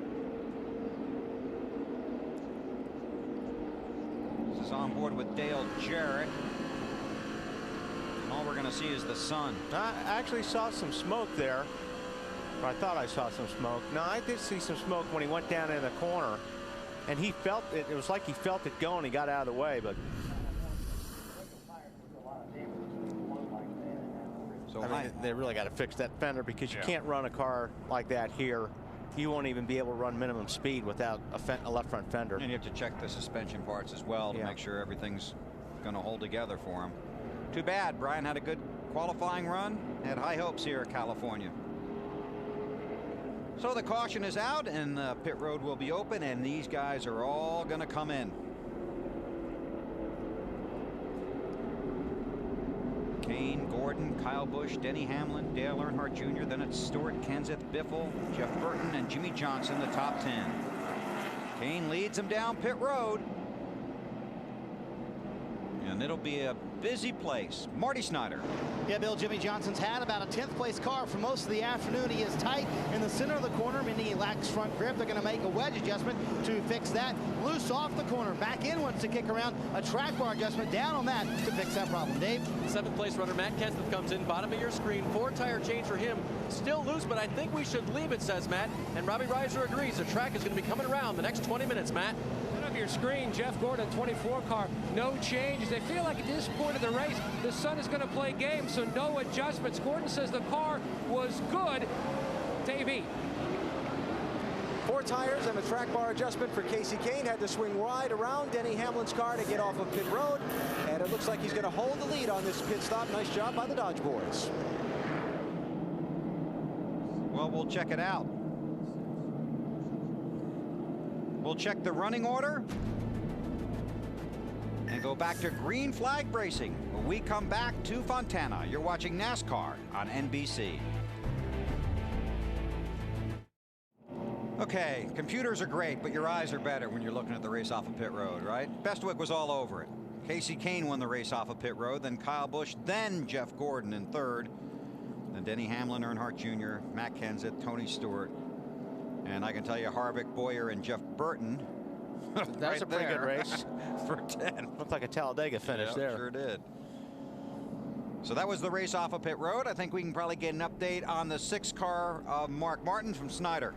This is on board with Dale Jarrett. All we're going to see is the sun. I actually saw some smoke there. Or I thought I saw some smoke. No, I did see some smoke when he went down in the corner. And he felt it. It was like he felt it going. He got out of the way. But so I mean, they really got to fix that fender, because you can't run a car like that here. You won't even be able to run minimum speed without a left front fender. And you have to check the suspension parts as well to make sure everything's going to hold together for him. Too bad. Brian had a good qualifying run. Had high hopes here at California. So the caution is out and the pit road will be open, and these guys are all going to come in. Kane, Gordon, Kyle Busch, Denny Hamlin, Dale Earnhardt Jr. Then it's Stewart, Kenseth, Biffle, Jeff Burton, and Jimmy Johnson, the top 10. Kane leads them down pit road. And it'll be a busy place. Marty Snyder. Yeah, Bill, Jimmy Johnson's had about a 10th place car for most of the afternoon. He is tight in the center of the corner, meaning he lacks front grip. They're going to make a wedge adjustment to fix that. Loose off the corner, back in wants to kick around. A track bar adjustment down on that to fix that problem. Dave? 7th place runner Matt Kenseth comes in, bottom of your screen. 4-tire change for him. Still loose, but I think we should leave it, says Matt. And Robbie Reiser agrees. The track is going to be coming around the next 20 minutes, Matt. Your screen, Jeff Gordon, 24 car, no changes. They feel like at this point of the race, the sun is going to play games, so no adjustments. Gordon says the car was good. Davey. 4 tires and a track bar adjustment for Casey Kane. Had to swing wide around Denny Hamlin's car to get off of pit road, and it looks like he's going to hold the lead on this pit stop. Nice job by the Dodge boys. Well, we'll check it out. We'll check the running order and go back to green flag racing when we come back to Fontana. You're watching NASCAR on NBC. Okay, computers are great, but your eyes are better when you're looking at the race off of pit road, right? Bestwick was all over it. Casey Kane won the race off of pit road, then Kyle Busch, then Jeff Gordon in 3rd, then Denny Hamlin, Earnhardt Jr., Matt Kenseth, Tony Stewart. And I can tell you Harvick, Boyer, and Jeff Burton. That's a pretty good race. For 10. Looked like a Talladega finish there. Sure did. So that was the race off of pit road. I think we can probably get an update on the 6th car of Mark Martin from Snyder.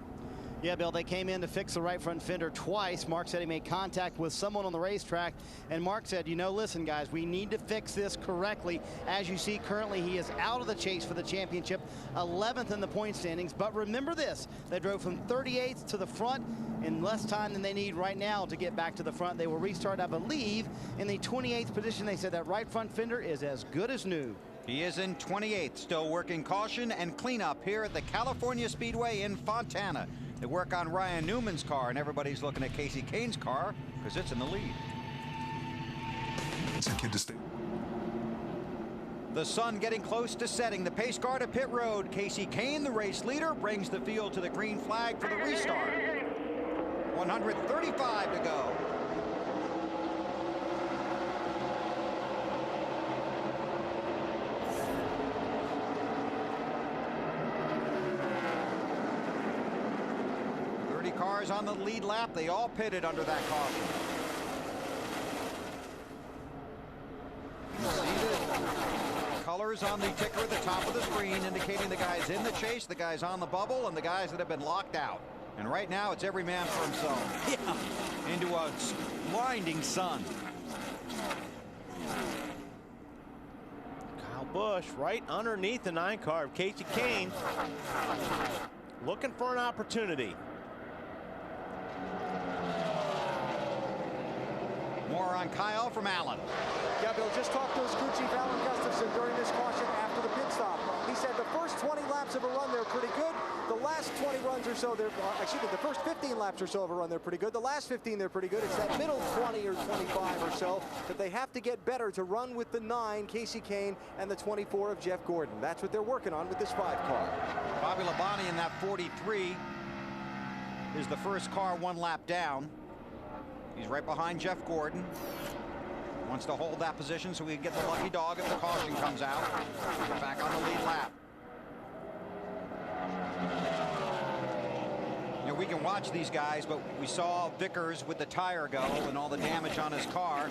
Yeah, Bill, they came in to fix the right front fender twice. Mark said he made contact with someone on the racetrack, and Mark said, you know, listen, guys, we need to fix this correctly. As you see, currently he is out of the chase for the championship, 11th in the point standings. But remember this, they drove from 38th to the front in less time than they need right now to get back to the front. They will restart, I believe, in the 28th position. They said that right front fender is as good as new. He is in 28th, still working caution and cleanup here at the California Speedway in Fontana. They work on Ryan Newman's car, and everybody's looking at Casey Kane's car because it's in the lead. The sun getting close to setting. The pace car to pit road. Casey Kane, the race leader, brings the field to the green flag for the restart. 135 to go. Cars on the lead lap. They all pitted under that caution. You see the colors on the ticker at the top of the screen indicating the guys in the chase, the guys on the bubble, and the guys that have been locked out. And right now it's every man for himself. Yeah. Into a blinding sun. Kyle Busch right underneath the 9 car of Casey Kane, looking for an opportunity. More on Kyle from Allen. Yeah, Bill, just talked to his crew chief, Alan Gustafson, during this caution after the pit stop. He said the first 20 laps of a run, they're pretty good. The last 20 runs or so, the first 15 laps or so of a run, they're pretty good. The last 15, they're pretty good. It's that middle 20 or 25 or so that they have to get better to run with the 9, Casey Kane, and the 24 of Jeff Gordon. That's what they're working on with this 5 car. Bobby Labonte in that 43 is the first car 1 lap down. He's right behind Jeff Gordon. Wants to hold that position so we can get the lucky dog if the caution comes out. Back on the lead lap. You know, we can watch these guys, but we saw Vickers with the tire go and all the damage on his car.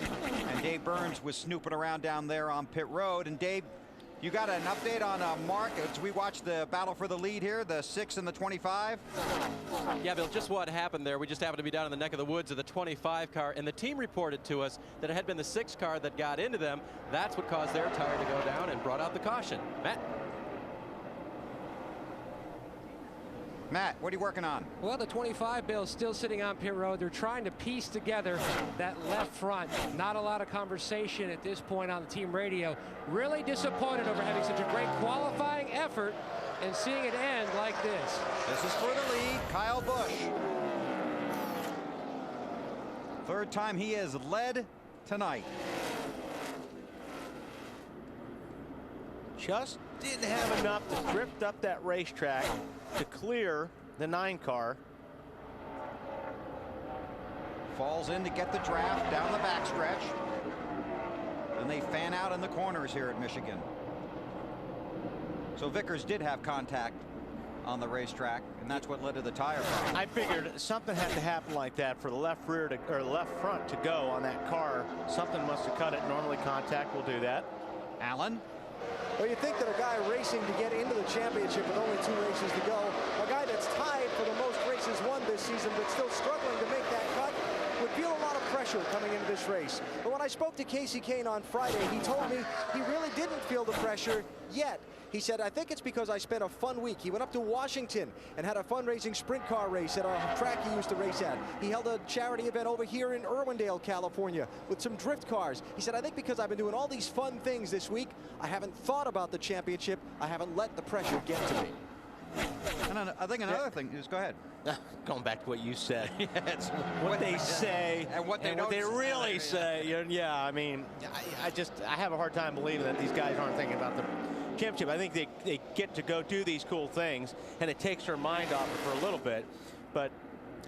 And Dave Burns was snooping around down there on pit road. And Dave, you got an update on Mark as we watch the battle for the lead here, the 6 and the 25? Yeah, Bill, just what happened there. We just happened to be down in the neck of the woods of the 25 car, and the team reported to us that it had been the 6 car that got into them. That's what caused their tire to go down and brought out the caution. Matt, what are you working on? Well, the 25, Bill, is still sitting on pit road. They're trying to piece together that left front. Not a lot of conversation at this point on the team radio. Really disappointed over having such a great qualifying effort and seeing it end like this. This is for the lead, Kyle Busch. 3rd time he has led tonight. Just didn't have enough to drift up that racetrack to clear the 9 car. Falls in to get the draft down the backstretch. And they fan out in the corners here at Michigan. So Vickers did have contact on the racetrack, and that's what led to the tire problem. I figured something had to happen like that for the left rear to, or left front to go on that car. Something must have cut it. Normally contact will do that. Allen. Well, you think that a guy racing to get into the championship with only 2 races to go, a guy that's tied for the most races won this season but still struggling to make that cut, would feel a lot of pressure coming into this race. But when I spoke to Casey Kane on Friday, he told me he really didn't feel the pressure yet. He said, I think it's because I spent a fun week. He went up to Washington and had a fundraising sprint car race at a track he used to race at. He held a charity event over here in Irwindale, California with some drift cars. He said, I think because I've been doing all these fun things this week, I haven't thought about the championship. I haven't let the pressure get to me. And I think another thing is, go ahead. Going back to what you said. It's what they say and what they really say. Yeah, I mean, I have a hard time believing that these guys aren't thinking about the championship. I think they get to go do these cool things, and it takes their mind off it for a little bit. But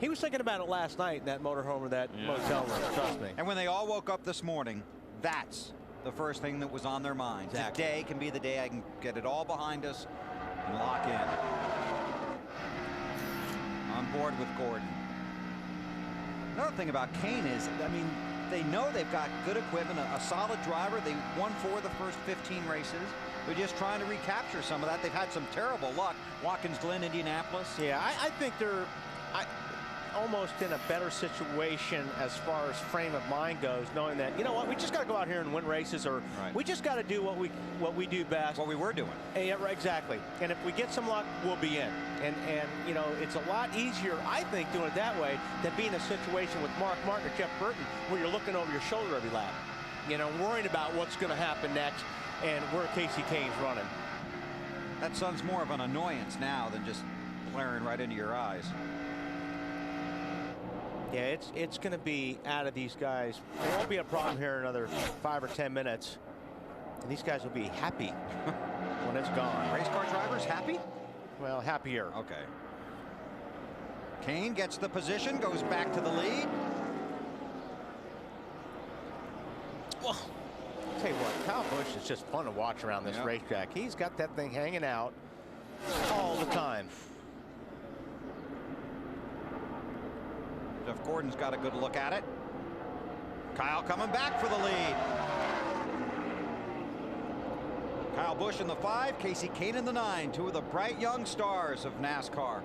he was thinking about it last night in that motorhome or that motel room, trust me. And when they all woke up this morning, that's the first thing that was on their minds. Exactly. Today can be the day I can get it all behind us and lock in. On board with Gordon. Another thing about Kane is, I mean, They know they've got good equipment, a solid driver. They won 4 of the first 15 races. They're just trying to recapture some of that. They've had some terrible luck. Watkins Glen, Indianapolis. Yeah, I think they're almost in a better situation as far as frame of mind goes, knowing that, you know what, we just got to go out here and win races, or we just got to do what we do best. What we were doing. Yeah, exactly. And if we get some luck, we'll be in. And you know, it's a lot easier, I think, doing it that way than being in a situation with Mark Martin or Jeff Burton where you're looking over your shoulder every lap. You know, worrying about what's going to happen next and where Casey Kane's running. That sun's more of an annoyance now than just glaring right into your eyes. Yeah, it's going to be out of these guys. There won't be a problem here in another 5 or 10 minutes. And these guys will be happy when it's gone. Race car drivers happy? Well, happier. Okay. Kane gets the position, goes back to the lead. Well, I'll tell you what, Kyle Busch is just fun to watch around this racetrack. He's got that thing hanging out all the time. Jeff Gordon's got a good look at it. Kyle coming back for the lead. Kyle Busch in the 5, Casey Kane in the 9, 2 of the bright young stars of NASCAR.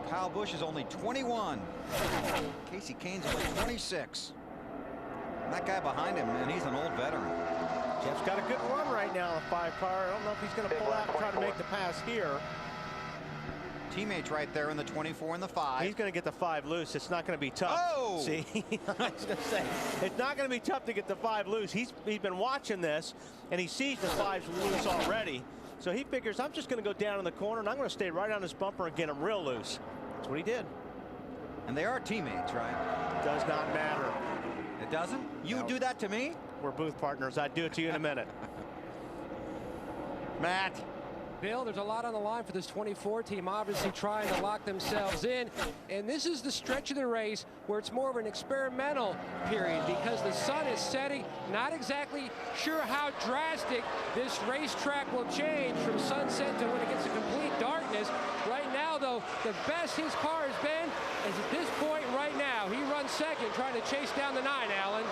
Kyle Busch is only 21. Casey Kane's only 26. And that guy behind him, man, he's an old veteran. Jeff's got a good run right now in the 5 car. I don't know if he's going to pull out and try to make the pass here. Teammates right there in the 24 and the 5. He's going to get the 5 loose. It's not going to be tough. Oh! See, I was going to say, it's not going to be tough to get the 5 loose. He's been watching this, and he sees the 5's loose already. So he figures, I'm just going to go down in the corner, and I'm going to stay right on this bumper and get him real loose. That's what he did. And they are teammates, right? Does not matter. It doesn't? You do that to me? We're booth partners. I'd do it to you in a minute. Matt. Bill, there's a lot on the line for this 24 team, obviously trying to lock themselves in. And this is the stretch of the race where it's more of an experimental period because the sun is setting. Not exactly sure how drastic this racetrack will change from sunset to when it gets to complete darkness. Right now, though, the best his car has been is at this point right now. He runs second, trying to chase down the 9, Alan.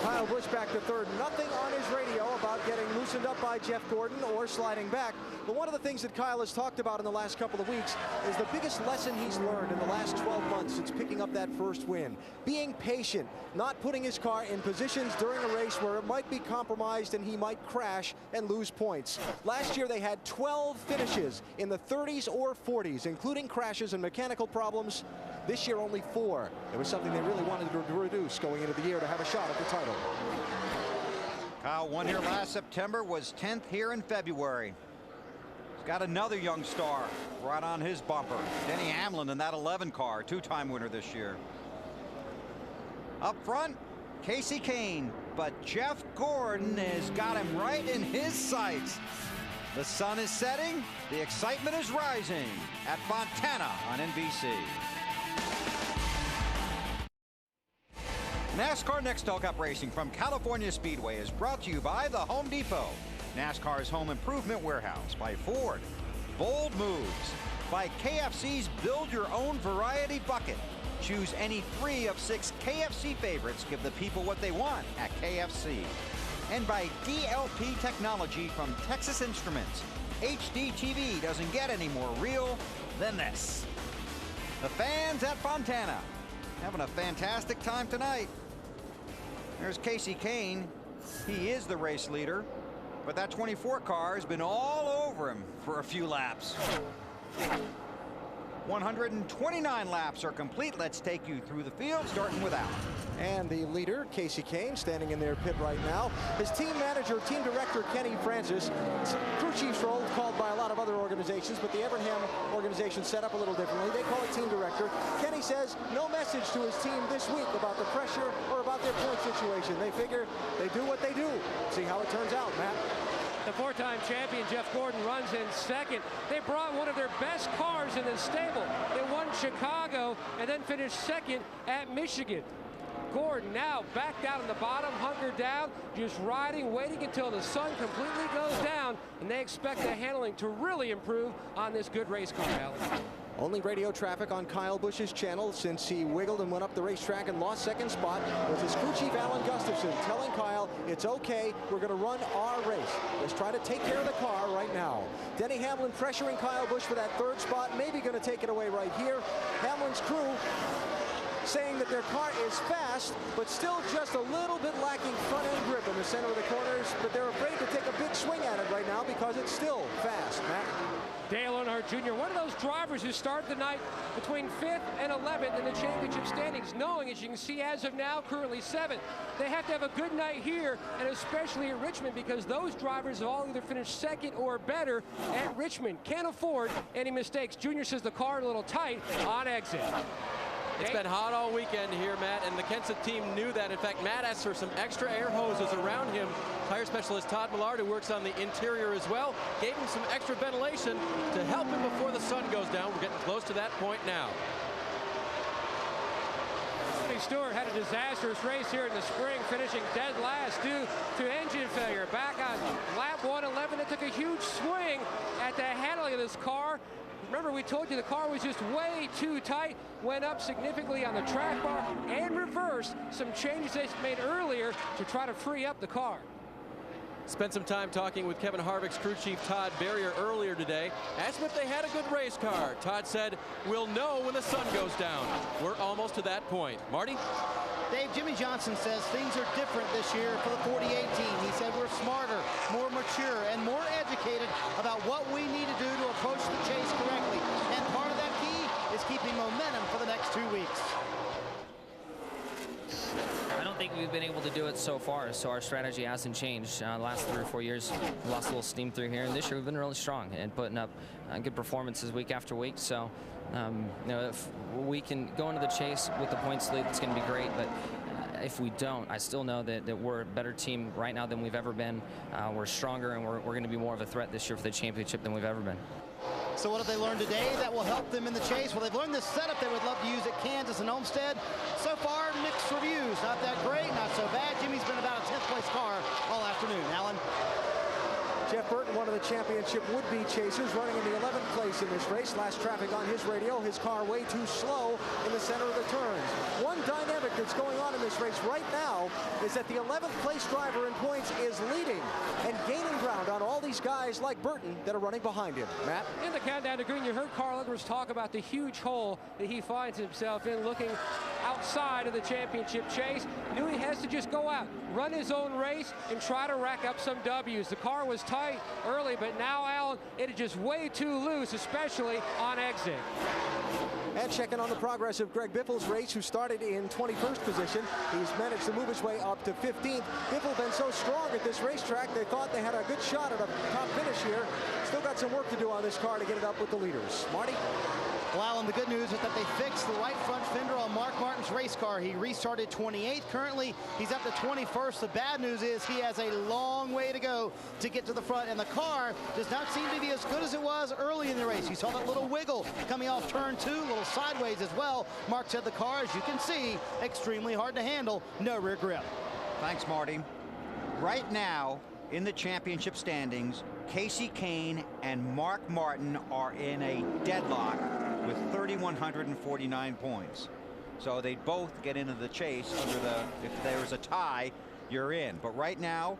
Kyle Busch back to third. Nothing on his radio about getting loosened up by Jeff Gordon or sliding back. But one of the things that Kyle has talked about in the last couple of weeks is the biggest lesson he's learned in the last 12 months since picking up that first win. Being patient, not putting his car in positions during a race where it might be compromised and he might crash and lose points. Last year they had 12 finishes in the 30s or 40s, including crashes and mechanical problems. This year only 4. It was something they really wanted to reduce going into the year to have a shot at the title. Kyle won here last September, was 10th here in February. He's got another young star right on his bumper. Denny Hamlin in that 11 car, 2-time winner this year. Up front, Casey Kane, but Jeff Gordon has got him right in his sights. The sun is setting, the excitement is rising at Fontana on NBC. NASCAR Nextel Cup Racing from California Speedway is brought to you by the Home Depot, NASCAR's home improvement warehouse, by Ford, Bold Moves, by KFC's Build Your Own Variety Bucket. Choose any 3 of 6 KFC favorites. Give the people what they want at KFC. And by DLP Technology from Texas Instruments. HD TV doesn't get any more real than this. The fans at Fontana having a fantastic time tonight. There's Casey Kane. He is the race leader, but that 24 car has been all over him for a few laps. 129 laps are complete. Let's take you through the field, starting with Allen. And the leader, Casey Kane, standing in their pit right now. His team manager, team director, Kenny Francis. Crew chief's role called by a lot of other organizations, but the Evernham organization set up a little differently. They call it team director. Kenny says no message to his team this week about the pressure or about their point situation. They figure they do what they do. See how it turns out, Matt. The 4-time champion Jeff Gordon runs in second. They brought one of their best cars in the stable. They won Chicago and then finished second at Michigan. Gordon now back down in the bottom, hunkered down, just riding, waiting until the sun completely goes down, and they expect the handling to really improve on this good race car, Alan. Only radio traffic on Kyle Busch's channel since he wiggled and went up the racetrack and lost second spot was his crew chief Alan Gustafson telling Kyle, it's okay, we're going to run our race. Let's try to take care of the car right now. Denny Hamlin pressuring Kyle Busch for that third spot, maybe going to take it away right here. Hamlin's crew saying that their car is fast, but still just a little bit lacking front-end grip in the center of the corners, but they're afraid to take a big swing at it right now because it's still fast, Matt. Dale Earnhardt Jr., one of those drivers who started the night between 5th and 11th in the championship standings, knowing, as you can see as of now, currently 7th. They have to have a good night here, and especially at Richmond, because those drivers have all either finished 2nd or better at Richmond. Can't afford any mistakes. Junior says the car a little tight on exit. It's been hot all weekend here, Matt, and the Kenseth team knew that. In fact, Matt asked for some extra air hoses around him. Tire specialist Todd Millard, who works on the interior as well, gave him some extra ventilation to help him before the sun goes down. We're getting close to that point now. Stewart had a disastrous race here in the spring, finishing dead last due to engine failure. Back on lap 111, it took a huge swing at the handling of this car. Remember, we told you the car was just way too tight, went up significantly on the track bar and reversed some changes they made earlier to try to free up the car. Spent some time talking with Kevin Harvick's crew chief Todd Berrier earlier today. Asked him if they had a good race car. Todd said, we'll know when the sun goes down. We're almost to that point. Marty? Dave, Jimmy Johnson says things are different this year for the 48 team. He said we're smarter, more mature, and more educated about what we need to do to approach the chase correctly. And part of that key is keeping momentum for the next 2 weeks. I don't think we've been able to do it so far, so our strategy hasn't changed. The last 3 or 4 years, we lost a little steam through here, and this year we've been really strong and putting up good performances week after week. So, you know, if we can go into the chase with the points lead, it's going to be great. But if we don't, I still know that we're a better team right now than we've ever been. We're stronger, and we're going to be more of a threat this year for the championship than we've ever been. So what have they learned today that will help them in the chase? Well, they've learned this setup they would love to use at Kansas and Homestead. So far, mixed reviews. Not that great, not so bad. Jimmy's been about a 10th place car all afternoon. Alan? Jeff Burton, one of the championship would-be chasers, running in the 11th place in this race. Last traffic on his radio, his car way too slow in the center of the turns. One dynamic that's going on in this race right now is that the 11th place driver in points is leading and gaining ground on all these guys like Burton that are running behind him. Matt? In the countdown to green, you heard Carl Edwards talk about the huge hole that he finds himself in looking outside of the championship chase. Knew he has to just go out, run his own race, and try to rack up some W's. The car was tight early, but now, Alan, it is just way too loose, especially on exit. And checking on the progress of Greg Biffle's race, who started in 21st position. He's managed to move his way up to 15th. Biffle been so strong at this racetrack, they thought they had a good shot at a top finish here. Still got some work to do on this car to get it up with the leaders. Marty? Well, Alan, the good news is that they fixed the right front fender on Mark Martin's race car. He restarted 28th. Currently, he's up to 21st. The bad news is he has a long way to go to get to the front, and the car does not seem to be as good as it was early in the race. You saw that little wiggle coming off turn 2, a little sideways as well. Mark said the car, as you can see, extremely hard to handle. No rear grip. Thanks, Marty. Right now, in the championship standings, Casey Kane and Mark Martin are in a deadlock with 3,149 points. So they both get into the chase under the, if there's a tie, you're in. But right now,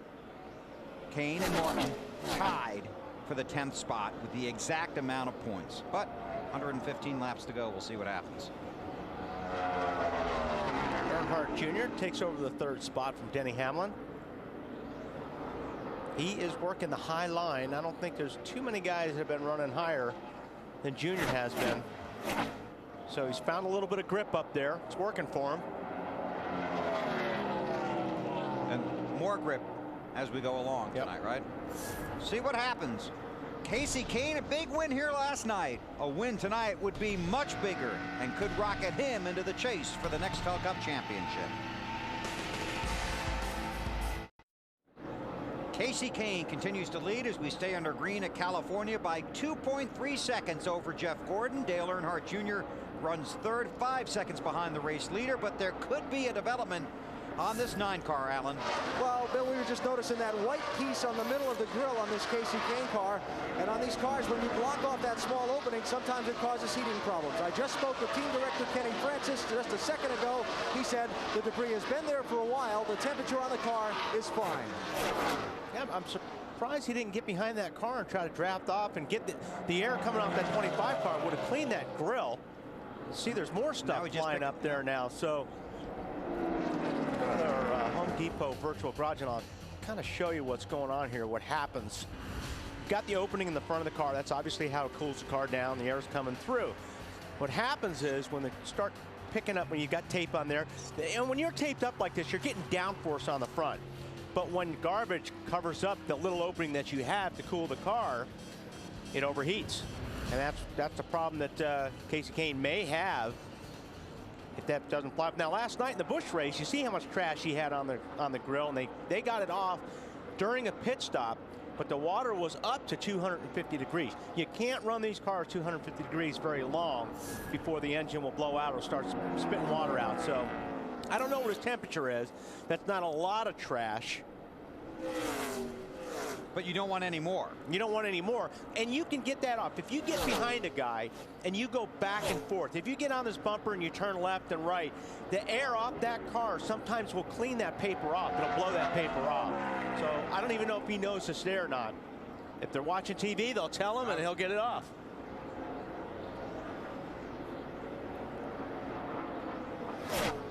Kane and Martin tied for the 10th spot with the exact amount of points. But 115 laps to go. We'll see what happens. Earnhardt Jr. takes over the 3rd spot from Denny Hamlin. He is working the high line. I don't think there's too many guys that have been running higher than Junior has been. So he's found a little bit of grip up there. It's working for him. And more grip as we go along tonight, right? See what happens. Casey Kane, a big win here last night. A win tonight would be much bigger and could rocket him into the chase for the Nextel Cup Championship. Casey Kane continues to lead as we stay under green at California by 2.3 seconds over Jeff Gordon. Dale Earnhardt Jr. runs 3rd, 5 seconds behind the race leader, but there could be a development on this 9 car, Alan? Well, Bill, we were just noticing that white piece on the middle of the grill on this Casey Kane car. And on these cars, when you block off that small opening, sometimes it causes heating problems. I just spoke with team director Kenny Francis just a second ago. He said the debris has been there for a while. The temperature on the car is fine. Yeah, I'm surprised he didn't get behind that car and try to draft off and get the air coming off that 25 car. Would have cleaned that grill. See, there's more stuff flying up there now. So another Home Depot virtual garage, and I'll kind of show you what's going on here, what happens. Got the opening in the front of the car. That's obviously how it cools the car down. The air is coming through. What happens is when they start picking up, when you got tape on there, and when you're taped up like this, you're getting downforce on the front. But when garbage covers up the little opening that you have to cool the car, it overheats. And that's a problem that Casey Kane may have if that doesn't fly up. Now, last night in the Busch race, you see how much trash he had on the grill, and they got it off during a pit stop, but the water was up to 250 degrees. You can't run these cars 250 degrees very long before the engine will blow out or start spitting water out. So I don't know what his temperature is. That's not a lot of trash. But you don't want any more. You don't want any more. And you can get that off. If you get behind a guy and you go back and forth, if you get on this bumper and you turn left and right, the air off that car sometimes will clean that paper off. It'll blow that paper off. So I don't even know if he knows it's there or not. If they're watching TV, they'll tell him and he'll get it off.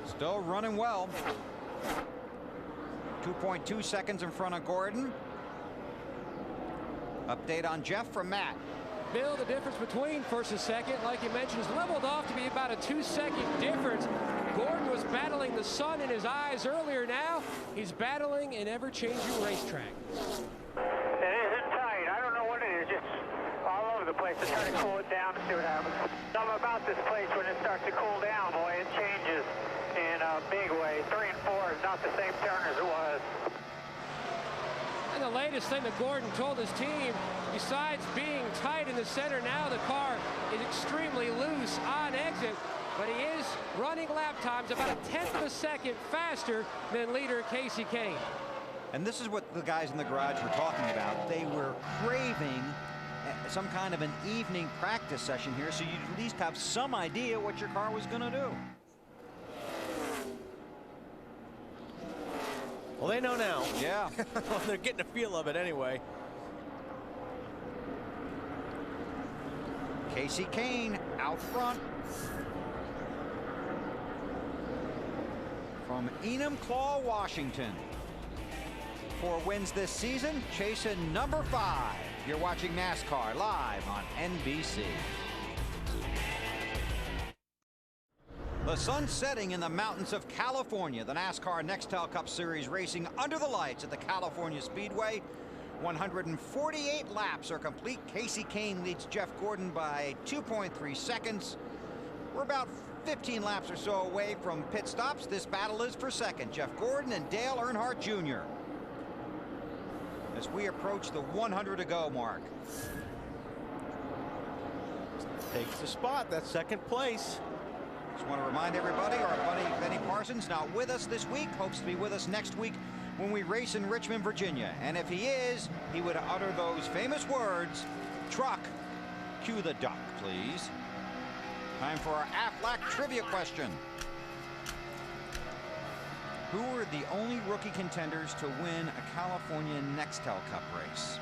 Still running well. 2.2 seconds in front of Gordon. Update on Jeff from Matt. Bill, the difference between first and second, like you mentioned, is leveled off to be about a 2-second difference. Gordon was battling the sun in his eyes earlier. Now he's battling an ever-changing racetrack. It isn't tight. I don't know what it is. Just all over the place. I'm trying to cool it down to see what happens. Something about this place when it starts to cool down, boy, it changes in a big way. 3 and 4 is not the same turn as it was. And the latest thing that Gordon told his team, besides being tight in the center, now the car is extremely loose on exit, but he is running lap times about a 1/10 of a second faster than leader Casey Kane. And this is what the guys in the garage were talking about. They were craving some kind of an evening practice session here, so you at least have some idea what your car was going to do. Well, they know now. Yeah. Well, they're getting a feel of it anyway. Casey Kane out front. From Enumclaw, Washington. 4 wins this season, chasing number 5. You're watching NASCAR live on NBC. The sun setting in the mountains of California. The NASCAR Nextel Cup Series racing under the lights at the California Speedway. 148 laps are complete. Casey Kane leads Jeff Gordon by 2.3 seconds. We're about 15 laps or so away from pit stops. This battle is for second. Jeff Gordon and Dale Earnhardt Jr. as we approach the 100 to go mark. Takes the spot. That's second place. Just want to remind everybody, our buddy Benny Parsons not with us this week, hopes to be with us next week when we race in Richmond, Virginia. And if he is, he would utter those famous words, truck, cue the duck, please. Time for our Aflac trivia question. Who were the only rookie contenders to win a California Nextel Cup race?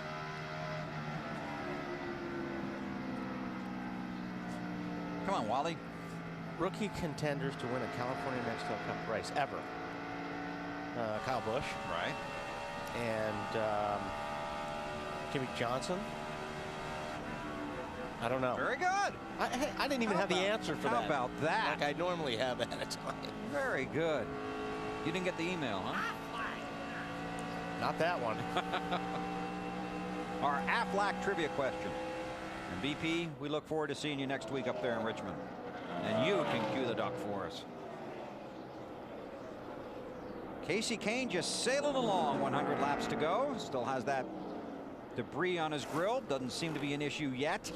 Come on, Wally. Rookie contenders to win a California Nextel Cup race ever. Kyle Busch. Right. And Jimmy Johnson. I don't know. Very good. I didn't even have the answer for that. How about that? Like I normally have at a time. Very good. You didn't get the email, huh? Not that one. Our Aflac trivia question. And BP, we look forward to seeing you next week up there in Richmond. And you can cue the duck for us. Casey Kane just sailing along, 100 laps to go. Still has that debris on his grill. Doesn't seem to be an issue yet.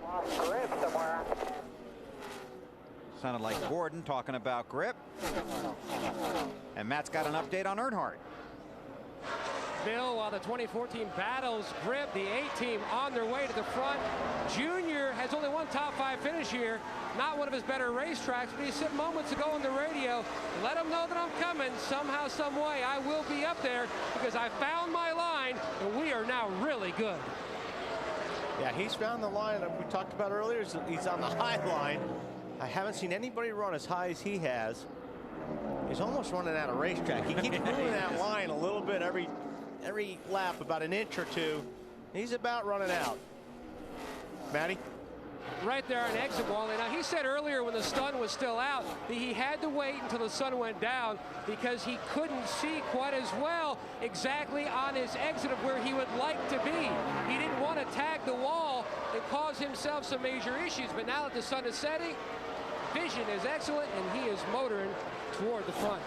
Lost grip somewhere. Sounded like Gordon talking about grip. And Matt's got an update on Earnhardt. Bill, while the 2014 battles grip, the 8-team on their way to the front. Junior has only one top 5 finish here. Not one of his better racetracks, but he said moments ago on the radio, let him know that I'm coming somehow, some way. I will be up there because I found my line, and we are now really good. Yeah, he's found the line that we talked about earlier. He's on the high line. I haven't seen anybody run as high as he has. He's almost running out of racetrack. He keeps moving that line a little bit every lap, about an inch or two. He's about running out. Matty? Right there on exit wall. Now, he said earlier when the sun was still out that he had to wait until the sun went down because he couldn't see quite as well exactly on his exit of where he would like to be. He didn't want to tag the wall and cause himself some major issues, but now that the sun is setting, vision is excellent, and he is motoring toward the front.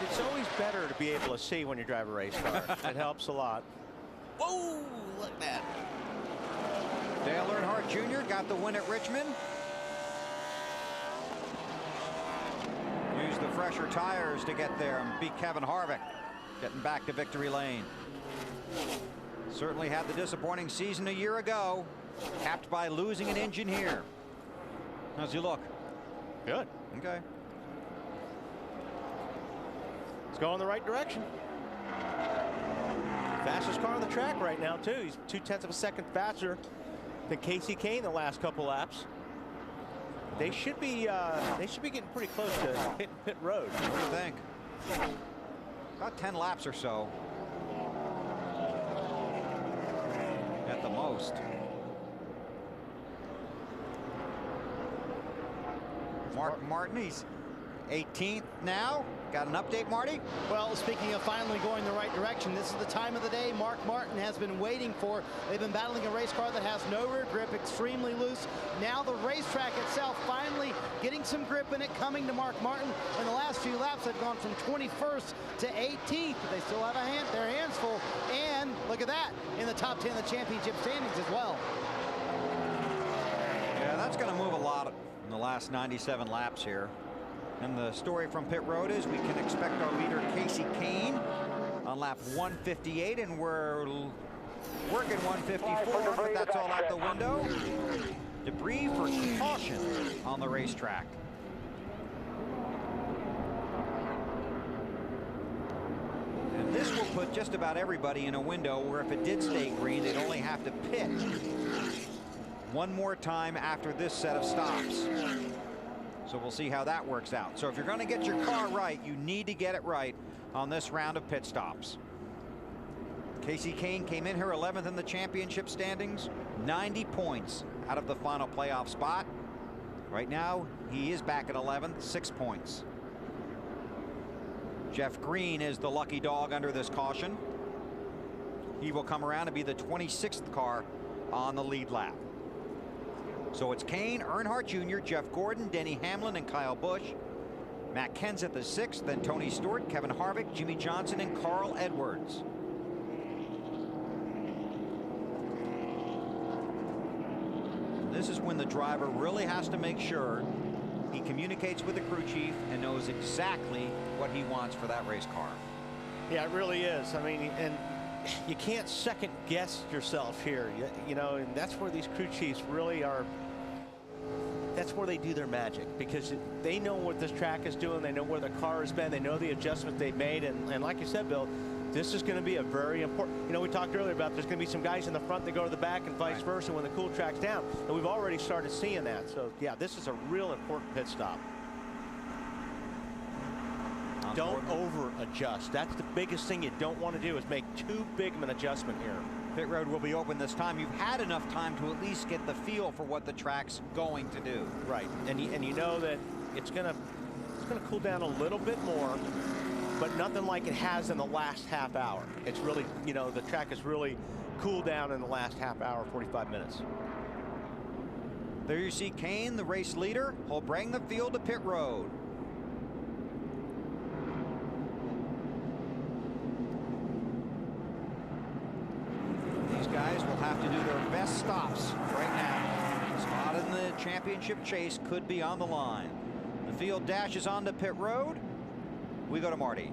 It's always better to be able to see when you drive a race car. It helps a lot. Whoa, look at that. Dale Earnhardt Jr. got the win at Richmond. Used the fresher tires to get there and beat Kevin Harvick, getting back to victory lane. Certainly had the disappointing season a year ago, capped by losing an engine here. How's he look? Good. Okay. It's going in the right direction. Fastest car on the track right now, too. He's 0.2 of a second faster than Casey Kane the last couple laps. They should be getting pretty close to hitting pit road. What do you think? About 10 laps or so. At the most. Mark Martin, he's 18th now. Got an update, Marty? Well, speaking of finally going the right direction, this is the time of the day Mark Martin has been waiting for. They've been battling a race car that has no rear grip, extremely loose. Now the racetrack itself finally getting some grip in it, coming to Mark Martin. In the last few laps, they've gone from 21st to 18th, but they still have their hands full. And look at that, in the top 10 of the championship standings as well. Yeah, that's going to move a lot in the last 97 laps here. And the story from pit road is we can expect our leader Casey Kane on lap 158, and we're working 154, but that's all out the window. Debris for caution on the racetrack. And this will put just about everybody in a window where if it did stay green, they'd only have to pit one more time after this set of stops. So we'll see how that works out. So if you're going to get your car right, you need to get it right on this round of pit stops. Casey Kane came in here 11th in the championship standings, 90 points out of the final playoff spot. Right now, he is back at 11th, 6 points. Jeff Green is the lucky dog under this caution. He will come around to be the 26th car on the lead lap. So it's Kane, Earnhardt Jr., Jeff Gordon, Denny Hamlin, and Kyle Busch. Matt Kenseth the 6th, then Tony Stewart, Kevin Harvick, Jimmy Johnson, and Carl Edwards. This is when the driver really has to make sure he communicates with the crew chief and knows exactly what he wants for that race car. Yeah, it really is. I mean, and you can't second guess yourself here, you know, and that's where these crew chiefs really are. That's where they do their magic, because they know what this track is doing. They know where the car has been. They know the adjustments they've made. And like you said, Bill, this is going to be a very important, you know, we talked earlier about there's going to be some guys in the front that go to the back and vice versa when the cool track's down. And we've already started seeing that. So, yeah, this is a real important pit stop. Don't over adjust. That's the biggest thing you don't want to do, is make too big of an adjustment here. Pit road will be open this time. You've had enough time to at least get the feel for what the track's going to do. Right, and you know that it's gonna cool down a little bit more, but nothing like it has in the last half hour. It's really, you know, the track has really cooled down in the last half hour, 45 minutes. There you see Kane, the race leader. He'll bring the field to pit road. Guys will have to do their best stops right now. Spot in the championship chase could be on the line. field dashes onto pit road. We go to Marty.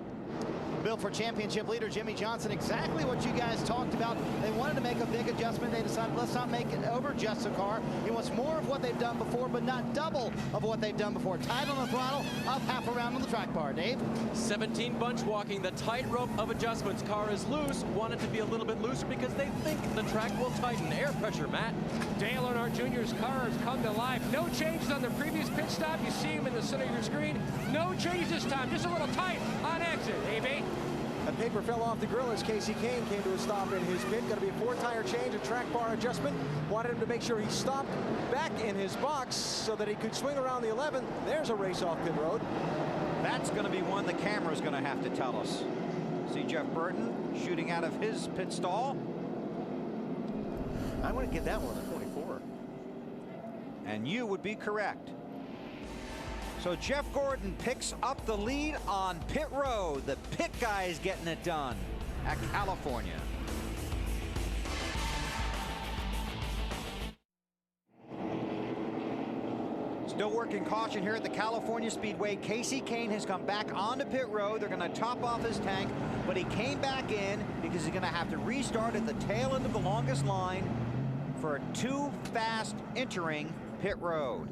Bill, for championship leader Jimmy Johnson, exactly what you guys talked about. They wanted to make a big adjustment. They decided, let's not make it over just a car. He wants more of what they've done before, but not double of what they've done before. Tight on the throttle, up half a round on the track bar. Dave? 17 bunch walking, the tightrope of adjustments. Car is loose, want it to be a little bit looser because they think the track will tighten. Air pressure, Matt. Dale Earnhardt Jr.'s car has come to life. No changes on the previous pit stop. You see him in the center of your screen. No changes this time, just a little tight on exit. AB? A paper fell off the grill as Casey Kane came to a stop in his pit. Going to be a 4-tire change, a track bar adjustment. Wanted him to make sure he stopped back in his box so that he could swing around the 11. There's a race off pit road. That's going to be one the camera's going to have to tell us. See Jeff Burton shooting out of his pit stall. I'm going to give that one a 24. And you would be correct. So Jeff Gordon picks up the lead on pit road. The pit guy is getting it done at California. Still working caution here at the California Speedway. Casey Kane has come back onto pit road. They're going to top off his tank, but he came back in because he's going to have to restart at the tail end of the longest line for a too fast entering pit road.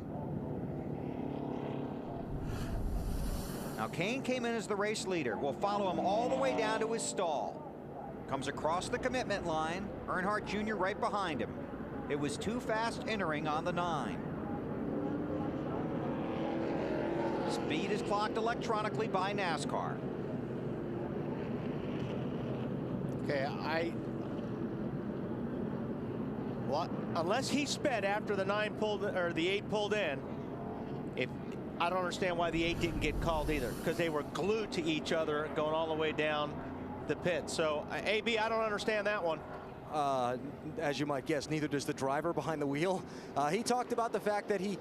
Now Kane came in as the race leader. We'll follow him all the way down to his stall. Comes across the commitment line. Earnhardt Jr. right behind him. It was too fast entering on the 9. Speed is clocked electronically by NASCAR. Okay, well, unless he sped after the 9 pulled or the 8 pulled in, I don't understand why the 8 didn't get called either, because they were glued to each other going all the way down the pit. So AB, I don't understand that one. As you might guess, neither does the driver behind the wheel. He talked about the fact that he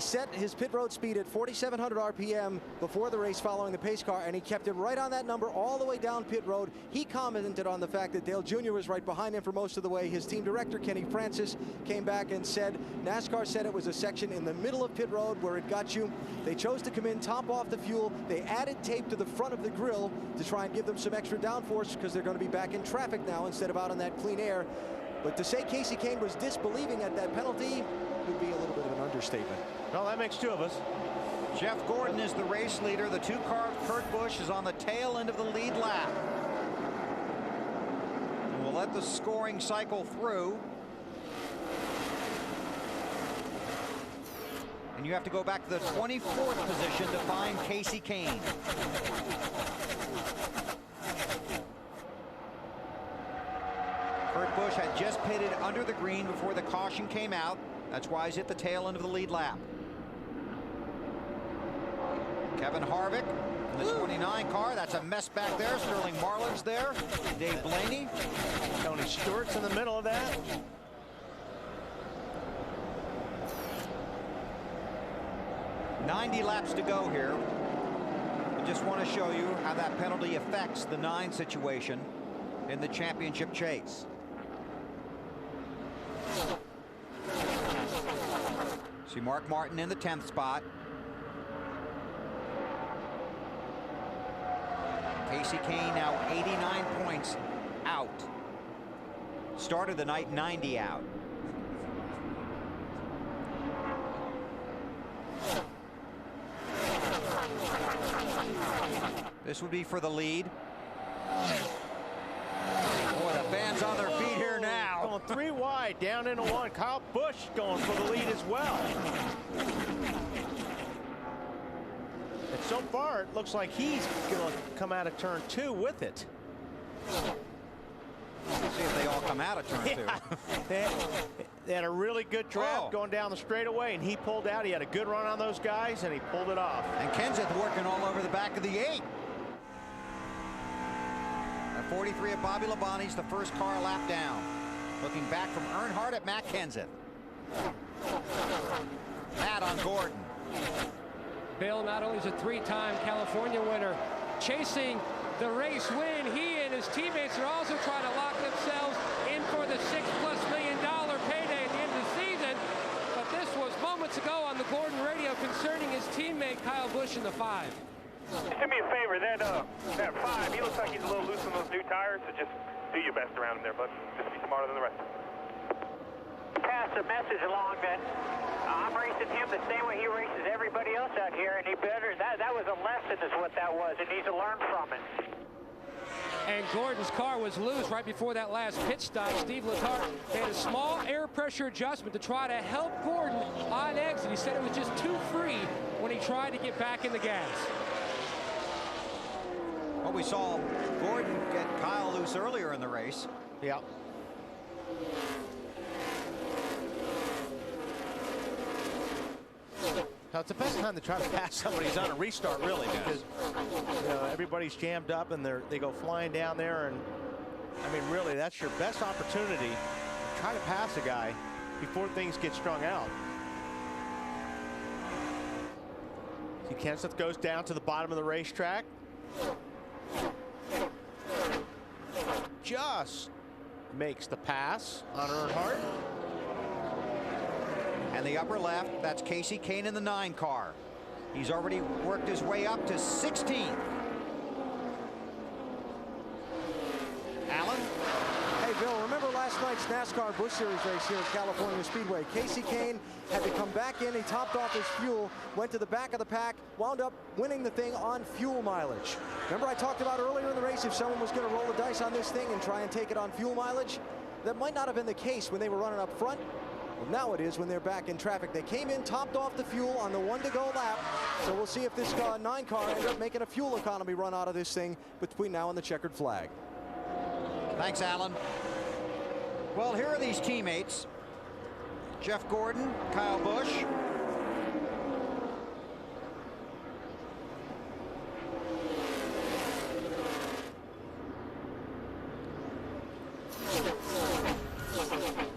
set his pit road speed at 4,700 RPM before the race following the pace car, and he kept it right on that number all the way down pit road. He commented on the fact that Dale Jr. was right behind him for most of the way. His team director, Kenny Francis, came back and said NASCAR said it was a section in the middle of pit road where it got you. They chose to come in, top off the fuel. They added tape to the front of the grille to try and give them some extra downforce because they're going to be back in traffic now instead of out in that clean air. But to say Casey Kane was disbelieving at that penalty would be a little bit of an understatement. Well, that makes 2 of us. Jeff Gordon is the race leader. The 2-car Kurt Busch is on the tail end of the lead lap. And we'll let the scoring cycle through. And you have to go back to the 24th position to find Casey Kane. Kurt Busch had just pitted under the green before the caution came out. That's why he's at the tail end of the lead lap. Kevin Harvick in the 29 car. That's a mess back there. Sterling Marlin's there. Dave Blaney. Tony Stewart's in the middle of that. $90 laps to go here. I just want to show you how that penalty affects the 9 situation in the championship chase. See Mark Martin in the 10th spot. Casey Kane now 89 points out. Started the night 90 out. This would be for the lead. Boy, the fans on their feet here now. Going 3 wide, down into 1. Kyle Busch going for the lead as well. And so far, it looks like he's going to come out of turn 2 with it. See if they all come out of turn 2. They had a really good draft going down the straightaway, and he pulled out. He had a good run on those guys, and he pulled it off. And Kenseth working all over the back of the 8. At 43 of Bobby Labonte's the first car lap down. Looking back from Earnhardt at Matt Kenseth. Matt on Gordon. Bill not only is a 3-time California winner, chasing the race win, he and his teammates are also trying to lock themselves in for the $6+ million payday at the end of the season. But this was moments ago on the Gordon radio concerning his teammate Kyle Busch in the 5. Just do me a favor, that 5, he looks like he's a little loose on those new tires, so just do your best around him there, bud. Just be smarter than the rest. Pass a message along that I'm racing him the same way he races everybody else out here, and he better, that was a lesson is what that was, and needs to learn from it. And Gordon's car was loose right before that last pit stop. Steve Letarte made a small air pressure adjustment to try to help Gordon on exit. He said it was just too free when he tried to get back in the gas. Well, we saw Gordon get Kyle loose earlier in the race. Yeah. Now, it's the best time to try to pass somebody who's on a restart, really, because everybody's jammed up and they go flying down there. And I mean, really, that's your best opportunity to try to pass a guy before things get strung out. See, Kenseth goes down to the bottom of the racetrack. Just makes the pass on Earnhardt. And the upper left, that's Casey Kane in the 9 car. He's already worked his way up to 16th. Allen? Hey, Bill, remember last night's NASCAR Busch Series race here at California Speedway? Casey Kane had to come back in. He topped off his fuel, went to the back of the pack, wound up winning the thing on fuel mileage. Remember I talked about earlier in the race if someone was going to roll the dice on this thing and try and take it on fuel mileage? That might not have been the case when they were running up front. Well, now it is when they're back in traffic. They came in, topped off the fuel on the 1-to-go lap. So we'll see if this 9 car ends up making a fuel economy run out of this thing between now and the checkered flag. Thanks, Alan. Well, here are these teammates. Jeff Gordon, Kyle Busch.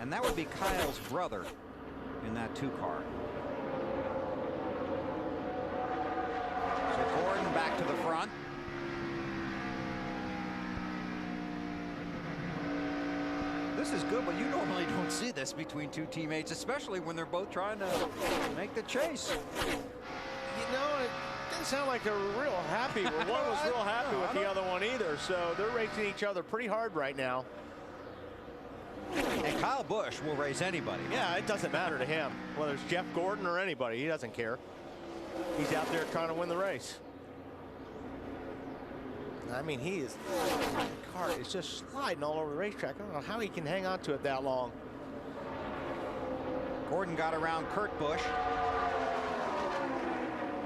And that would be Kyle's brother in that 2 car. So Gordon back to the front. This is good, but you normally don't see this between 2 teammates, especially when they're both trying to make the chase. You know, it didn't sound like they were real happy. One was real happy with the other one either, so they're racing each other pretty hard right now. And Kyle Busch will race anybody. Yeah, it doesn't matter to him, whether it's Jeff Gordon or anybody. He doesn't care. He's out there trying to win the race. I mean, the car is just sliding all over the racetrack. I don't know how he can hang on to it that long. Gordon got around Kurt Busch.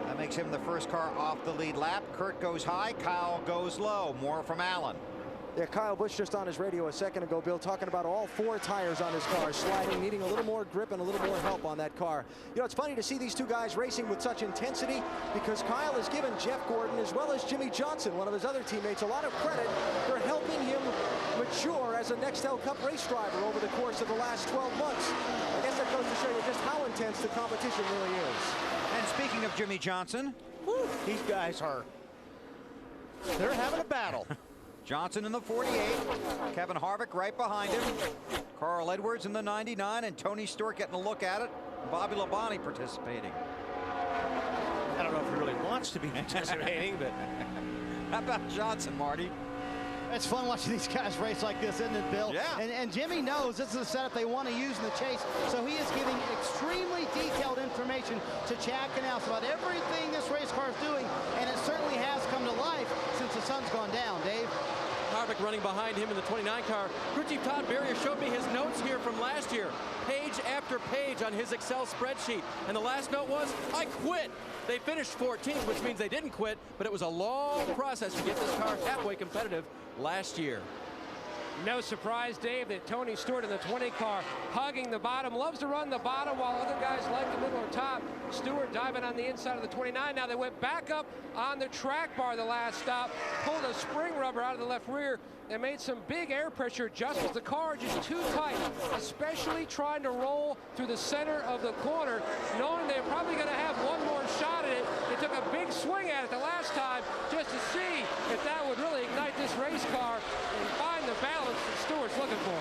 That makes him the first car off the lead lap. Kurt goes high, Kyle goes low. More from Allen. Yeah, Kyle Busch just on his radio a second ago, Bill, talking about all 4 tires on his car sliding, needing a little more grip and a little more help on that car. You know, it's funny to see these 2 guys racing with such intensity because Kyle has given Jeff Gordon as well as Jimmy Johnson, one of his other teammates, a lot of credit for helping him mature as a Nextel Cup race driver over the course of the last 12 months. I guess that goes to show you just how intense the competition really is. And speaking of Jimmy Johnson, these guys they're having a battle. Johnson in the 48, Kevin Harvick right behind him, Carl Edwards in the 99, and Tony Stewart getting a look at it, Bobby Labonte participating. I don't know if he really wants to be participating, but how about Johnson, Marty? It's fun watching these guys race like this, isn't it, Bill? Yeah. And Jimmy knows this is a setup they want to use in the chase, so he is giving extremely detailed information to Chad Canals about everything this race car is doing, and it certainly has come to life since the sun's gone down. Dave? Harvick running behind him in the 29 car. Crew Chief Todd Berrier showed me his notes here from last year, page after page on his Excel spreadsheet. And the last note was, I quit. They finished 14th, which means they didn't quit, but it was a long process to get this car halfway competitive last year. No surprise, Dave, that Tony Stewart in the 20 car hugging the bottom, loves to run the bottom while other guys like the middle or top. Stewart diving on the inside of the 29. Now they went back up on the track bar the last stop, pulled a spring rubber out of the left rear, and made some big air pressure adjustments. The car just too tight, especially trying to roll through the center of the corner, knowing they're probably going to have one more shot at it. They took a big swing at it the last time just to see if that would really ignite this race car and find the balance that Stewart's looking for.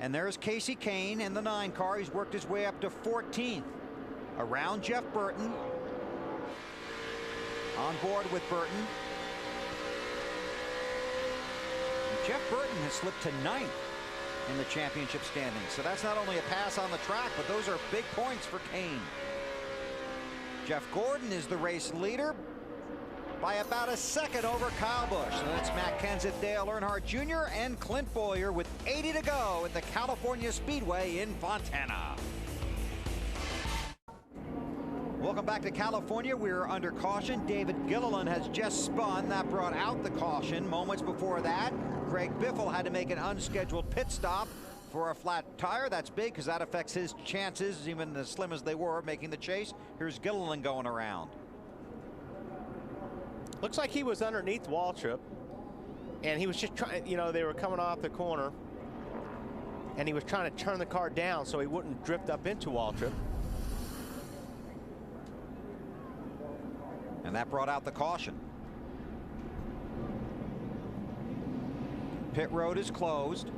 And there's Casey Kane in the 9 car. He's worked his way up to 14th. Around Jeff Burton. On board with Burton. And Jeff Burton has slipped to 9th in the championship standings. So that's not only a pass on the track, but those are big points for Kane. Jeff Gordon is the race leader by about a second over Kyle Busch. So that's Matt Kenseth, Dale Earnhardt Jr., and Clint Bowyer with 80 to go at the California Speedway in Fontana. Welcome back to California. We're under caution. David Gilliland has just spun. That brought out the caution. Moments before that, Craig Biffle had to make an unscheduled pit stop for a flat tire. That's big because that affects his chances, even as slim as they were, making the chase. Here's Gilliland going around. Looks like he was underneath Waltrip, and he was just trying, you know, they were coming off the corner, and he was trying to turn the car down so he wouldn't drift up into Waltrip. And that brought out the caution. Pit road is closed.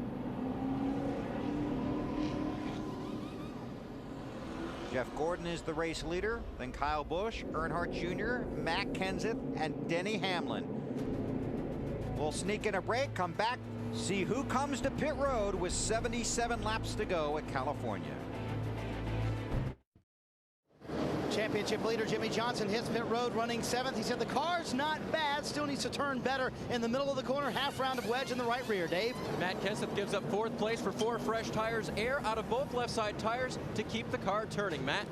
Jeff Gordon is the race leader, then Kyle Busch, Earnhardt Jr., Matt Kenseth, and Denny Hamlin. We'll sneak in a break, come back, see who comes to pit road with 77 laps to go at California. Championship leader Jimmy Johnson hits pit road running 7th. He said the car's not bad, still needs to turn better in the middle of the corner, half round of wedge in the right rear. Dave? Matt Kenseth gives up 4th place for 4 fresh tires, air out of both left side tires to keep the car turning. Matt?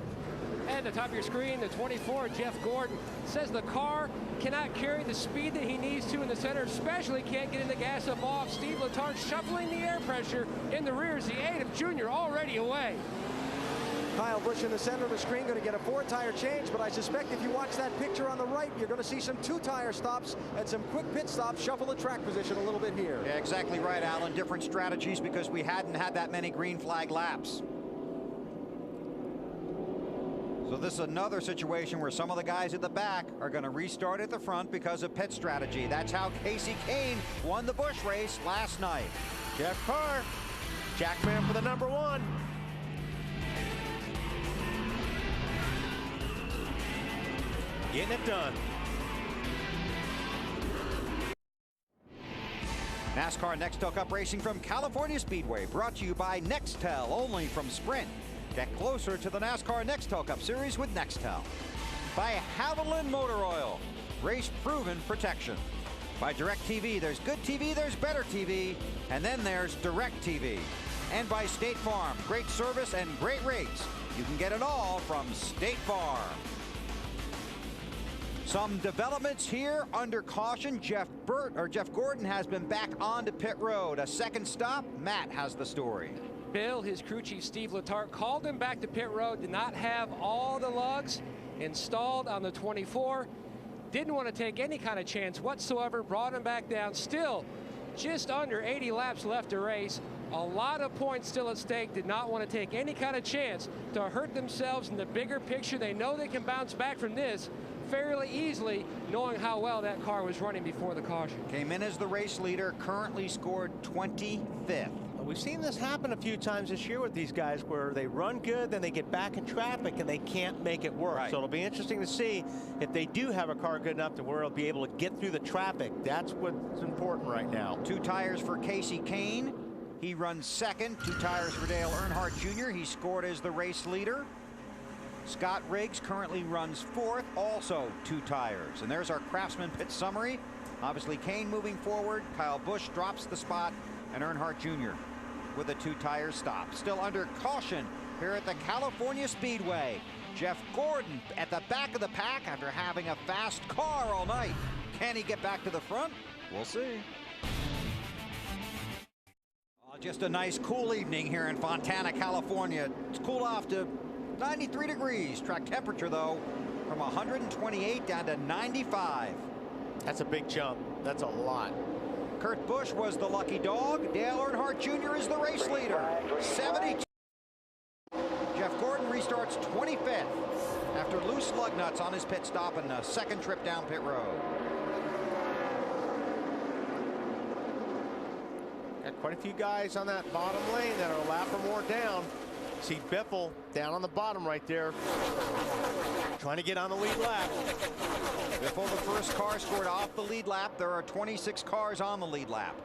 And at the top of your screen, the 24, Jeff Gordon, says the car cannot carry the speed that he needs to in the center, especially can't get in the gas up off. Steve Letarte shuffling the air pressure in the rear as the 8 of Junior already away. Kyle Busch in the center of the screen going to get a 4-tire change, but I suspect if you watch that picture on the right, you're going to see some 2-tire stops and some quick pit stops, shuffle the track position a little bit here. Yeah, exactly right, Alan. Different strategies because we hadn't had that many green flag laps. So this is another situation where some of the guys at the back are going to restart at the front because of pit strategy. That's how Casey Kane won the Busch race last night. Jeff Carr, Jackman for the number 1. Getting it done. NASCAR Nextel Cup Racing from California Speedway, brought to you by Nextel, only from Sprint. Get closer to the NASCAR Nextel Cup Series with Nextel. By Haviland Motor Oil, race-proven protection. By DirecTV, there's good TV, there's better TV, and then there's DirecTV. And by State Farm, great service and great rates. You can get it all from State Farm. Some developments here under caution. Jeff Gordon has been back onto pit road. A second stop. Matt has the story. Bill, his crew chief Steve Letarte, called him back to pit road, did not have all the lugs installed on the 24. Didn't want to take any kind of chance whatsoever, brought him back down. Still just under 80 laps left to race. A lot of points still at stake. Did not want to take any kind of chance to hurt themselves in the bigger picture. They know they can bounce back from this fairly easily, knowing how well that car was running before the caution. Came in as the race leader, currently scored 25th. We've seen this happen a few times this year with these guys where they run good, then they get back in traffic and they can't make it work. Right. So it'll be interesting to see if they do have a car good enough to where it'll be able to get through the traffic. That's what's important right now. 2 tires for Casey Kane. He runs second. 2 tires for Dale Earnhardt Jr. He scored as the race leader. Scott Riggs currently runs 4th, also 2 tires. And there's our Craftsman pit summary. Obviously Kane moving forward. Kyle Busch drops the spot, and Earnhardt Jr. with a 2-tire stop. Still under caution here at the California Speedway. Jeff Gordon at the back of the pack after having a fast car all night. Can he get back to the front? We'll see. Just a nice cool evening here in Fontana, California. It's cooled off to 93 degrees. Track temperature, though, from 128 down to 95. That's a big jump. That's a lot. Kurt Busch was the lucky dog. Dale Earnhardt Jr. is the race leader. 72. Jeff Gordon restarts 25th after loose lug nuts on his pit stop and a second trip down pit road. quite a few guys on that bottom lane that are a lap or more down. See Biffle down on the bottom right there, trying to get on the lead lap. Biffle, the first car, scored off the lead lap. There are 26 cars on the lead lap.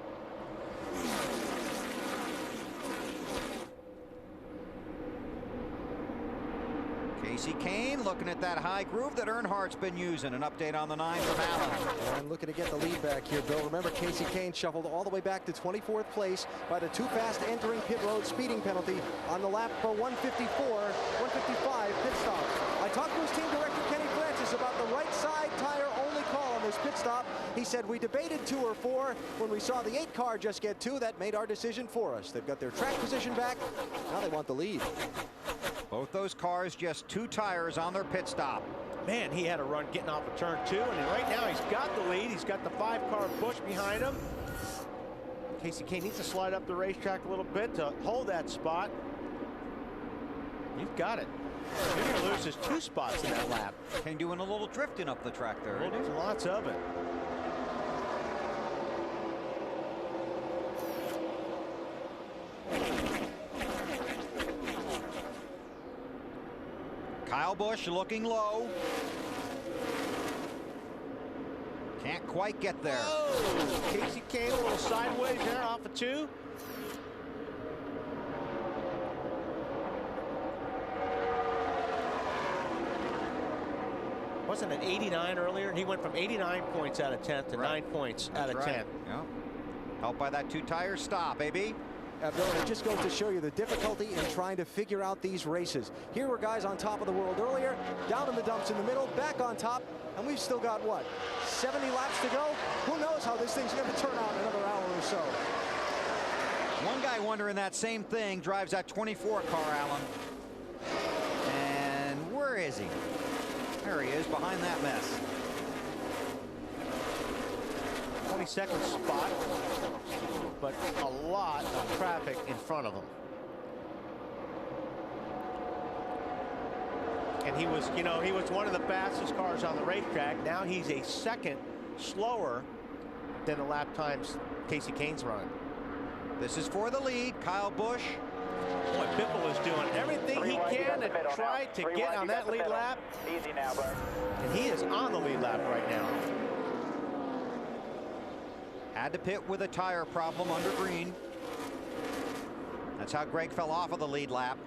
Casey Kane looking at that high groove that Earnhardt's been using. An update on the 9 from Allen. And looking to get the lead back here, Bill. Remember, Casey Kane shuffled all the way back to 24th place by the too fast entering pit road speeding penalty on the lap for 155 pit stop. I talked to his team director, Kenny Francis, about the right side tire only call on this pit stop. He said, we debated 2 or 4. When we saw the 8 car just get 2, that made our decision for us. They've got their track position back. Now they want the lead. Both those cars just 2 tires on their pit stop. Man, he had a run getting off of turn 2, and right now he's got the lead. He's got the 5-car Busch behind him. Casey Kane needs to slide up the racetrack a little bit to hold that spot. You've got it. Junior loses 2 spots in that lap. Kane doing a little drifting up the track there. Well, there's lots of it. Kyle Busch looking low. Can't quite get there. Oh, Casey Kane a little sideways there off of 2. Wasn't it 89 earlier? He went from 89 points out of 10th to 9 points out of 10. Yeah. Helped by that 2-tire stop, baby. Bill, it just goes to show you the difficulty in trying to figure out these races. Here were guys on top of the world earlier, down in the dumps in the middle, back on top, and we've still got, what, 70 laps to go? Who knows how this thing's going to turn out in another hour or so. One guy wondering that same thing drives that 24 car, Allen. And where is he? There he is, behind that mess. 22nd spot, but a lot of traffic in front of him. And he was, you know, he was one of the fastest cars on the racetrack. Now he's a second slower than the lap times Casey Kane's run. This is for the lead. Kyle Busch. Boy, Biffle is doing everything he can to try to get on that lead lap. Easy now, bud. And he is on the lead lap right now. Had to pit with a tire problem under green. That's how Greg fell off of the lead lap.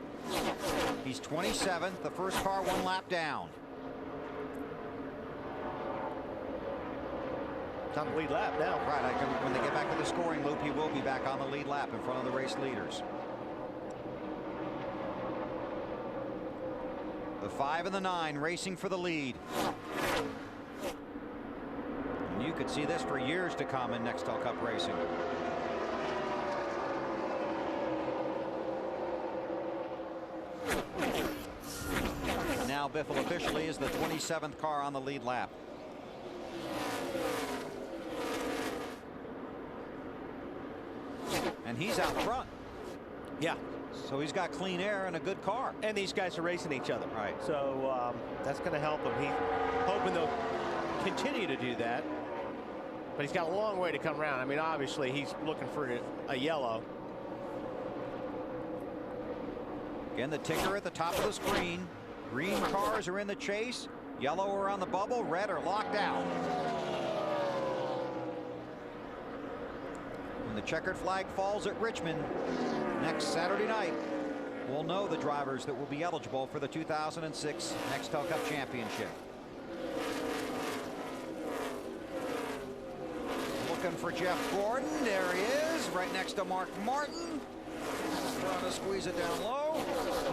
He's 27th, the first car 1 lap down. It's on the lead lap now. Right, when they get back to the scoring loop, he will be back on the lead lap in front of the race leaders. The 5 and the 9 racing for the lead. And you could see this for years to come in Nextel Cup racing. Now Biffle officially is the 27th car on the lead lap. And he's out front. Yeah. So he's got clean air and a good car. And these guys are racing each other. Right. So that's going to help him. He's hoping they'll continue to do that. But he's got a long way to come around. I mean, obviously, he's looking for a yellow. Again, the ticker at the top of the screen. Green cars are in the chase. Yellow are on the bubble. Red are locked out. When the checkered flag falls at Richmond next Saturday night, we'll know the drivers that will be eligible for the 2006 Nextel Cup Championship. Looking for Jeff Gordon. There he is, right next to Mark Martin. Trying to squeeze it down low.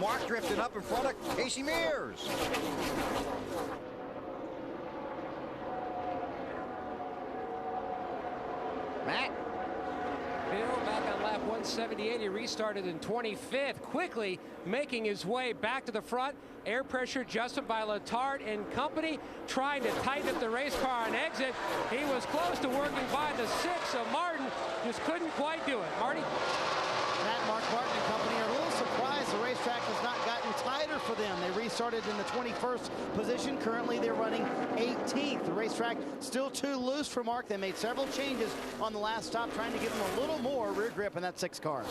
Mark drifting up in front of Casey Mears. Matt. Bill back on lap 178. He restarted in 25th, quickly making his way back to the front. Air pressure adjustment by Letard and company, trying to tighten up the race car on exit. He was close to working by the 6, so Martin just couldn't quite do it. Marty? Mark Martin and company are a little surprised the racetrack has not gotten tighter for them. They restarted in the 21st position. Currently, they're running 18th. to the racetrack. Still too loose for Mark. They made several changes on the last stop, trying to give him a little more rear grip in that 6 car.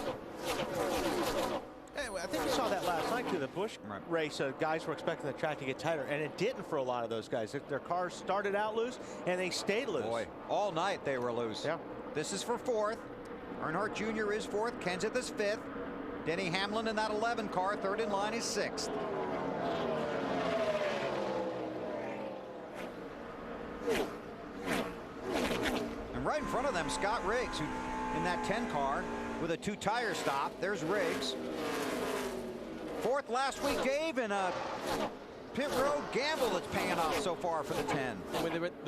Anyway, I think we saw that last night through the Busch race. Guys were expecting the track to get tighter, and it didn't for a lot of those guys. Their cars started out loose, and they stayed loose. Boy, all night they were loose. Yeah. This is for 4th. Earnhardt Jr. is 4th. Kenseth is 5th. Denny Hamlin in that 11 car. 3rd in line is 6th. And right in front of them, Scott Riggs, who in that 10 car with a 2-tire stop. There's Riggs. 4th last week, Dave, in a pit road gamble that's paying off so far for the 10.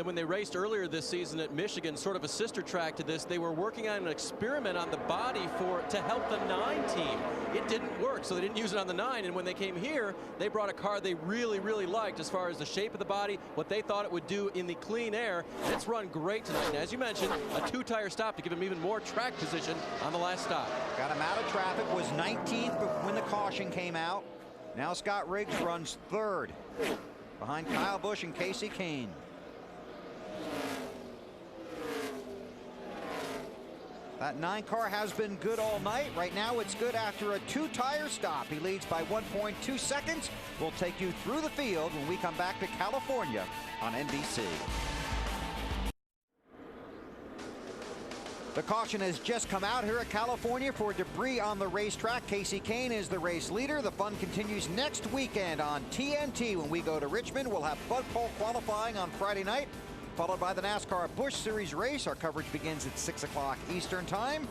When they raced earlier this season at Michigan, sort of a sister track to this, they were working on an experiment on the body to help the 9 team. It didn't work, so they didn't use it on the 9. And when they came here, they brought a car they really, really liked as far as the shape of the body, what they thought it would do in the clean air. And it's run great tonight. And as you mentioned, a 2-tire stop to give him even more track position on the last stop. Got him out of traffic, was 19th when the caution came out. Now Scott Riggs runs 3rd behind Kyle Busch and Casey Kane. That 9 car has been good all night. Right now it's good after a 2-tire stop. He leads by 1.2 seconds. We'll take you through the field when we come back to California on NBC. The caution has just come out here at California for debris on the racetrack. Casey Kane is the race leader. The fun continues next weekend on TNT when we go to Richmond. We'll have Bud Pole qualifying on Friday night, followed by the NASCAR Busch Series race. Our coverage begins at 6 o'clock Eastern time.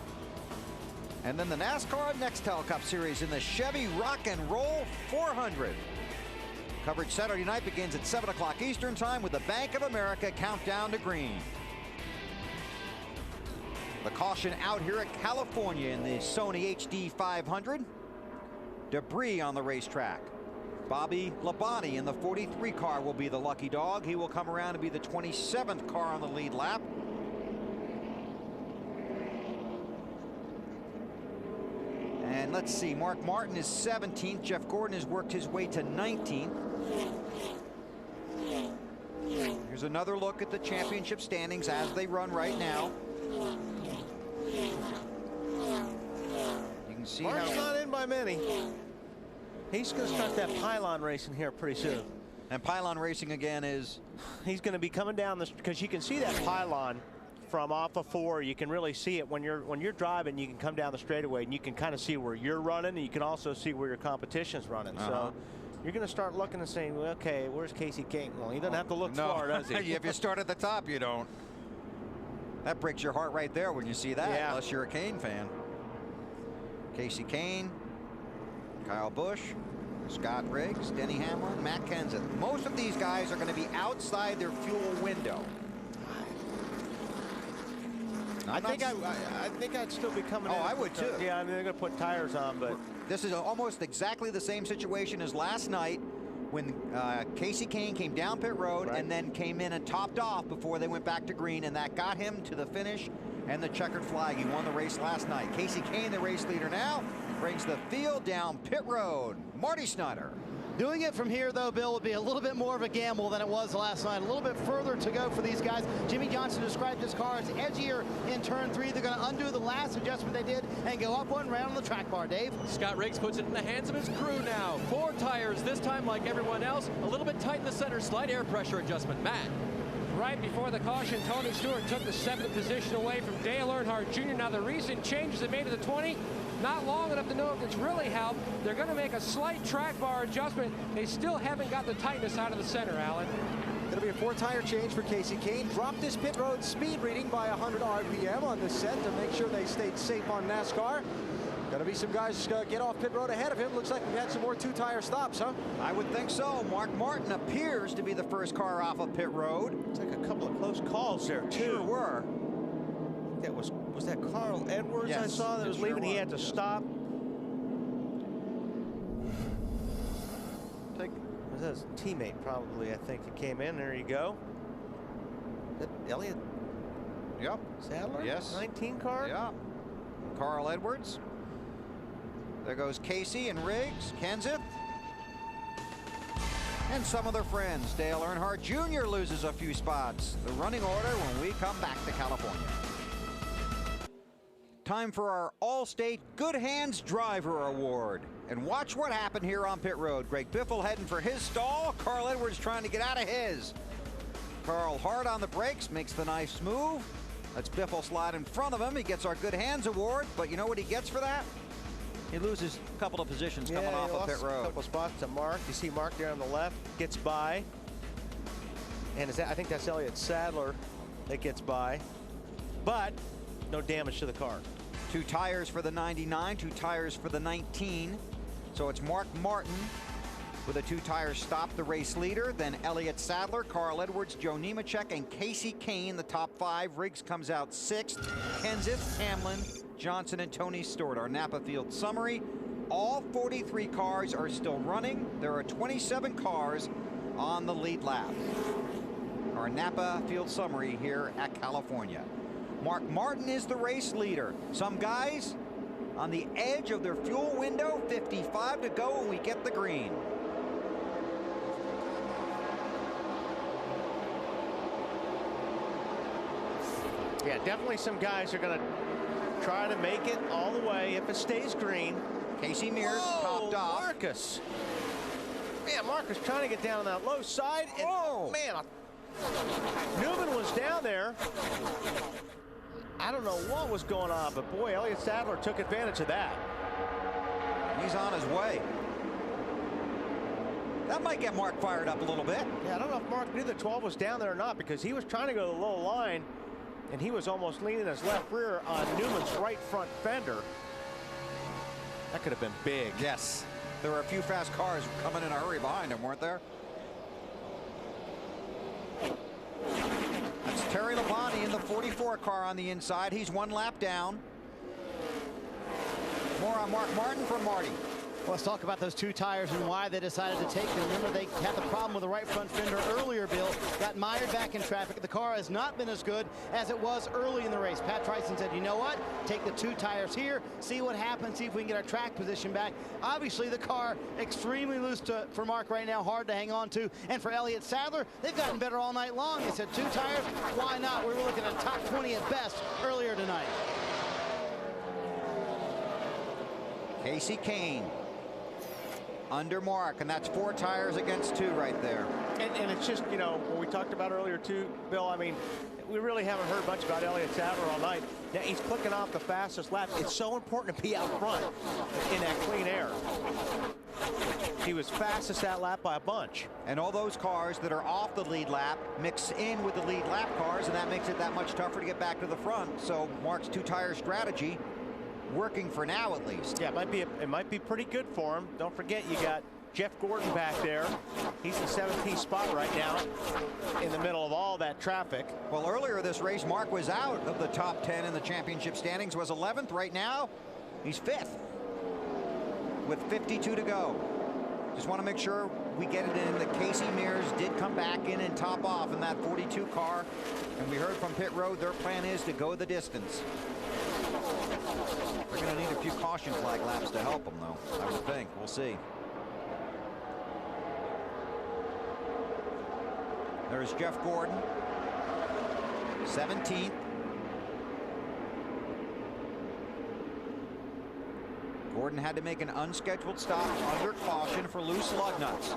And then the NASCAR Nextel Cup Series in the Chevy Rock and Roll 400. Coverage Saturday night begins at 7 o'clock Eastern time with the Bank of America Countdown to Green. The caution out here at California in the Sony HD 500. Debris on the racetrack. Bobby Labonte in the 43 car will be the lucky dog. He will come around to be the 27th car on the lead lap. And let's see, Mark Martin is 17th. Jeff Gordon has worked his way to 19th. Here's another look at the championship standings as they run right now. You can see Mark's not in by many. He's going to start that pylon racing here pretty soon. And pylon racing again is? He's going to be coming down this, because you can see that pylon from off of 4. You can really see it when you're driving. You can come down the straightaway and you can kind of see where you're running, and you can also see where your competition's running. So you're going to start looking and saying, well, okay, where's Casey Kane? Well, he doesn't have to look far, does he? If you start at the top, you don't. That breaks your heart right there when you see that, unless you're a Kane fan. Casey Kane, Kyle Busch, Scott Riggs, Denny Hamlin, Matt Kenseth. Most of these guys are going to be outside their fuel window. I think I'd still be coming in. Oh, I would too. Yeah, I mean, they're going to put tires on, but this is almost exactly the same situation as last night when Casey Kane came down pit road and then came in and topped off before they went back to green, and that got him to the finish and the checkered flag. He won the race last night. Casey Kane, the race leader now, brings the field down pit road. Marty Snyder. Doing it from here, though, Bill, would be a little bit more of a gamble than it was last night. A little bit further to go for these guys. Jimmy Johnson described this car as edgier in turn 3. They're going to undo the last adjustment they did and go up one round on the track bar, Dave. Scott Riggs puts it in the hands of his crew now. 4 tires, this time like everyone else. A little bit tight in the center, slight air pressure adjustment. Matt. Right before the caution, Tony Stewart took the 7th position away from Dale Earnhardt Jr. Now the recent changes they made to the 20, not long enough to know if it's really helped. They're going to make a slight track bar adjustment. They still haven't got the tightness out of the center, Alan. Going to be a 4-tire change for Casey Kane. Dropped his pit road speed reading by 100 RPM on this set to make sure they stayed safe on NASCAR. Going to be some guys get off pit road ahead of him. Looks like we've had some more 2-tire stops, huh? I would think so. Mark Martin appears to be the first car off of pit road. It's like a couple of close calls there, too. Sure were. That was that Carl Edwards I saw that was leaving? He had to stop. Was that his teammate, probably, I think, that came in. There you go. Is that Elliott? Yep. Sadler? Yes. 19 car? Yeah. Carl Edwards. There goes Casey and Riggs. Kenseth. and some of their friends. Dale Earnhardt Jr. loses a few spots. The running order when we come back to California. Time for our All-State Good Hands Driver Award. And watch what happened here on pit road. Greg Biffle heading for his stall. Carl Edwards trying to get out of his. Carl hard on the brakes, makes the nice move. Lets Biffle slide in front of him. He gets our Good Hands Award, but you know what he gets for that? He loses a couple of positions coming off of pit road. A couple spots to Mark. You see Mark there on the left, gets by. And I think that's Elliott Sadler that gets by. But no damage to the car. 2 tires for the 99, 2 tires for the 19. So it's Mark Martin with a 2-tire stop, the race leader. Then Elliott Sadler, Carl Edwards, Joe Nemechek, and Casey Kane, the top 5. Riggs comes out 6th. Kenseth, Hamlin, Johnson, and Tony Stewart. Our Napa Field summary. All 43 cars are still running. There are 27 cars on the lead lap. Our Napa Field summary here at California. Mark Martin is the race leader. Some guys on the edge of their fuel window, 55 to go, and we get the green. Yeah, definitely some guys are going to try to make it all the way if it stays green. Casey Mears topped off. Marcus. Man, Marcus trying to get down on that low side. And, man, Newman was down there. I don't know what was going on, but boy, Elliott Sadler took advantage of that. He's on his way. That might get Mark fired up a little bit. Yeah, I don't know if Mark knew the 12 was down there or not, because he was trying to go to the low line, and he was almost leaning his left rear on Newman's right front fender. That could have been big. Yes. There were a few fast cars coming in a hurry behind him, weren't there? That's Terry Labonte in the 44 car on the inside. He's 1 lap down. More on Mark Martin from Marty. Well, let's talk about those 2 tires and why they decided to take them. Remember, they had the problem with the right front fender earlier, Bill. Got mired back in traffic. The car has not been as good as it was early in the race. Pat Tryson said, you know what? Take the 2 tires here, see what happens, see if we can get our track position back. Obviously, the car extremely loose for Mark right now, hard to hang on to. And for Elliott Sadler, they've gotten better all night long. They said 2 tires, why not? We were looking at top 20 at best earlier tonight. Casey Kane under Mark, and that's 4 tires against 2 right there. And it's just, you know, what we talked about earlier too, Bill, I mean, we really haven't heard much about Elliott Sadler all night. Now he's clicking off the fastest lap. It's so important to be out front in that clean air. He was fastest that lap by a bunch. And all those cars that are off the lead lap mix in with the lead lap cars, and that makes it that much tougher to get back to the front. So Mark's 2-tire strategy working for now, at least. Yeah, it might be pretty good for him. Don't forget, you got Jeff Gordon back there. He's in 17th spot right now in the middle of all that traffic. Well, earlier this race, Mark was out of the top 10 in the championship standings, was 11th. Right now, he's 5th with 52 to go. Just want to make sure we get it in that Casey Mears did come back in and top off in that 42 car. And we heard from pit road their plan is to go the distance. They're going to need a few caution flag laps to help them, though, I would think. We'll see. There's Jeff Gordon, 17th. Gordon had to make an unscheduled stop under caution for loose lug nuts.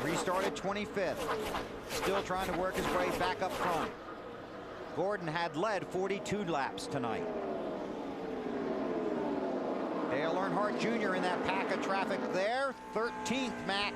Restarted 25th. Still trying to work his way back up front. Gordon had led 42 laps tonight. Dale Earnhardt Jr. in that pack of traffic there. 13th, Matt.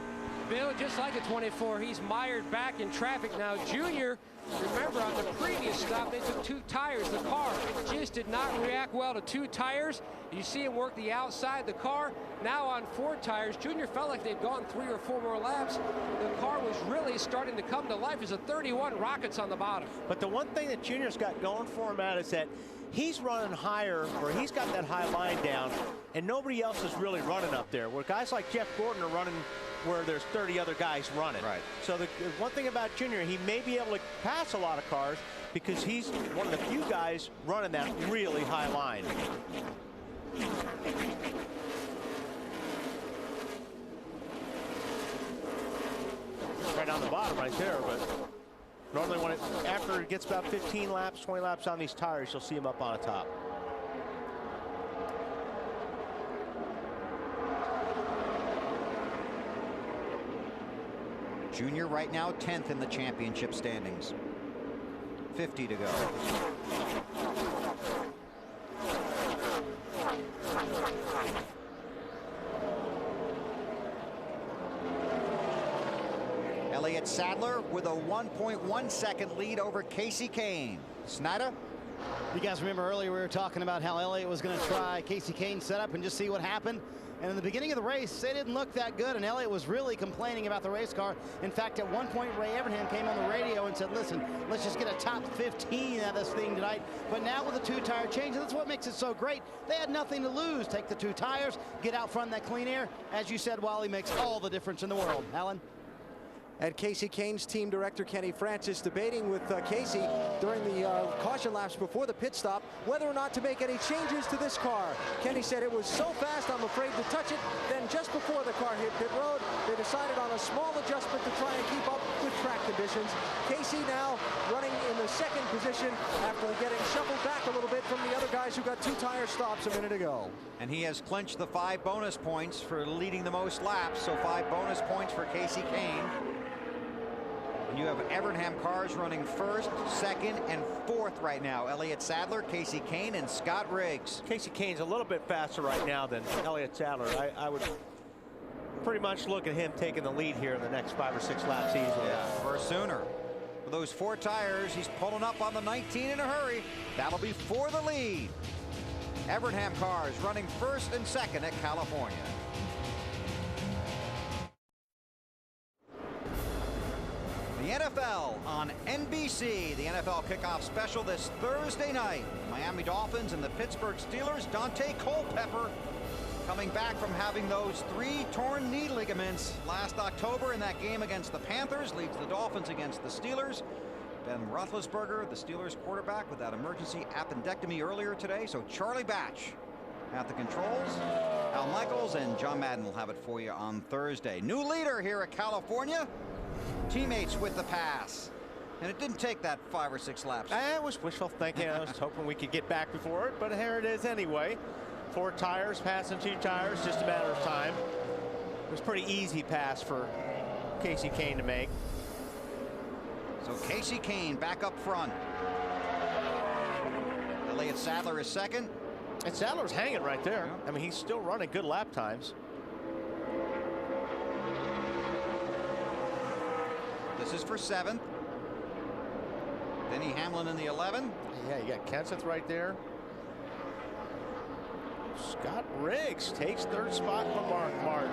Bill, just like a 24, he's mired back in traffic now. Junior, remember on the previous stop, they took 2 tires. The car just did not react well to 2 tires. You see him work the outside of the car. Now on 4 tires, Junior felt like they'd gone 3 or 4 more laps. The car was really starting to come to life. There's a 31 Rockets on the bottom. But the one thing that Junior's got going for him, Matt, is that he's running higher, or he's got that high line down, and nobody else is really running up there. Where guys like Jeff Gordon are running where there's 30 other guys running. Right. So the one thing about Junior, he may be able to pass a lot of cars because he's one of the few guys running that really high line. right on the bottom right there, but normally after it gets about 15 laps, 20 laps on these tires, you'll see him up on the top. Junior right now 10th in the championship standings. 50 to go. Elliott Sadler with a 1.1 second lead over Casey Kane. Snyder? You guys remember earlier we were talking about how Elliott was going to try Casey Kane's setup and just see what happened. And in the beginning of the race, they didn't look that good, and Elliott was really complaining about the race car. In fact, at one point, Ray Evernham came on the radio and said, listen, let's just get a top 15 out of this thing tonight. But now with the two-tire change, that's what makes it so great. They had nothing to lose. Take the two tires, get out front in that clean air. As you said, Wally, makes all the difference in the world. Alan? And Casey Kane's team director, Kenny Francis, debating with Casey during the caution laps before the pit stop whether or not to make any changes to this car. Kenny said it was so fast, I'm afraid to touch it. Then just before the car hit pit road, they decided on a small adjustment to try and keep up with track conditions. Casey now running in the second position after getting shuffled back a little bit from the other guys who got two tire stops a minute ago. And he has clinched the 5 bonus points for leading the most laps, so 5 bonus points for Casey Kane. And you have Evernham cars running 1st, 2nd, and 4th right now. Elliott Sadler, Casey Kane, and Scott Riggs. Casey Kane's a little bit faster right now than Elliott Sadler. I would pretty much look at him taking the lead here in the next 5 or 6 laps easily. Yeah, for a Sooner. With those 4 tires, he's pulling up on the 19 in a hurry. That'll be for the lead. Evernham cars running 1st and 2nd at California. The NFL on NBC. The NFL kickoff special this Thursday night. Miami Dolphins and the Pittsburgh Steelers. Dante Culpepper coming back from having those 3 torn knee ligaments last October in that game against the Panthers. Leads the Dolphins against the Steelers. Ben Roethlisberger, the Steelers quarterback, with that emergency appendectomy earlier today. So Charlie Batch at the controls. Al Michaels and John Madden will have it for you on Thursday. New leader here at California. Teammates with the pass. And it didn't take that 5 or 6 laps. I was wishful thinking. I was hoping we could get back before it, but here it is anyway. 4 tires, passing 2 tires, just a matter of time. It was a pretty easy pass for Casey Kane to make. So Casey Kane back up front. Elliott Sadler is 2nd. And Sadler's hanging right there. Yeah. I mean, he's still running good lap times. This is for 7th. Denny Hamlin in the 11. Yeah, you got Kenseth right there. Scott Riggs takes 3rd spot from Mark Martin.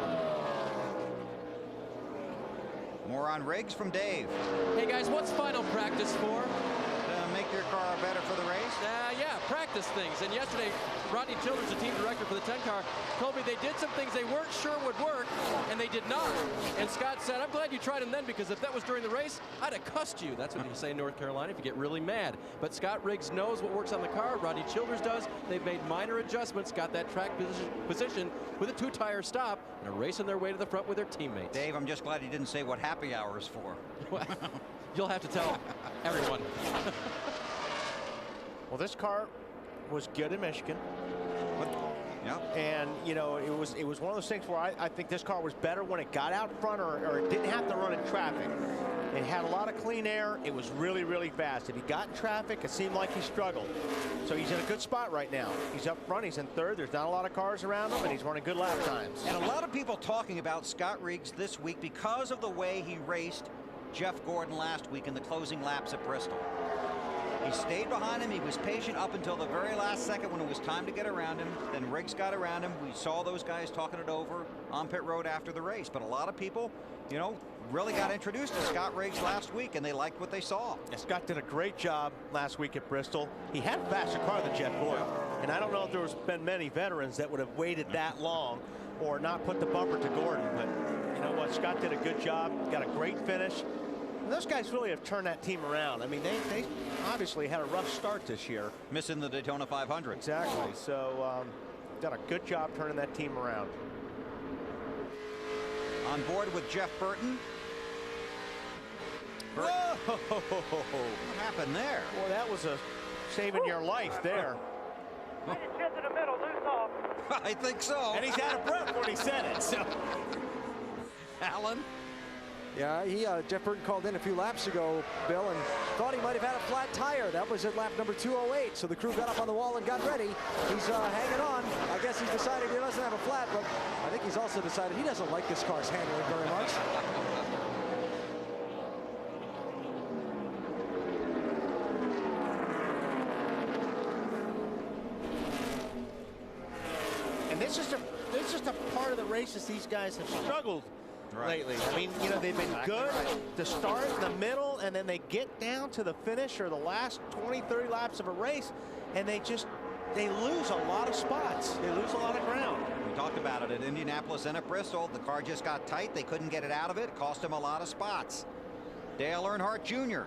More on Riggs from Dave. Hey guys, what's final practice for? Make your car better for the race? Yeah, practice things. And yesterday, Rodney Childers, the team director for the 10 car, told me they did some things they weren't sure would work, and they did not. And Scott said, I'm glad you tried them then, because if that was during the race, I'd have cussed you. That's what you say in North Carolina if you get really mad. But Scott Riggs knows what works on the car. Rodney Childers does. They've made minor adjustments, got that track position with a 2-tire stop, and are racing their way to the front with their teammates. Dave, I'm just glad you didn't say what happy hour is for. Well, you'll have to tell everyone. Well, this car was good in Michigan. Yeah. And, you know, it was one of those things where I think this car was better when it got out front or it didn't have to run in traffic. It had a lot of clean air. It was really, really fast. If he got in traffic, it seemed like he struggled. So he's in a good spot right now. He's up front. He's in 3rd. There's not a lot of cars around him, and he's running good lap times. And a lot of people talking about Scott Riggs this week because of the way he raced Jeff Gordon last week in the closing laps at Bristol. He stayed behind him. He was patient up until the very last second when it was time to get around him. Then Riggs got around him. We saw those guys talking it over on pit road after the race. But a lot of people, you know, really got introduced to Scott Riggs last week, and they liked what they saw. Yeah, Scott did a great job last week at Bristol. He had a faster car than Jeff Gordon. And I don't know if there's been many veterans that would have waited that long or not put the bumper to Gordon. But you know what? Scott did a good job. Got a great finish. Those guys really have turned that team around. I mean, they obviously had a rough start this year. Missing the Daytona 500. Exactly. So, done a good job turning that team around. On board with Jeff Burton. Whoa! What happened there? Well, that was a saving your life there. Just in the middle, loose off. I think so. And he's out of breath when he said it. So, Alan? Yeah, Jeff Burton called in a few laps ago, Bill, and thought he might have had a flat tire. That was at lap number 208. So the crew got up on the wall and got ready. He's hanging on. I guess he's decided he doesn't have a flat, but I think he's also decided he doesn't like this car's handling very much. and this is just a part of the races these guys have struggled lately. I mean, you know, they've been good to start in the middle, and then they get down to the finish or the last 20, 30 laps of a race, and they lose a lot of spots. They lose a lot of ground. We talked about it at Indianapolis and at Bristol. The car just got tight. They couldn't get it out of it. It cost them a lot of spots. Dale Earnhardt Jr.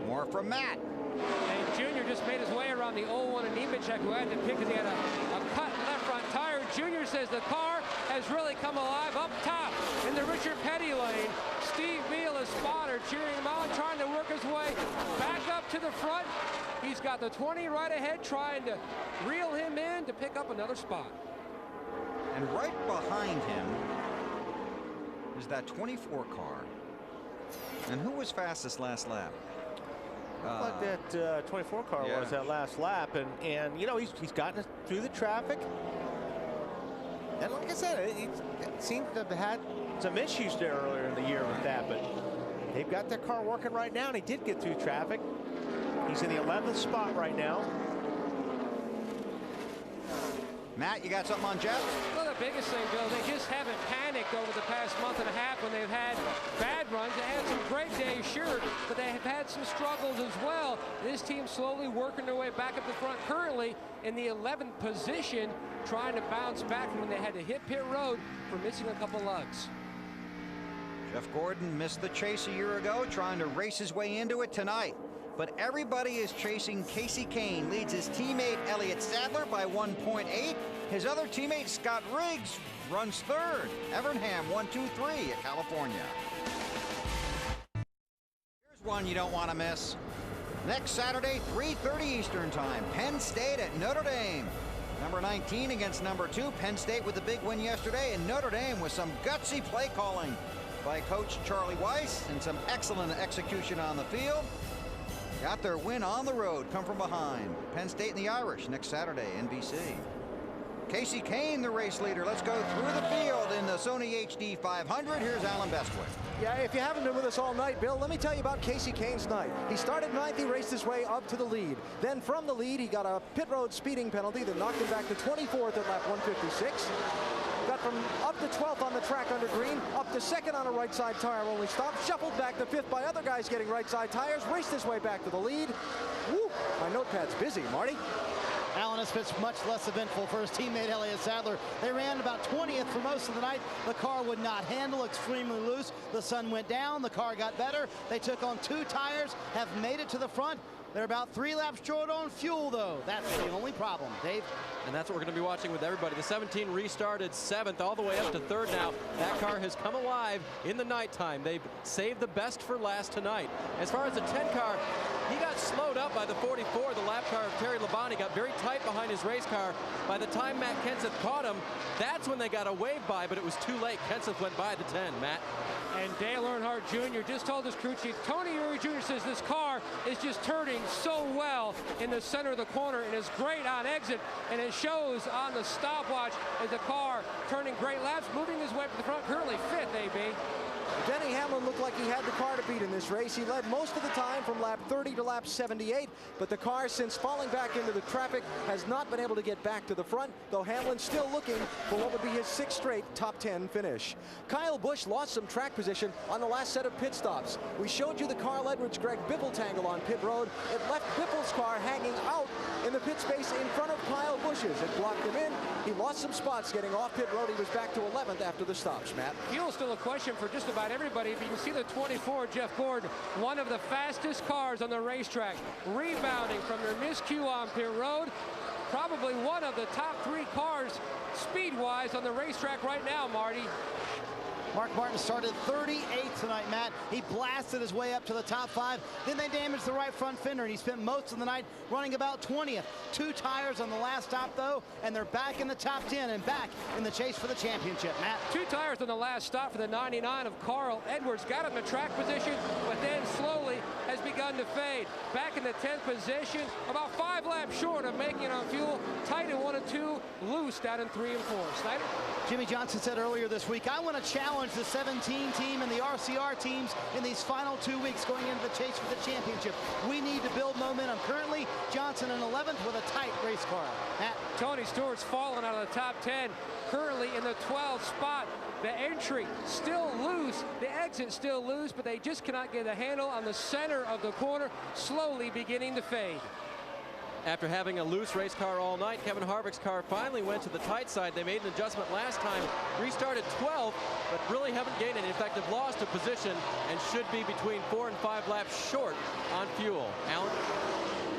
More from Matt. And Junior just made his way around the 01 and Nemechek, who had to pick because he had a cut left front tire. Junior says the car has really come alive up top in the Richard Petty lane. Steve Beal, his spotter, cheering him on, trying to work his way back up to the front. He's got the 20 right ahead, trying to reel him in to pick up another spot. And right behind him is that 24 car. And who was fastest last lap? Like that 24 car was that last lap, and you know, he's gotten through the traffic, and like I said, it seems to have had some issues there earlier in the year with that, but they've got their car working right now, and he did get through traffic. He's in the 11th spot right now. Matt, you got something on Jeff? Well, the biggest thing, Bill, they just haven't panicked over the past month and a half when they've had bad runs. They had some great days, sure, but they have had some struggles as well. This team slowly working their way back up the front, currently in the 11th position, trying to bounce back from when they had to hit pit road for missing a couple lugs. Jeff Gordon missed the chase a year ago, trying to race his way into it tonight. But everybody is chasing Casey Kane. Leads his teammate Elliott Sadler by 1.8. His other teammate Scott Riggs runs third. Evernham 1-2-3 at California. Here's one you don't want to miss. Next Saturday, 3:30 Eastern Time, Penn State at Notre Dame. Number 19 against number 2. Penn State with a big win yesterday, and Notre Dame with some gutsy play calling by Coach Charlie Weiss and some excellent execution on the field. Got their win on the road, come from behind. Penn State and the Irish next Saturday, NBC. Casey Kane, the race leader. Let's go through the field in the Sony HD 500. Here's Alan Bestwick. Yeah, if you haven't been with us all night, Bill, let me tell you about Casey Kane's night. He started 9th, he raced his way up to the lead. Then from the lead, he got a pit road speeding penalty that knocked him back to 24th at lap 156. Got from up to 12th on the track under green, up to 2nd on a right side tire only stop, shuffled back to 5th by other guys getting right side tires, raced his way back to the lead. Woo, my notepad's busy, Marty. Alan, has been much less eventful for his teammate Elliott Sadler. They ran about 20th for most of the night. The car would not handle, extremely loose. The sun went down, the car got better. They took on 2 tires, have made it to the front. They're about 3 laps short on fuel, though. That's the only problem, Dave. And that's what we're going to be watching with everybody. The 17 restarted 7th all the way up to 3rd now. That car has come alive in the nighttime. They've saved the best for last tonight. As far as the 10 car, he got slowed up by the 44. The lap car of Terry Labonte got very tight behind his race car. By the time Matt Kenseth caught him, that's when they got a wave by, but it was too late. Kenseth went by the 10, Matt. And Dale Earnhardt Jr. just told his crew chief, Tony Eury Jr. says this car is just turning so well in the center of the corner and is great on exit, and it shows on the stopwatch as the car turning great laps, moving his way to the front, currently 5th, AB. Denny Hamlin looked like he had the car to beat in this race. He led most of the time from lap 30 to lap 78, but the car, since falling back into the traffic, has not been able to get back to the front, though Hamlin's still looking for what would be his 6th straight top 10 finish. Kyle Busch lost some track position on the last set of pit stops. We showed you the Carl Edwards-Greg Biffle tangle on pit road. It left Biffle's car hanging out in the pit space in front of Kyle Busch's. It blocked him in. He lost some spots getting off pit road. He was back to 11th after the stops, Matt. Fuel's still a question for just about everybody. If you can see the 24, Jeff Gordon, one of the fastest cars on the racetrack, rebounding from their miscue on pit road. probably one of the top 3 cars speed-wise on the racetrack right now, Marty. Mark Martin started 38th tonight, Matt. He blasted his way up to the top 5. Then they damaged the right front fender, and he spent most of the night running about 20th. 2 tires on the last stop, though, and they're back in the top 10 and back in the chase for the championship, Matt. 2 tires on the last stop for the 99 of Carl Edwards. Got him in track position, but then slowly has begun to fade. Back in the 10th position, about 5 laps short of making it on fuel. Tight in 1 and 2, loose down in 3 and 4. Snyder? Jimmy Johnson said earlier this week, I want to challenge the 17 team and the RCR teams in these final 2 weeks going into the chase for the championship. We need to build momentum. Currently, Johnson in 11th with a tight race car. Matt? Tony Stewart's fallen out of the top 10, currently in the 12th spot. The entry still loose, the exit still loose, but they just cannot get a handle on the center of the corner, slowly beginning to fade. After having a loose race car all night, Kevin Harvick's car finally went to the tight side. They made an adjustment last time, restarted 12th, but really haven't gained any. In fact, have lost a position and should be between 4 and 5 laps short on fuel. Alan?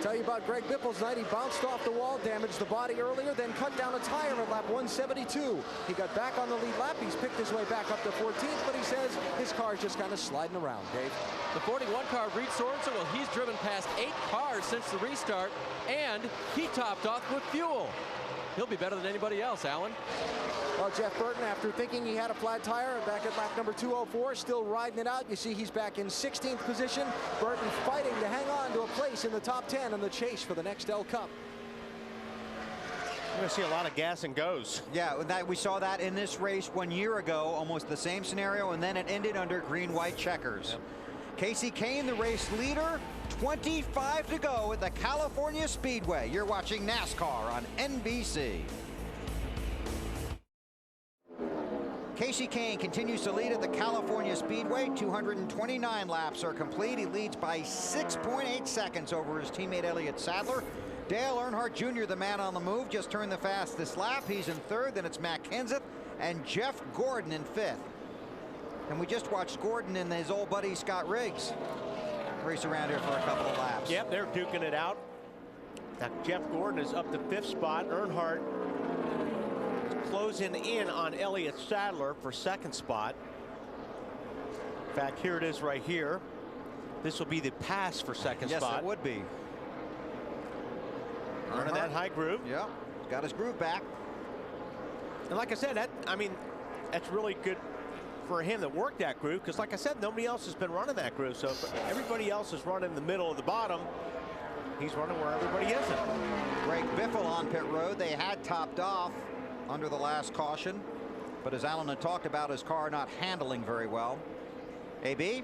Tell you about Greg Biffle's night. He bounced off the wall, damaged the body earlier, then cut down a tire at lap 172. He got back on the lead lap. He's picked his way back up to 14th, but he says his car's just kind of sliding around, Dave. The 41 car, Reed Sorensen, well, he's driven past 8 cars since the restart, and he topped off with fuel. He'll be better than anybody else, Alan. Well, Jeff Burton, after thinking he had a flat tire, back at lap number 204, still riding it out. You see he's back in 16th position. Burton fighting to hang on to a place in the top 10 in the chase for the Nextel Cup. We're going to see a lot of gas and goes. Yeah, we saw that in this race 1 year ago, almost the same scenario, and then it ended under green-white checkers. Yep. Casey Kane, the race leader, 25 to go at the California Speedway. You're watching NASCAR on NBC. Casey Kane continues to lead at the California Speedway. 229 laps are complete. He leads by 6.8 seconds over his teammate Elliott Sadler. Dale Earnhardt Jr., the man on the move, just turned the fastest lap. He's in 3rd. Then it's Matt Kenseth and Jeff Gordon in 5th. And we just watched Gordon and his old buddy Scott Riggs race around here for a couple of laps. Yep, they're duking it out. Now, Jeff Gordon is up to 5th spot. Earnhardt closing in on Elliott Sadler for 2nd spot. In fact, here it is right here. This will be the pass for 2nd spot. Yes, it would be. Earning that high groove. Yeah, got his groove back. And like I said, that's really good for him to work that groove, because like I said, nobody else has been running that groove. So if everybody else is running the middle of the bottom, he's running where everybody isn't. Greg Biffle on pit road. They had topped off under the last caution, but as Alan had talked about, his car not handling very well. AB?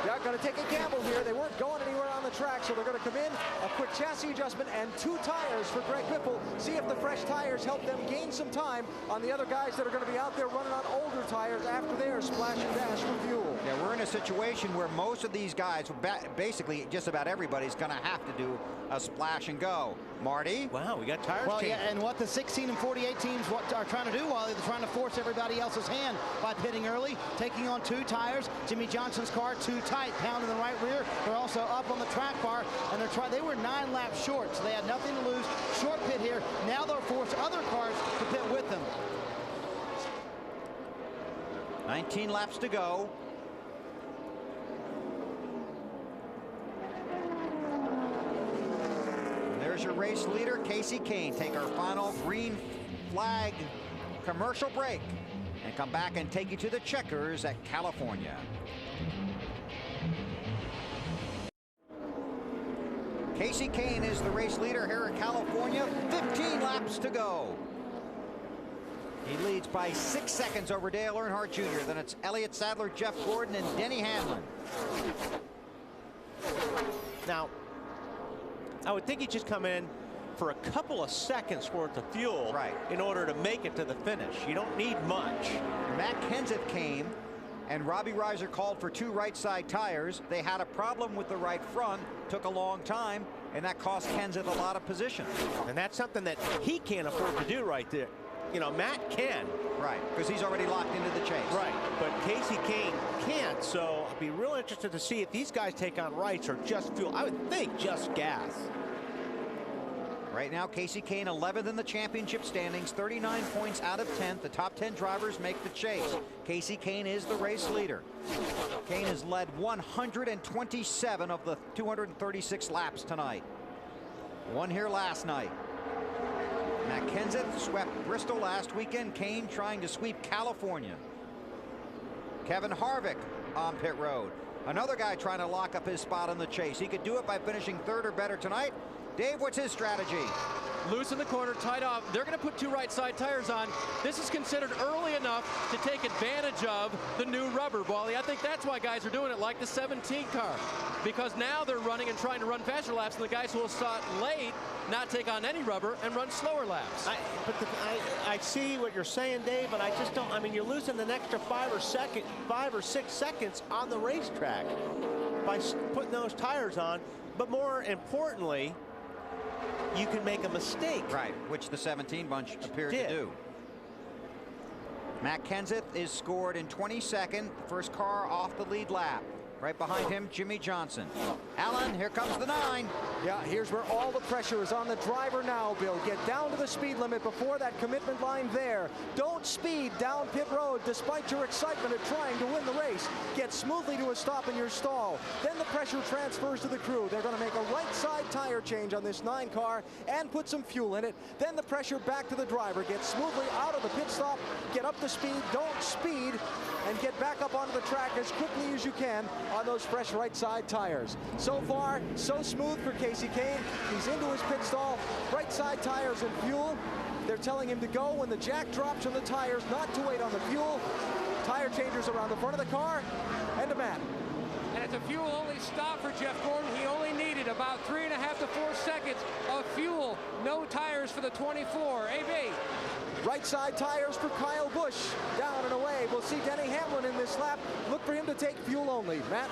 Yeah, going to take a gamble here. They weren't going anywhere on the track, so they're going to come in, a quick chassis adjustment and 2 tires for Greg Biffle. See if the fresh tires help them gain some time on the other guys that are going to be out there running on older tires after their splash and dash for fuel. Yeah, we're in a situation where most of these guys, basically just about everybody's going to have to do a splash and go. Marty? Wow, we got tires changed. Yeah, and what the 16 and 48 teams are trying to do while they're trying to force everybody else's hand by pitting early, taking on 2 tires. Jimmy Johnson's car too tight, pounding the right rear. They're also up on the track bar, and they were 9 laps short, so they had nothing to lose. Short pit here. Now they'll force other cars to pit with them. 19 laps to go. There's your race leader, Casey Kane. Take our final green flag commercial break and come back and take you to the checkers at California. Casey Kane is the race leader here at California. 15 laps to go. He leads by 6 seconds over Dale Earnhardt Jr. Then it's Elliott Sadler, Jeff Gordon, and Denny Hamlin. Now, I would think he'd just come in for a couple of seconds worth of fuel in order to make it to the finish. You don't need much. Matt Kenseth came, and Robbie Reiser called for 2 right side tires. They had a problem with the right front, took a long time, and that cost Kenseth a lot of position. And that's something that he can't afford to do right there. You know, Matt can. Right, because he's already locked into the chase. Right, but Casey Kane can't, so I'd be real interested to see if these guys take on rights or just fuel. I would think just gas. Right now, Casey Kane 11th in the championship standings, 39 points out of 10th. The top 10 drivers make the chase. Casey Kane is the race leader. Kane has led 127 of the 236 laps tonight. Won here last night. Matt Kenseth swept Bristol last weekend. Kane trying to sweep California. Kevin Harvick on pit road. Another guy trying to lock up his spot in the chase. He could do it by finishing third or better tonight. Dave, what's his strategy? Loose in the corner, tight off. They're going to put 2 right side tires on. This is considered early enough to take advantage of the new rubber, Wally. I think that's why guys are doing it like the 17 car, because now they're running and trying to run faster laps than the guys who will start late, not take on any rubber, and run slower laps. I see what you're saying, Dave, but I just don't. I mean, you're losing an extra 5 or 6 seconds on the racetrack by putting those tires on. But more importantly, you can make a mistake. Right, which the 17 bunch appeared to do. Matt Kenseth is scored in 22nd, first car off the lead lap. Right behind him, Jimmy Johnson. Allen, here comes the 9. Yeah, here's where all the pressure is on the driver now, Bill. Get down to the speed limit before that commitment line there. Don't speed down pit road despite your excitement at trying to win the race. Get smoothly to a stop in your stall. Then the pressure transfers to the crew. They're going to make a right side tire change on this 9 car and put some fuel in it. Then the pressure back to the driver. Get smoothly out of the pit stop. Get up to speed. Don't speed. And get back up onto the track as quickly as you can on those fresh right side tires. So far, so smooth for Casey Kane. He's into his pit stall, right side tires and fuel. They're telling him to go when the jack drops on the tires, not to wait on the fuel. Tire changers around the front of the car, and to Matt. And it's a fuel-only stop for Jeff Gordon. He only needed about 3.5 to 4 seconds of fuel. No tires for the 24. AB. Right side tires for Kyle Busch. Down and away. We'll see Denny Hamlin in this lap. Look for him to take fuel only. Matt.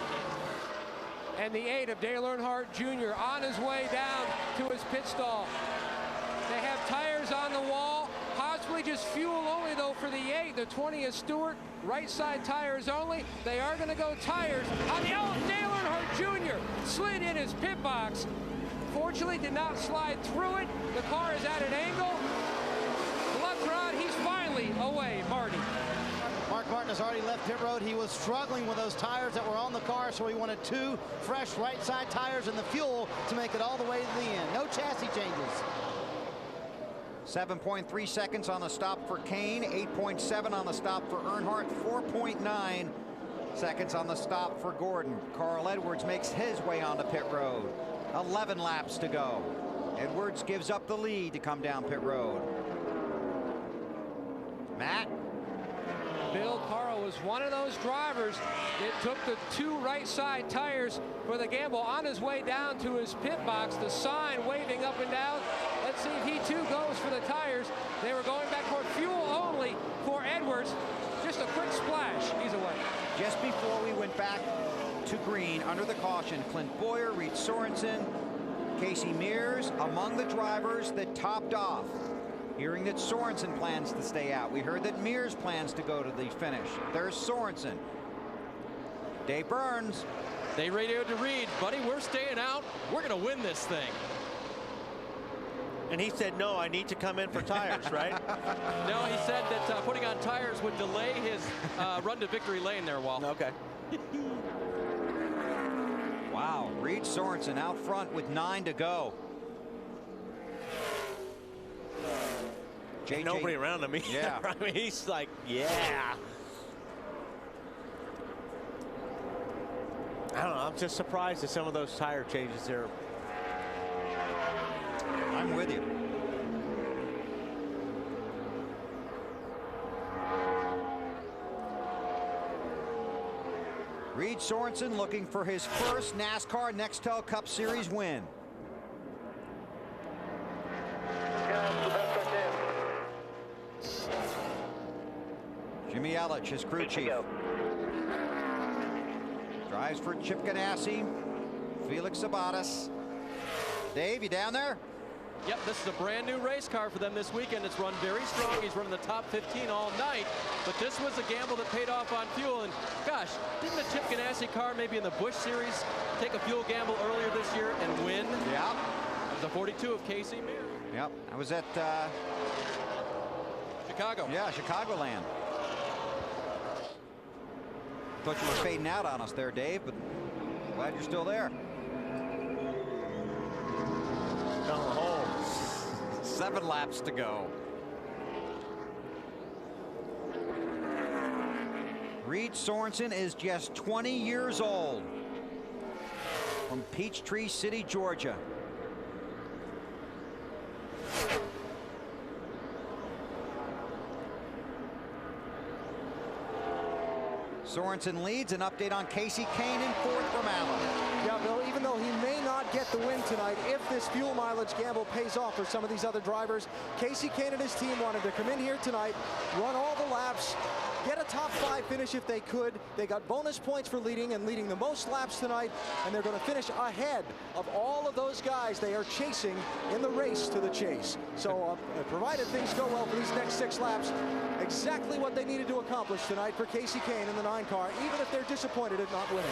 And the 8 of Dale Earnhardt Jr. on his way down to his pit stall. They have tires on the wall. Possibly just fuel only, though, for the 8. The 20 is Stewart. Right side tires only. They are going to go tires on the Dale Earnhardt Jr. slid in his pit box. Fortunately, did not slide through it. The car is at an angle. He's finally away, Marty. Mark Martin has already left pit road. He was struggling with those tires that were on the car, so he wanted 2 fresh right side tires and the fuel to make it all the way to the end. No chassis changes. 7.3 seconds on the stop for Kane, 8.7 on the stop for Earnhardt, 4.9 seconds on the stop for Gordon. Carl Edwards makes his way onto pit road. 11 laps to go. Edwards gives up the lead to come down pit road. Matt. Bill Carl was one of those drivers that took the 2 right side tires for the gamble on his way down to his pit box. The sign waving up and down. Let's see if he too goes for the tires. They were going back for fuel only for Edwards. Just a quick splash. He's away. Just before we went back to green under the caution, Clint Boyer, Reed Sorensen, Casey Mears among the drivers that topped off. Hearing that Sorensen plans to stay out. We heard that Mears plans to go to the finish. There's Sorensen. Dave Burns. They radioed to Reed, buddy, we're staying out. We're going to win this thing. And he said, no, I need to come in for tires, right? No, he said that putting on tires would delay his run to victory lane there, Walt. Okay. Wow, Reed Sorensen out front with 9 to go. JJ, nobody around him. Yeah. I mean, he's like, yeah. I don't know. I'm just surprised at some of those tire changes there. I'm with you. Reed Sorensen looking for his first NASCAR Nextel Cup Series win. Jimmy Ellich, his crew chief. Drives for Chip Ganassi, Felix Sabates. Dave, you down there? Yep, this is a brand new race car for them this weekend. It's run very strong. He's running the top 15 all night. But this was a gamble that paid off on fuel. And gosh, didn't the Chip Ganassi car maybe in the Busch Series take a fuel gamble earlier this year and win? Yeah. It was a 42 of Casey Mears. Yep, I was at Chicago. Yeah, Chicagoland. Thought you were fading out on us there, Dave, but glad you're still there. Down the hole. 7 laps to go. Reed Sorensen is just 20 years old. From Peachtree City, Georgia. Sorensen leads. An update on Casey Kane in 4th from Allen. Yeah, Bill, even though he may not get the win tonight, if this fuel mileage gamble pays off for some of these other drivers, Casey Kane and his team wanted to come in here tonight, run all the laps, get a top 5 finish if they could. They got bonus points for leading and leading the most laps tonight, and they're going to finish ahead of all of those guys they are chasing in the race to the chase. So provided things go well for these next 6 laps, exactly what they needed to accomplish tonight for Casey Kane in the 9 car, even if they're disappointed at not winning.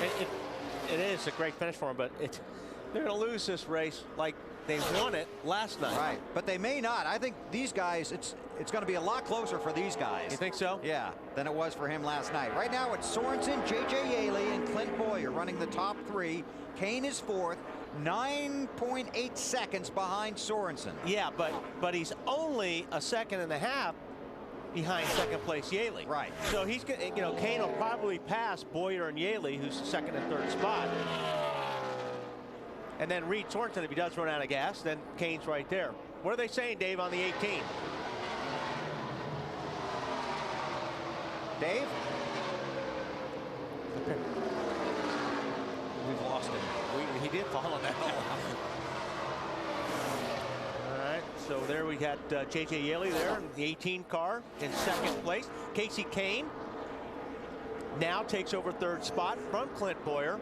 It is a great finish for them, but they're going to lose this race like they won it last night. Right, but they may not. I think these guys, it's going to be a lot closer for these guys. You think so? Yeah, than it was for him last night. Right now it's Sorensen, J.J. Yaley, and Clint Boyer running the top 3. Kane is 4th, 9.8 seconds behind Sorensen. Yeah, but he's only a second and a half behind second place Yaley. Right. So he's, you know, Kane will probably pass Boyer and Yaley, who's the 2nd and 3rd spot. And then Reed Sorensen, if he does run out of gas, then Kane's right there. What are they saying, Dave, on the 18? Dave? We've lost him. He did fall on that hole. All right, so there we got J.J. Yaley there in the 18 car in 2nd place. Casey Kane now takes over 3rd spot from Clint Boyer.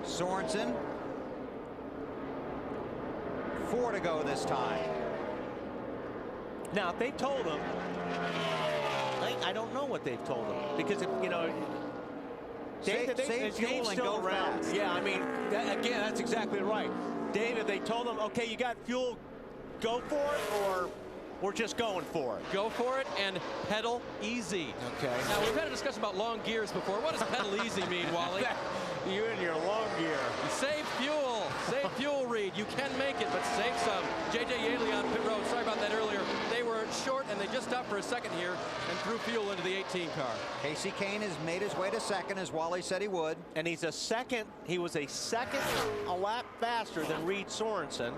Sorensen. 4 to go this time. Now, if they told him, I don't know what they've told him, because if, you know, Save fuel and go around. fast. Yeah, I mean, again, that's exactly right. David, they told him, okay, you got fuel, go for it, or we're just going for it. Go for it and pedal easy. Okay. Now, we've had a discussion about long gears before. What does pedal easy mean, Wally? You and your long gear. Save fuel. Save fuel, Reed. You can make it, but save some. J.J. Yaley on pit road. Sorry about that earlier. They were short, and they just stopped for a second here and threw fuel into the 18 car. Casey Kane has made his way to 2nd, as Wally said he would. And he was a second a lap faster than Reed Sorensen.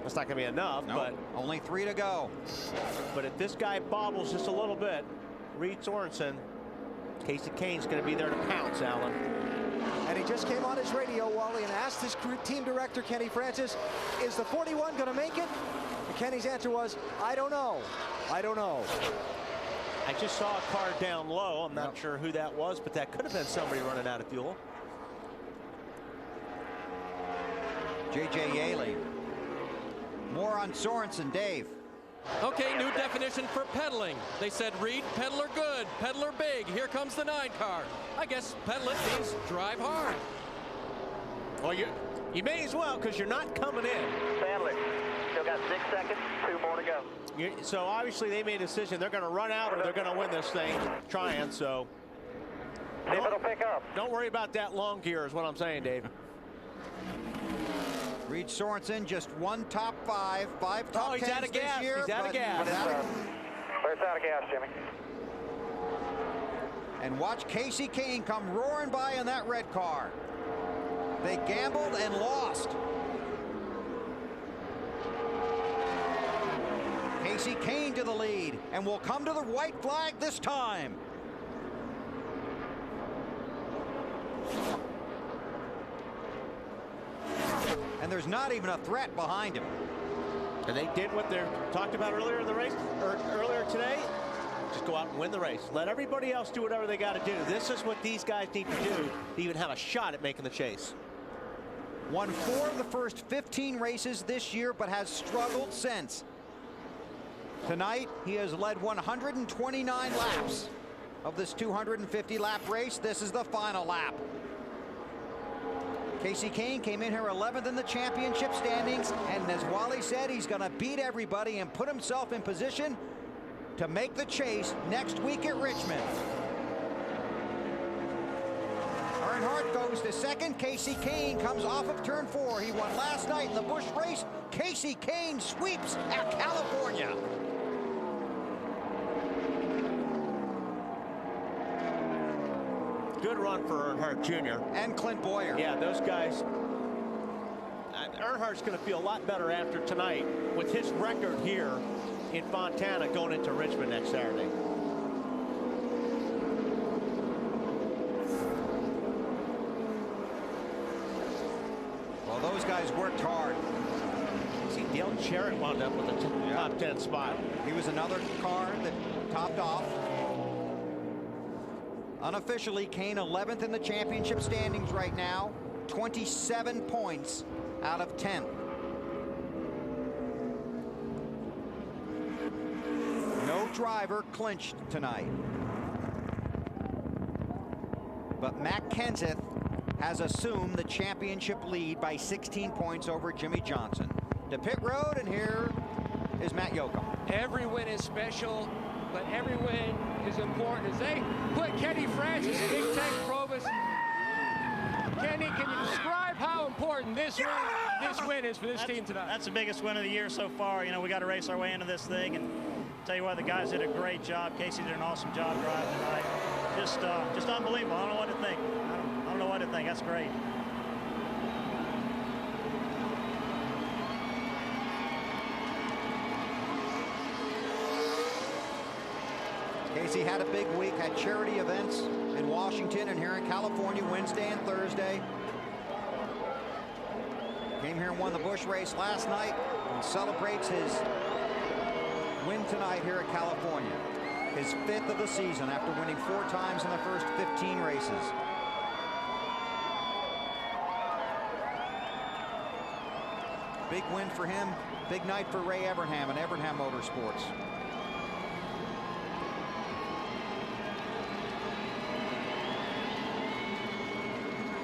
That's not going to be enough, but only 3 to go. But if this guy bobbles just a little bit, Reed Sorensen, Casey Kane's going to be there to pounce, Alan. And he just came on his radio, Wally, and asked his team director, Kenny Francis, is the 41 going to make it? And Kenny's answer was, I don't know. I don't know. I just saw a car down low. I'm not sure who that was, but that could have been somebody running out of fuel. J.J. Yaley. More on Sorensen, Dave. Okay, new definition for pedaling. They said, Reed, pedaler good, pedaler big. Here comes the 9 car. I guess pedal it means drive hard. Well, you may as well, because you're not coming in. Stanley, still got 6 seconds, 2 more to go. So obviously they made a decision. They're going to run out or they're going to win this thing trying, so. See if it'll pick up. Don't worry about that long gear is what I'm saying, Dave. Reed Sorensen, just 1 top 5, 5 top 10s he's out of gas. this year. He's out of gas. Where's out of gas, Jimmy? And watch Casey Kane come roaring by in that red car. They gambled and lost. Casey Kane to the lead, and will come to the white flag this time. And there's not even a threat behind him. And they did what they talked about earlier in the race, or earlier today. Just go out and win the race. Let everybody else do whatever they got to do. This is what these guys need to do to even have a shot at making the chase. Won 4 of the first 15 races this year, but has struggled since. Tonight, he has led 129 laps of this 250-lap race. This is the final lap. Casey Kane came in here 11th in the championship standings, and as Wally said, he's going to beat everybody and put himself in position to make the chase next week at Richmond. Earnhardt goes to second. Casey Kane comes off of turn 4. He won last night in the Busch race. Casey Kane sweeps at California. Good run for Earnhardt Jr. And Clint Boyer. Yeah, those guys. Earnhardt's going to feel a lot better after tonight with his record here in Fontana going into Richmond next Saturday. Well, those guys worked hard. See, Dale Jarrett wound up with a top 10 spot. He was another car that topped off. Unofficially, Kane 11th in the championship standings right now. 27 points out of 10. No driver clinched tonight. But Matt Kenseth has assumed the championship lead by 16 points over Jimmy Johnson. To pit road, and here is Matt Yoakum. Every win is special, but every win is important. As they put Kenny Francis, Big Tank Probus. Kenny, can you describe how important this win is for this team tonight? That's the biggest win of the year so far. You know, we got to race our way into this thing, and tell you what, the guys did a great job. Casey did an awesome job driving tonight. Just unbelievable. I don't know what to think. I don't know what to think. That's great. Casey had a big week, had charity events in Washington and here in California Wednesday and Thursday. Came here and won the Busch race last night and celebrates his win tonight here at California. His 5th of the season after winning 4 times in the first 15 races. Big win for him. Big night for Ray Evernham and Evernham Motorsports.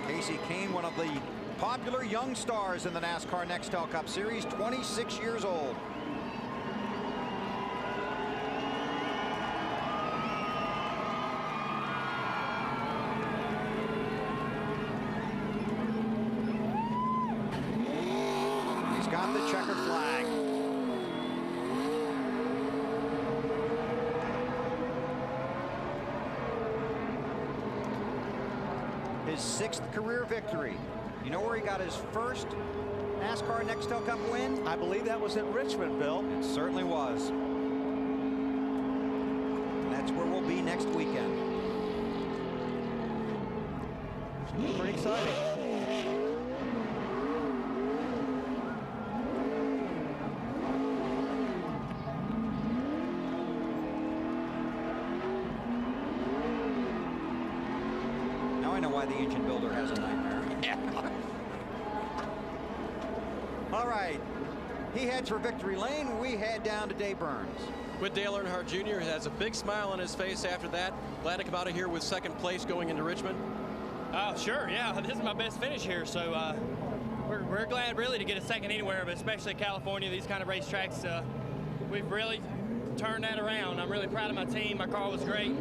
Casey Kane, one of the popular young stars in the NASCAR Nextel Cup Series, 26 years old. He's got the checkered flag. His 6th career victory. You know where he got his first NASCAR Nextel Cup win? I believe that was at Richmond, Bill. It certainly was. And that's where we'll be next weekend. Pretty exciting. Why the engine builder has a nightmare. Yeah. All right. He heads for victory lane. We head down to Dave Burns. With Dale Earnhardt Jr., who has a big smile on his face after that. Glad to come out of here with 2nd place going into Richmond. Sure, yeah. This is my best finish here, so we're glad really to get a 2nd anywhere, but especially California, these kind of racetracks, we've really turned that around. I'm really proud of my team. My car was great.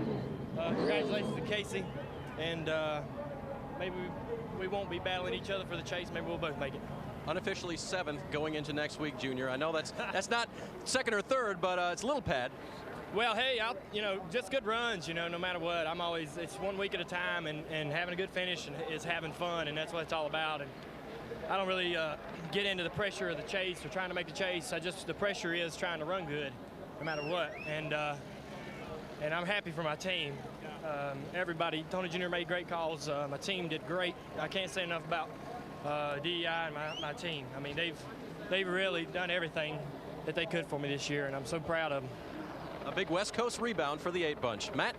Congratulations to Casey. And maybe we won't be battling each other for the chase. Maybe we'll both make it. Unofficially 7th going into next week, Junior. I know that's not 2nd or 3rd, but it's a little pad. Well, hey, just good runs, no matter what. It's 1 week at a time, and having a good finish is having fun, and that's what it's all about. And I don't really get into the pressure of the chase or trying to make the chase. The pressure is trying to run good, no matter what. And I'm happy for my team. Everybody, Tony Jr. made great calls. My team did great. I can't say enough about DEI and my team. I mean, they've really done everything that they could for me this year, and I'm so proud of them. A big West Coast rebound for the 8 bunch. Matt?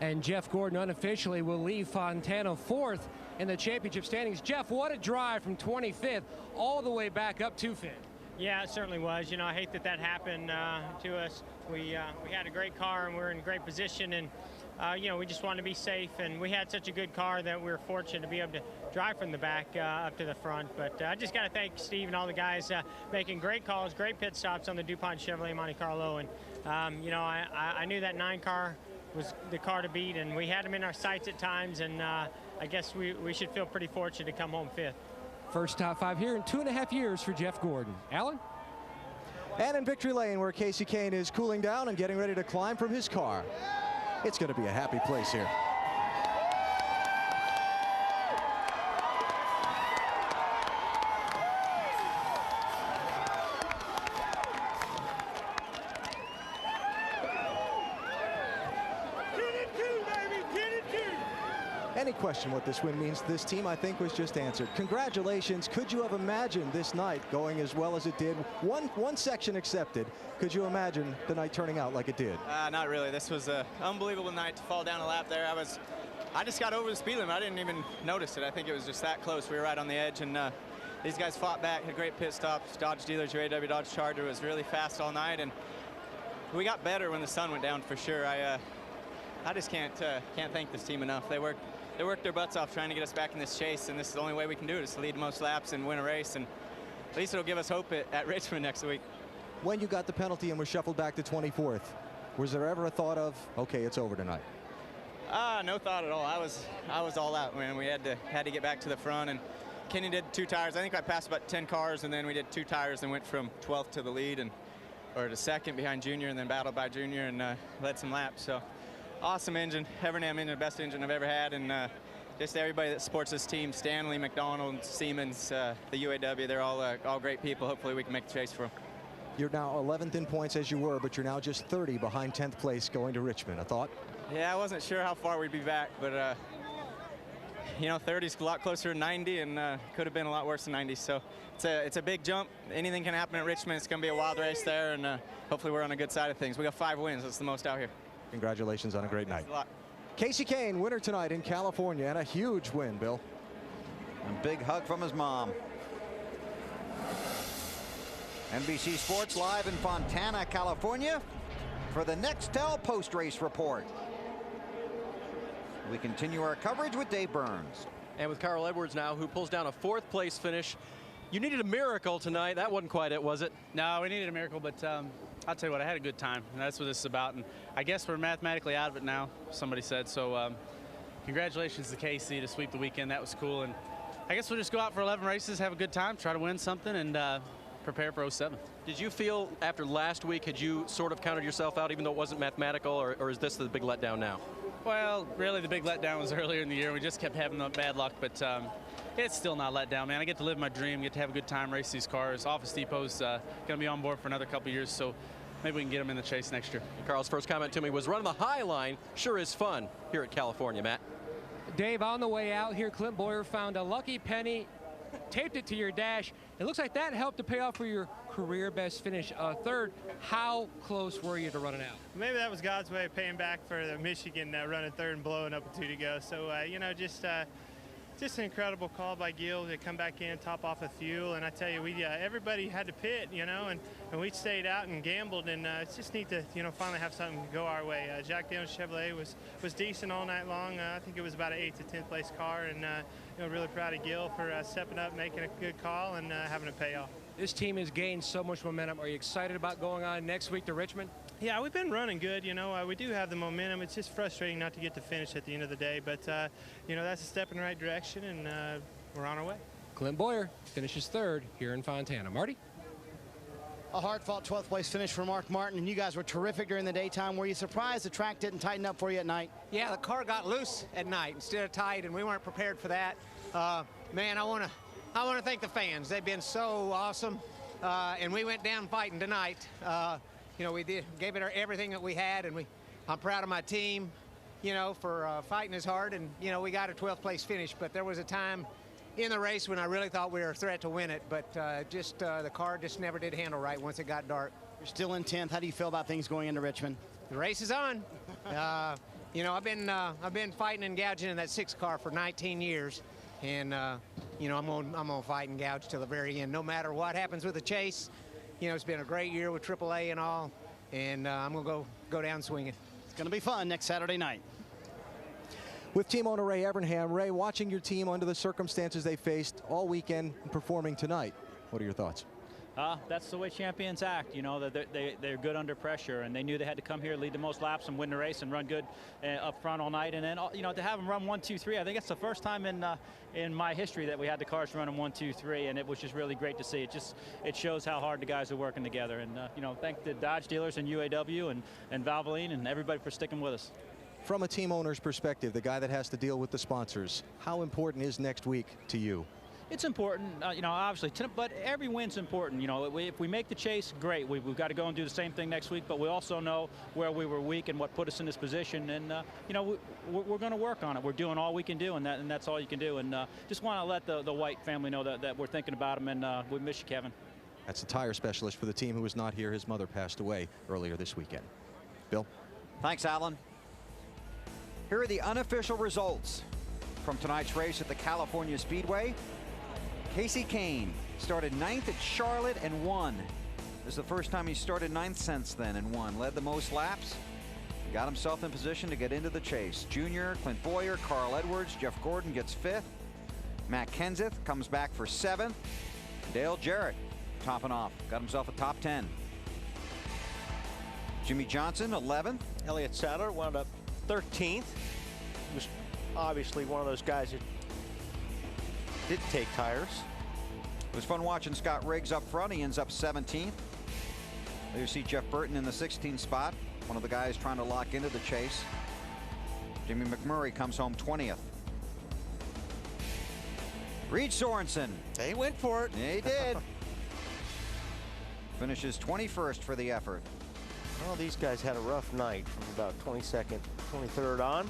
And Jeff Gordon unofficially will leave Fontana 4th in the championship standings. Jeff, what a drive from 25th all the way back up to 5th. Yeah, it certainly was. I hate that happened to us. We had a great car and we're in great position, and you know, we just wanted to be safe, and we had such a good car that we were fortunate to be able to drive from the back up to the front. But I just got to thank Steve and all the guys making great calls, great pit stops on the DuPont Chevrolet Monte Carlo. And, you know, I knew that 9 car was the car to beat, and we had them in our sights at times, and I guess we should feel pretty fortunate to come home 5th. First top 5 here in 2.5 years for Jeff Gordon. Alan? And in victory lane, where Casey Kane is cooling down and getting ready to climb from his car. It's going to be a happy place here. Any question what this win means to this team, I think, was just answered. Congratulations. Could you have imagined this night going as well as it did? One section accepted. Could you imagine the night turning out like it did? Not really. This was an unbelievable night to fall down a lap there. I just got over the speed limit. I didn't even notice it. I think it was just that close. We were right on the edge, and these guys fought back, had great pit stops. Dodge dealers, UAW Dodge Charger was really fast all night, and we got better when the sun went down for sure. I just can't thank this team enough. They worked their butts off trying to get us back in this chase, and this is the only way we can do it, is to lead the most laps and win a race, and at least it'll give us hope at Richmond next week. When you got the penalty and were shuffled back to 24th, was there ever a thought of, okay, it's over tonight? No thought at all. I was all out, man. We had to get back to the front, and Kenny did 2 tires. I think I passed about 10 cars, and then we did 2 tires and went from 12th to the lead, or to 2nd behind Junior, and then battled by Junior and led some laps. So awesome engine, Evernham engine, the best engine I've ever had, and just everybody that supports this team, Stanley, McDonald, Siemens, the UAW, they're all great people. Hopefully we can make the chase for them. You're now 11th in points as you were, but you're now just 30 behind 10th place going to Richmond. A thought? Yeah, I wasn't sure how far we'd be back, but you know, 30's a lot closer to 90, and could have been a lot worse than 90. So it's a big jump. Anything can happen at Richmond. It's going to be a wild race there, and hopefully we're on a good side of things. We got 5 wins. That's the most out here. Congratulations on a great night. Thanks a lot. Casey Kane, winner tonight in California, and a huge win, Bill. A big hug from his mom. NBC Sports live in Fontana, California for the Nextel post-race report. We continue our coverage with Dave Burns. And with Carl Edwards now, who pulls down a 4th place finish. You needed a miracle tonight. That wasn't quite it, was it? No, we needed a miracle, but I'll tell you what, I had a good time, and that's what this is about. And I guess we're mathematically out of it now, somebody said. So congratulations to Casey to sweep the weekend. That was cool. And I guess we'll just go out for 11 races, have a good time, try to win something, and prepare for 07. Did you feel after last week, had you sort of counted yourself out, even though it wasn't mathematical, or is this the big letdown now? Well, really, the big letdown was earlier in the year. We just kept having the bad luck, but it's still not let down, man. I get to live my dream, get to have a good time, race these cars. Office Depot's going to be on board for another couple years, so maybe we can get them in the chase next year. Carl's first comment to me was, running the high line sure is fun here at California, Matt. Dave, on the way out here, Clint Boyer found a lucky penny, taped it to your dash. It looks like that helped to pay off for your career best finish, 3rd. How close were you to running out? Maybe that was God's way of paying back for the Michigan running 3rd and blowing up a 2 to go. So, you know, just an incredible call by Gil to come back in, top off of fuel. And I tell you, everybody had to pit, you know, and we stayed out and gambled. And it's just neat to, you know, finally have something go our way. Jack Daniels Chevrolet was decent all night long. I think it was about an 8th to 10th place car. And, you know, really proud of Gil for stepping up, making a good call, and having it pay off. This team has gained so much momentum. Are you excited about going on next week to Richmond? Yeah, we've been running good. You know, we do have the momentum. It's just frustrating not to get to finish at the end of the day. But, you know, that's a step in the right direction, and we're on our way. Clint Boyer finishes 3rd here in Fontana. Marty? A hard-fought 12th place finish for Mark Martin, and you guys were terrific during the daytime. Were you surprised the track didn't tighten up for you at night? Yeah, the car got loose at night instead of tight, and we weren't prepared for that. Man, I want to thank the fans. They've been so awesome, and we went down fighting tonight. You know, we gave it everything that we had, and I'm proud of my team, you know, for fighting as hard. And, you know, we got a 12th place finish, but there was a time in the race when I really thought we were a threat to win it, but the car just never did handle right once it got dark. You're still in 10th. How do you feel about things going into Richmond? The race is on. You know, I've been fighting and gouging in that 6 car for 19 years, and you know, I'm gonna fight and gouge till the very end, no matter what happens with the chase. You know, it's been a great year with AAA and all, and I'm gonna go down swinging. It's gonna be fun next Saturday night. with team owner Ray Evernham. Ray, watching your team under the circumstances they faced all weekend and performing tonight, what are your thoughts? That's the way champions act. You know, they're good under pressure, and they knew they had to come here, lead the most laps, and win the race, and run good up front all night. And then, you know, to have them run 1, 2, 3, I think it's the first time in my history that we had the cars running 1, 2, 3, and it was just really great to see. It shows how hard the guys are working together. And you know, thank the Dodge dealers and UAW and Valvoline and everybody for sticking with us. From a team owner's perspective, the guy that has to deal with the sponsors, how important is next week to you? It's important, you know, obviously, but every win's important. You know, if we make the chase, great. We've got to go and do the same thing next week, but we also know where we were weak and what put us in this position. And, you know, we're going to work on it. We're doing all we can do, and that's all you can do. And just want to let the White family know that we're thinking about them, and we miss you, Kevin. That's the tire specialist for the team who was not here. His mother passed away earlier this weekend. Bill? Thanks, Alan. Here are the unofficial results from tonight's race at the California Speedway. Casey Kane started 9th at Charlotte and won. This is the first time he started 9th since then and won. Led the most laps. Got himself in position to get into the chase. Junior, Clint Boyer, Carl Edwards, Jeff Gordon gets 5th. Matt Kenseth comes back for 7th. Dale Jarrett topping off. Got himself a top 10. Jimmy Johnson 11th. Elliott Sadler wound up 13th. He was obviously one of those guys that did take tires. It was fun watching Scott Riggs up front. He ends up 17th. There you see Jeff Burton in the 16th spot. One of the guys trying to lock into the chase. Jimmy McMurray comes home 20th. Reed Sorensen. They went for it. Yeah, he did. Finishes 21st for the effort. Well, these guys had a rough night from about 22nd, 23rd on.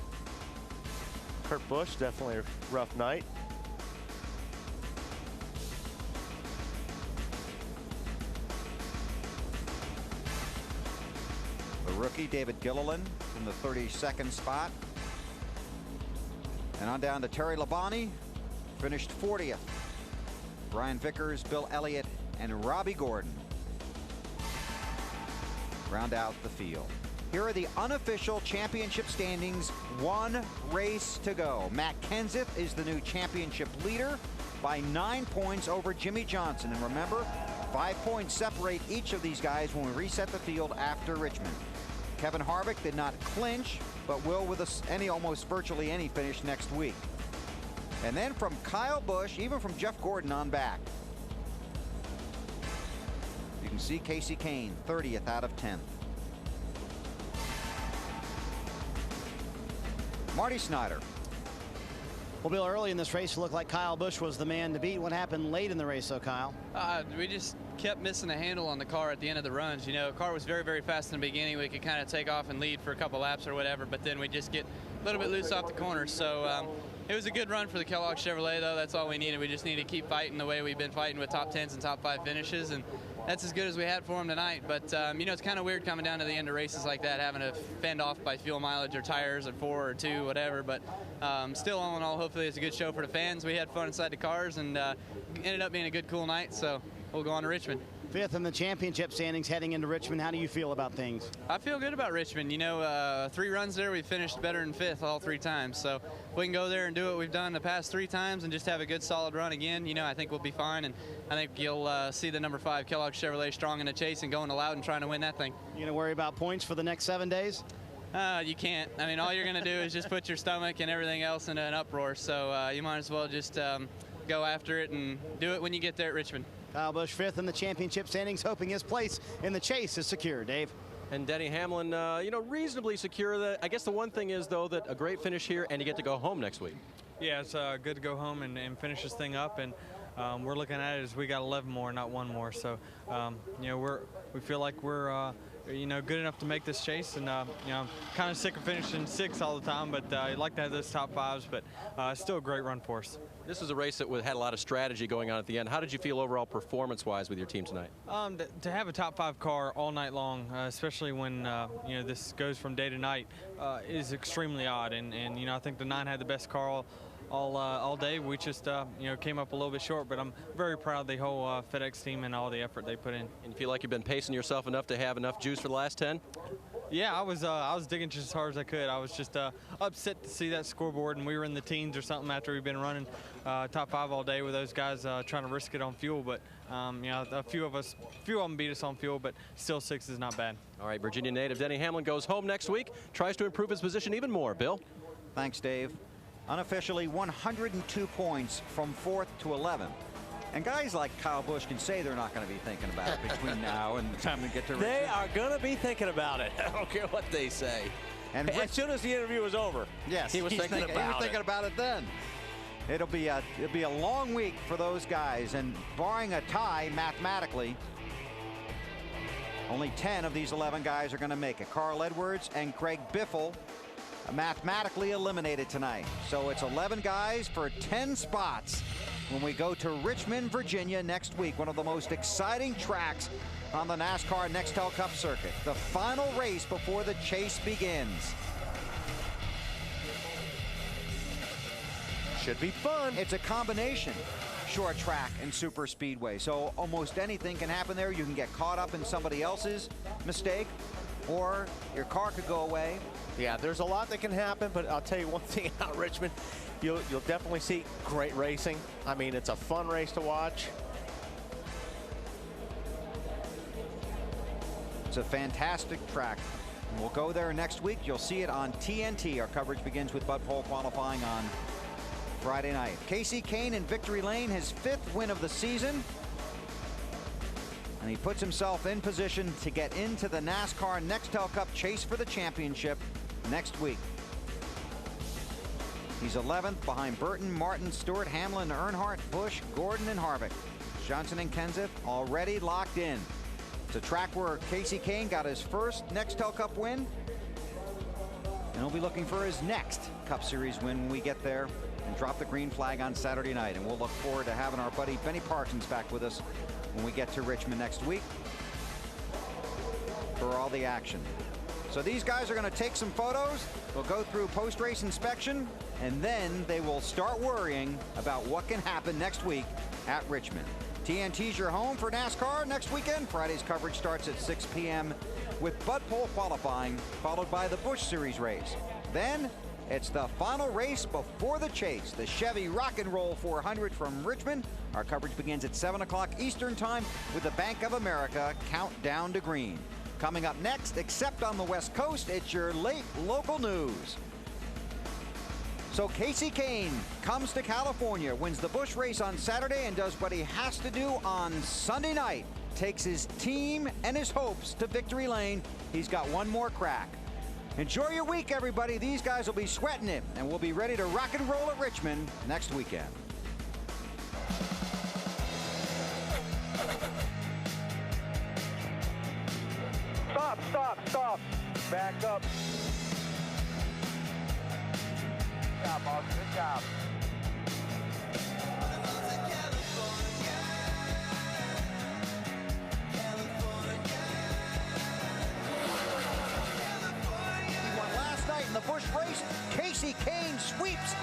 Kurt Busch, definitely a rough night. The rookie David Gilliland from the 32nd spot. And on down to Terry Labonte, finished 40th. Brian Vickers, Bill Elliott, and Robbie Gordon round out the field. Here are the unofficial championship standings. 1 race to go. Matt Kenseth is the new championship leader by 9 points over Jimmy Johnson. And remember, 5 points separate each of these guys when we reset the field after Richmond. Kevin Harvick did not clinch, but will with almost virtually any finish next week. And then from Kyle Busch, even from Jeff Gordon on back. You can see Casey Kane, 30th out of 10th. Marty Snyder. Well, Bill, early in this race, it looked like Kyle Busch was the man to beat. What happened late in the race, though, Kyle? We just kept missing a handle on the car at the end of the runs. You know, the car was very, very fast in the beginning. We could kind of take off and lead for a couple laps or whatever, but then we just get a little bit loose off the corners. So it was a good run for the Kellogg Chevrolet, though. That's all we needed. We just need to keep fighting the way we've been fighting with top 10s and top 5 finishes, and that's as good as we had for them tonight. But, you know, it's kind of weird coming down to the end of races like that, having to fend off by fuel mileage or tires at 4 or 2, whatever. But still, all in all, hopefully it's a good show for the fans. We had fun inside the cars, and ended up being a good, cool night. So we'll go on to Richmond. 5th in the championship standings heading into Richmond. How do you feel about things? I feel good about Richmond. You know, 3 runs there, we finished better than 5th all 3 times. So if we can go there and do what we've done the past 3 times and just have a good, solid run again, you know, I think we'll be fine. And I think you'll see the number 5 Kellogg Chevrolet strong in the chase and going to Loudon trying to win that thing. You going to worry about points for the next 7 days? You can't. I mean, all you're going to do is just put your stomach and everything else into an uproar. So you might as well just go after it and do it when you get there at Richmond. Kyle Busch 5th in the championship standings, hoping his place in the chase is secure. Dave? And Denny Hamlin, you know, reasonably secure. I guess the one thing is, though, that a great finish here, and you get to go home next week. Yeah, it's good to go home and finish this thing up. And we're looking at it as we got 11 more, not 1 more. So, you know, we feel like we're you know, good enough to make this chase, and you know, kind of sick of finishing 6th all the time, but I'd like to have those top 5s, but still a great run for us. This is a race that had a lot of strategy going on at the end. How did you feel overall performance-wise with your team tonight? To have a top 5 car all night long, especially when you know, this goes from day to night, is extremely odd, and you know, I think the 9 had the best car all day. We just you know, came up a little bit short, but I'm very proud of the whole FedEx team and all the effort they put in. And you feel like you've been pacing yourself enough to have enough juice for the last 10? Yeah, I was digging just as hard as I could. I was just upset to see that scoreboard, and we were in the teens or something after we've been running top 5 all day with those guys trying to risk it on fuel. But you know, a few of them beat us on fuel, but still 6 is not bad. All right, Virginia native Denny Hamlin goes home next week, tries to improve his position even more. Bill? Thanks, Dave. Unofficially 102 points from 4th to 11th. And guys like Kyle Busch can say they're not going to be thinking about it between now and the time to get to Richmond. They are going to be thinking about it. I don't care what they say. And as soon as the interview was over, yes, he was thinking about it then. It'll be a long week for those guys, and barring a tie mathematically, only 10 of these 11 guys are going to make it. Carl Edwards and Craig Biffle mathematically eliminated tonight. So it's 11 guys for 10 spots when we go to Richmond, Virginia next week. One of the most exciting tracks on the NASCAR Nextel Cup circuit. The final race before the chase begins. Should be fun. It's a combination short track and super speedway. So almost anything can happen there. You can get caught up in somebody else's mistake, or your car could go away. Yeah, there's a lot that can happen, but I'll tell you one thing about Richmond. You'll definitely see great racing. I mean, it's a fun race to watch. It's a fantastic track. And we'll go there next week. You'll see it on TNT. Our coverage begins with Bud Pole qualifying on Friday night. Casey Kane in victory lane, his 5th win of the season. And he puts himself in position to get into the NASCAR Nextel Cup chase for the championship next week. He's 11th behind Burton, Martin, Stewart, Hamlin, Earnhardt, Busch, Gordon, and Harvick. Johnson and Kenseth already locked in. It's a track where Casey Kane got his first Nextel Cup win, and he'll be looking for his next Cup Series win when we get there and drop the green flag on Saturday night. And we'll look forward to having our buddy Benny Parsons back with us when we get to Richmond next week for all the action. So these guys are going to take some photos. We'll go through post-race inspection, and then they will start worrying about what can happen next week at Richmond. TNT's your home for NASCAR next weekend. Friday's coverage starts at 6 p.m. with Bud Pole qualifying, followed by the Busch Series race. Then it's the final race before the chase, the Chevy Rock and Roll 400 from Richmond. Our coverage begins at 7 o'clock Eastern Time with the Bank of America Countdown to Green. Coming up next, except on the West Coast, it's your late local news. So Casey Kane comes to California, wins the Busch race on Saturday, and does what he has to do on Sunday night. Takes his team and his hopes to victory lane. He's got one more crack. Enjoy your week, everybody. These guys will be sweating it, and we'll be ready to rock and roll at Richmond next weekend. Stop. Back up. Good job, boss. Good job. He won last night in the Busch race. Casey Kane sweeps